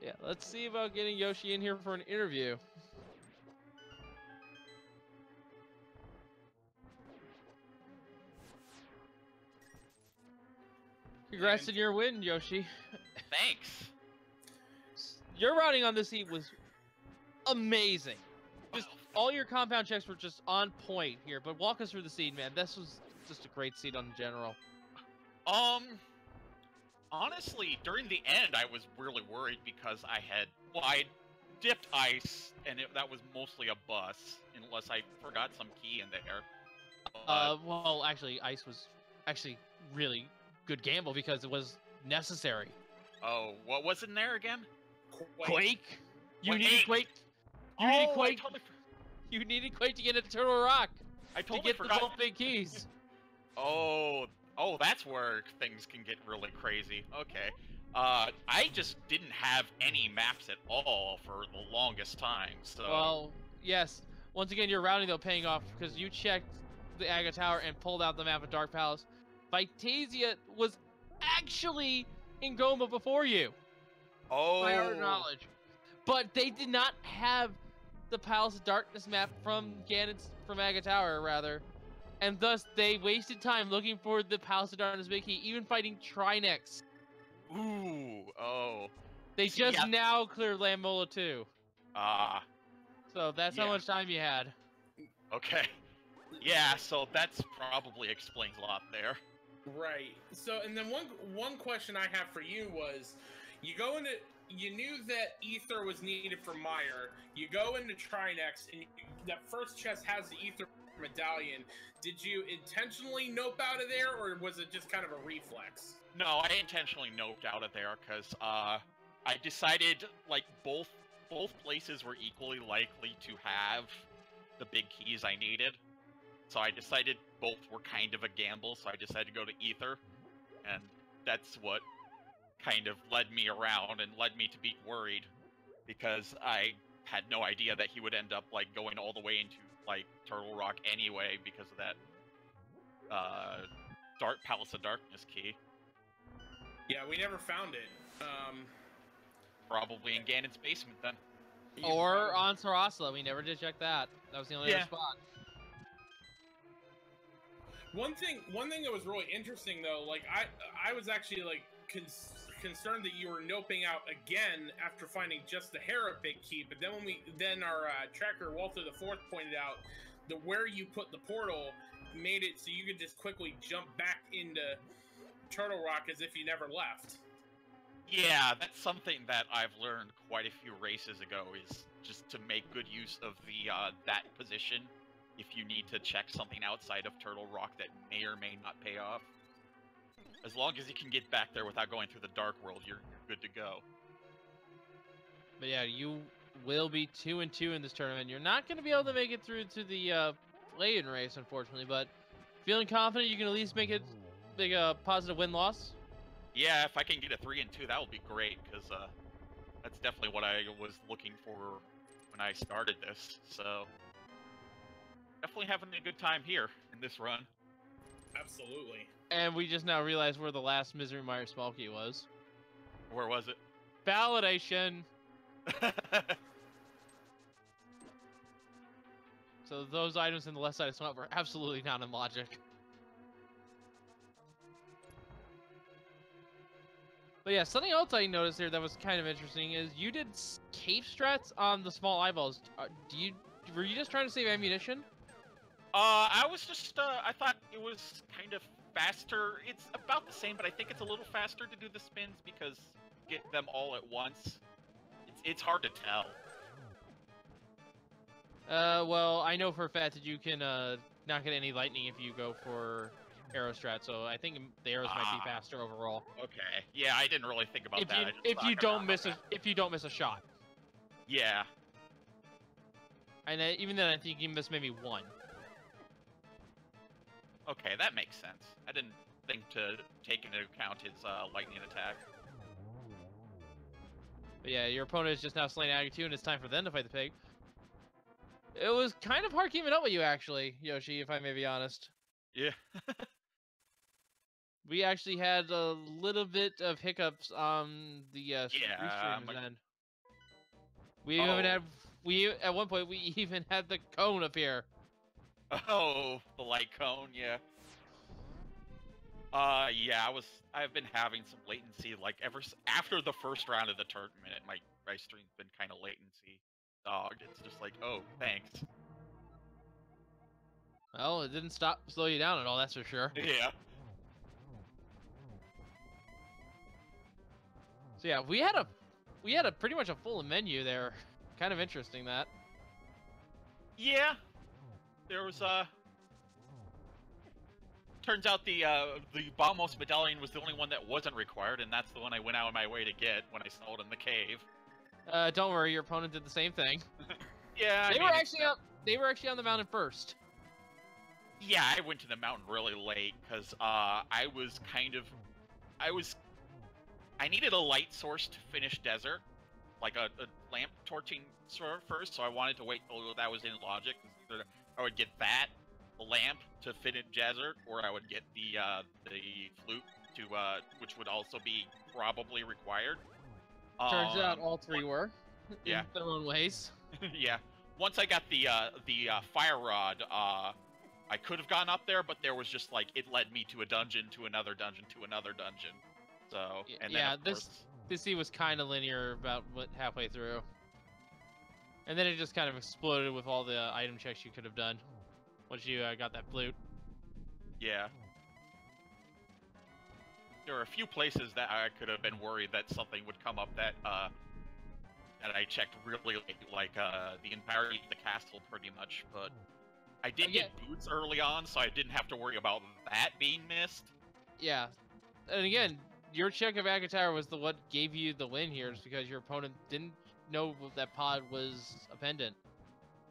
Speaker 1: Yeah, let's see about getting Yoshi in here for an interview. Congrats on your win, Yoshi.
Speaker 3: Thanks.
Speaker 1: Your routing on this heat was amazing. Just all your compound checks were just on point here. But walk us through the seed, man. This was just a great seed on general.
Speaker 3: Honestly, during the end, I was really worried because I dipped ice, and that was mostly a bus, unless I forgot some key in there.
Speaker 1: Well, actually, ice was actually really good gamble because it was necessary.
Speaker 3: Oh, what was in there again?
Speaker 1: Quake. You needed Quake. You needed Quake. You needed Quake to get a Turtle Rock.
Speaker 3: I totally
Speaker 1: to get
Speaker 3: forgot.
Speaker 1: the both big keys.
Speaker 3: Oh, that's where things can get really crazy. Okay. I just didn't have any maps at all for the longest time, so...
Speaker 1: Well, yes. Once again, your routing, though, paying off, because you checked the Aga Tower and pulled out the map of Dark Palace. Vitasia was actually in Goma before you.
Speaker 3: Oh.
Speaker 1: By our knowledge. But they did not have the Palace of Darkness map from Ganon's, from Aga Tower, rather. And thus, they wasted time looking for the Palace of Darkness big key, even fighting Trinex.
Speaker 3: Ooh, oh.
Speaker 1: They just now cleared Lammola 2.
Speaker 3: Ah.
Speaker 1: So that's how much time you had.
Speaker 3: Okay. Yeah, so that's probably explains a lot there.
Speaker 2: Right. So, and then one question I have for you was, you knew that ether was needed for Mire. You go into Trinex, and that first chest has the ether medallion. Did you intentionally nope out of there, or was it just kind of a reflex?
Speaker 3: No, I intentionally noped out of there because I decided like both places were equally likely to have the big keys I needed. So I decided both were kind of a gamble, so I decided to go to Ether, and that's what kind of led me around and led me to be worried, because I had no idea that he would end up like going all the way into like Turtle Rock anyway because of that Palace of Darkness key.
Speaker 2: Yeah, we never found it.
Speaker 3: Probably in Ganon's basement then.
Speaker 1: Or on Sarasla. We never did check that. That was the only other spot.
Speaker 2: One thing that was really interesting though, like I was actually like concerned that you were noping out again after finding just the Hera big key, but then our tracker Walter the Fourth pointed out that where you put the portal made it so you could just quickly jump back into Turtle Rock as if you never left.
Speaker 3: Yeah, that's something that I've learned quite a few races ago, is just to make good use of the that position if you need to check something outside of Turtle Rock that may or may not pay off. As long as you can get back there without going through the Dark World, you're good to go.
Speaker 1: But yeah, you will be 2-2 in this tournament. You're not going to be able to make it through to the play-in race, unfortunately, but feeling confident you can at least make it big positive win-loss?
Speaker 3: Yeah, if I can get a 3-2, that would be great, because that's definitely what I was looking for when I started this, so definitely having a good time here in this run.
Speaker 2: Absolutely.
Speaker 1: And we just now realized where the last Misery Mire small key was.
Speaker 3: Where was it?
Speaker 1: Validation! So those items in the left side of swamp were absolutely not in logic. But yeah, something else I noticed here that was kind of interesting is you did cave strats on the small eyeballs. Were you just trying to save ammunition?
Speaker 3: I was just, I thought it was kind of faster. It's about the same, but I think it's a little faster to do the spins because get them all at once. It's hard to tell.
Speaker 1: Well, I know for a fact that you can not get any lightning if you go for arrow strat, so I think the arrows might be faster overall.
Speaker 3: Okay. Yeah, I didn't really think about that.
Speaker 1: If you don't miss a shot.
Speaker 3: Yeah.
Speaker 1: And even then, I think you miss maybe one.
Speaker 3: Okay, that makes sense. I didn't think to take into account his lightning attack.
Speaker 1: But yeah, your opponent is just now slain Agatu, and it's time for them to fight the pig. It was kind of hard keeping up with you, actually, Yoshi, if I may be honest.
Speaker 3: Yeah.
Speaker 1: We actually had a little bit of hiccups on the restream's end. We even had at one point we even had the cone appear.
Speaker 3: Oh, the light cone, yeah. Yeah, I've been having some latency, like, after the first round of the tournament, my stream's been kind of latency dogged. It's just like, oh, thanks.
Speaker 1: Well, it didn't slow you down at all, that's for sure.
Speaker 3: Yeah.
Speaker 1: So yeah, we had a pretty much a full menu there. Kind of interesting that.
Speaker 3: Yeah. There was turns out the Bombos medallion was the only one that wasn't required, and that's the one I went out of my way to get when I saw it in the cave.
Speaker 1: Don't worry, your opponent did the same thing.
Speaker 3: Yeah,
Speaker 1: they were actually on the mountain first.
Speaker 3: Yeah, I went to the mountain really late because I needed a light source to finish desert, like a lamp torching sort first. So I wanted to wait till that was in logic. Either I would get that, the lamp to finish desert, or I would get the flute to which would also be probably required.
Speaker 1: Turns out all three were.
Speaker 3: Yeah.
Speaker 1: In their own ways.
Speaker 3: Yeah. Once I got the fire rod, I could have gone up there, but there was just like it led me to a dungeon, to another dungeon, to another dungeon. So and then, of course,
Speaker 1: this scene was kind of linear about halfway through, and then it just kind of exploded with all the item checks you could have done once you got that flute. Yeah.
Speaker 3: There were a few places that I could have been worried that something would come up that that I checked really late, like the entirety of the castle, pretty much. But I did get boots early on, so I didn't have to worry about that being missed.
Speaker 1: Yeah, and again, your check of Agatara was what gave you the win here, is because your opponent didn't know that pod was a pendant.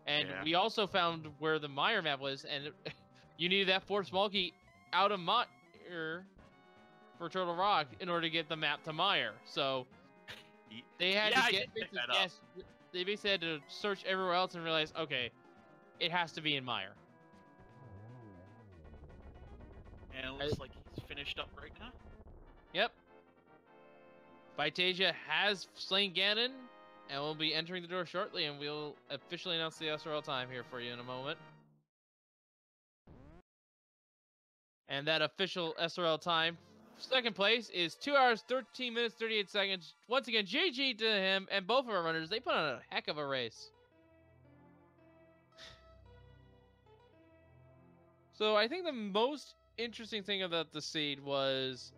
Speaker 1: And we also found where the mire map was, and you needed that 4th small key out of mire for Turtle Rock in order to get the map to mire. So they had to they basically had to search everywhere else and realize, okay, it has to be in mire.
Speaker 3: And it looks like he's finished up right now.
Speaker 1: Yep. Vitasia has slain Ganon, and we'll be entering the door shortly, and we'll officially announce the SRL time here for you in a moment. And that official SRL time, second place, is 2 hours, 13 minutes, 38 seconds. Once again, GG to him, and both of our runners, they put on a heck of a race. So I think the most interesting thing about the seed was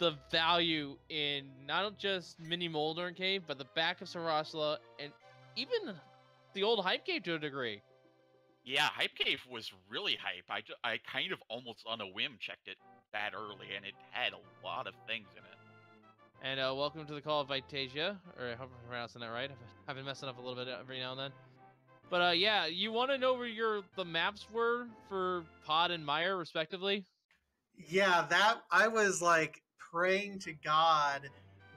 Speaker 1: the value in not just Mini Moldern Cave, but the back of Sarasla, and even the old Hype Cave to a degree.
Speaker 3: Yeah, Hype Cave was really hype. I kind of almost on a whim checked it that early, and it had a lot of things in it.
Speaker 1: And welcome to the call of Vitasia, or I hope I'm pronouncing that right. I've been messing up a little bit every now and then. But yeah, you want to know where the maps were for Pod and Mire, respectively?
Speaker 4: Yeah, that I was like praying to God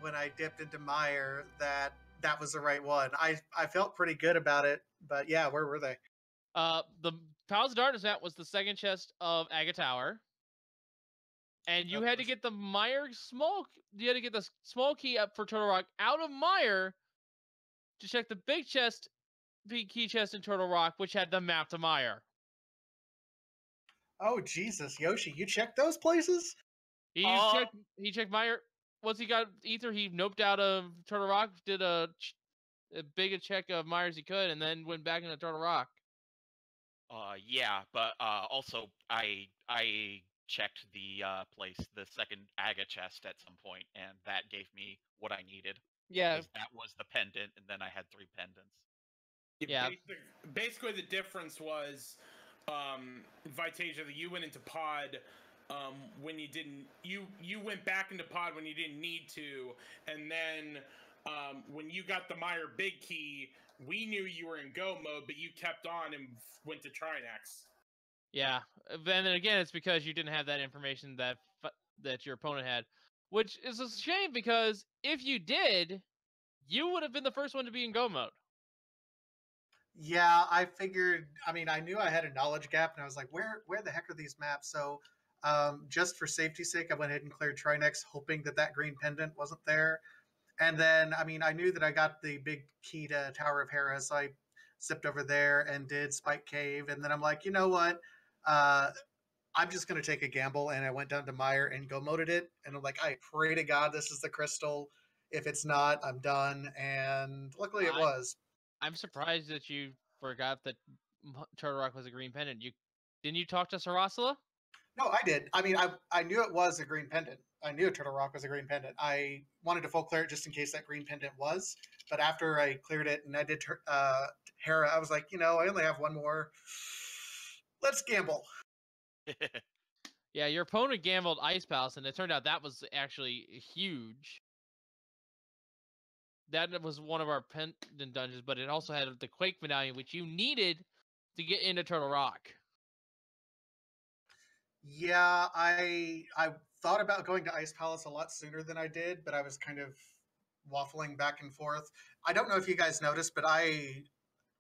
Speaker 4: when I dipped into Mire that was the right one. I felt pretty good about it, but yeah, where were they?
Speaker 1: The Palace of Darkness map was the second chest of Aga Tower, and you had to get the Mire you had to get the small key up for Turtle Rock out of Mire to check the big key chest in Turtle Rock, which had the map to Mire.
Speaker 4: Oh Jesus, Yoshi, you checked those places?
Speaker 1: He checked Mire. Once he got Ether, he noped out of Turtle Rock, did a big check of Mire as he could, and then went back into Turtle Rock.
Speaker 3: Yeah, but also I checked the place, the second Aga chest at some point, and that gave me what I needed.
Speaker 1: Yeah,
Speaker 3: Because that was the pendant, and then I had 3 pendants.
Speaker 1: yeah.
Speaker 2: Basically, the difference was, Vitasia, that you went into pod when you didn't. You went back into pod when you didn't need to, and then when you got the Mire big key, we knew you were in go mode, but you kept on and went to Trinex.
Speaker 1: Yeah. Then again, it's because you didn't have that information that that your opponent had, which is a shame because if you did, you would have been the first one to be in go mode.
Speaker 4: Yeah, I figured. I mean, I knew I had a knowledge gap, and I was like, where the heck are these maps? So, just for safety's sake, I went ahead and cleared Trinex, hoping that that green pendant wasn't there. And then, I mean, I knew that I got the big key to Tower of Hera, so I zipped over there and did Spike Cave. And then I'm like, you know what? Uh, I'm just going to take a gamble. And I went down to Mire and go moded it. And I'm like, I pray to God this is the crystal. If it's not, I'm done. And luckily it was.
Speaker 1: I'm surprised that you forgot that Turtle Rock was a green pendant. Didn't you talk to Sarasala?
Speaker 4: No, I did. I mean, I knew it was a green pendant. I knew Turtle Rock was a green pendant. I wanted to full clear it just in case that green pendant was. But after I cleared it and I did Hera, I was like, you know, I only have one more. Let's gamble.
Speaker 1: Yeah, your opponent gambled Ice Palace, and it turned out that was actually huge. That was one of our pendant dungeons, but it also had the Quake medallion, which you needed to get into Turtle Rock.
Speaker 4: Yeah, I thought about going to Ice Palace a lot sooner than I did, but I was kind of waffling back and forth. I don't know if you guys noticed, but I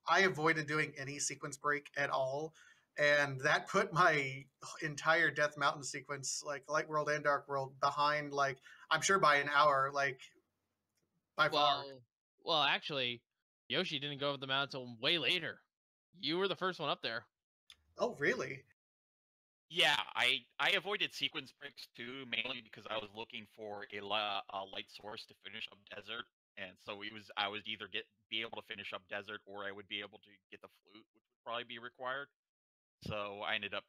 Speaker 4: avoided doing any sequence break at all, and that put my entire Death Mountain sequence, like Light World and Dark World, behind. Like I'm sure by an hour, like by far.
Speaker 1: Well, actually, Yoshi didn't go up the mountain until way later. You were the first one up there.
Speaker 4: Oh, really?
Speaker 3: Yeah, I avoided sequence breaks too, mainly because I was looking for a light source to finish up desert, and so I would either be able to finish up desert, or I would be able to get the flute, which would probably be required. So I ended up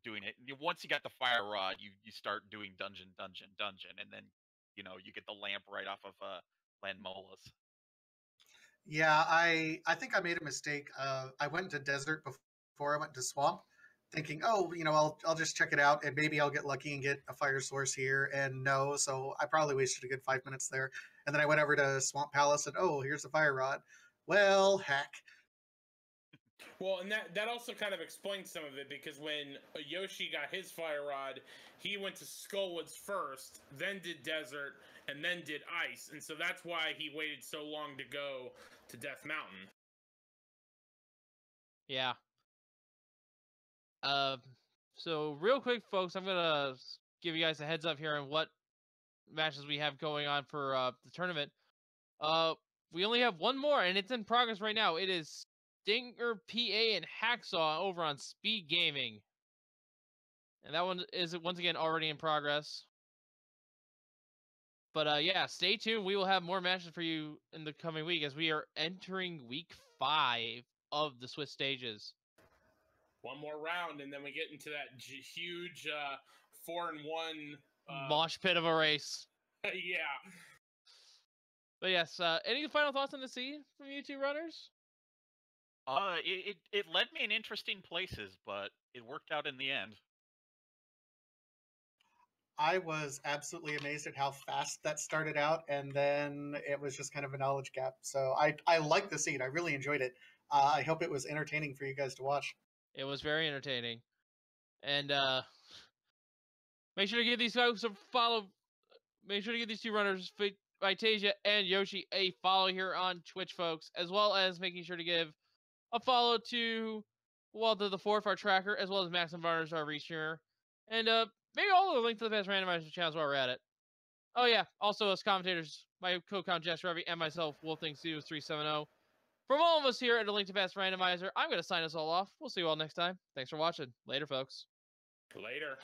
Speaker 3: doing it. Once you got the fire rod, you start doing dungeon, and then you get the lamp right off of Landmola's.
Speaker 4: Yeah, I think I made a mistake. I went to desert before I went to swamp, thinking, oh, you know, I'll just check it out and maybe I'll get lucky and get a fire source here. And no, so I probably wasted a good 5 minutes there. And then I went over to Swamp Palace and oh, here's the fire rod. Well, heck.
Speaker 2: Well, and that also kind of explains some of it, because when Yoshi got his fire rod, he went to Skullwoods first, then did desert, and then did ice, and so that's why he waited so long to go to Death Mountain.
Speaker 1: Yeah. So real quick, folks, I'm gonna give you guys a heads up here on what matches we have going on for the tournament. We only have one more, and it's in progress right now. It is Stinger PA and Hacksaw over on Speed Gaming, and that one is once again already in progress. But yeah, stay tuned. We will have more matches for you in the coming week as we are entering week 5 of the Swiss stages.
Speaker 2: One more round, and then we get into that huge 4-1
Speaker 1: mosh pit of a race.
Speaker 2: Yeah.
Speaker 1: But yes, any final thoughts on the scene from you two runners?
Speaker 3: It led me in interesting places, but it worked out in the end.
Speaker 4: I was absolutely amazed at how fast that started out, and then it was just kind of a knowledge gap. So I like the scene. I really enjoyed it. I hope it was entertaining for you guys to watch.
Speaker 1: It was very entertaining. And make sure to give these folks a follow. Make sure to give these two runners, Vitasia and Yoshi, a follow here on Twitch, folks, as well as making sure to give a follow to Walter the Fourth, our tracker, as well as Maxim Varners, our restreamer. And maybe all the link to the best randomizer channels while we're at it. Oh yeah, also as commentators, my co-count Jess Revy and myself, Wolfthing0370. From all of us here at A Link to Past Randomizer, I'm going to sign us all off. We'll see you all next time. Thanks for watching. Later, folks.
Speaker 2: Later.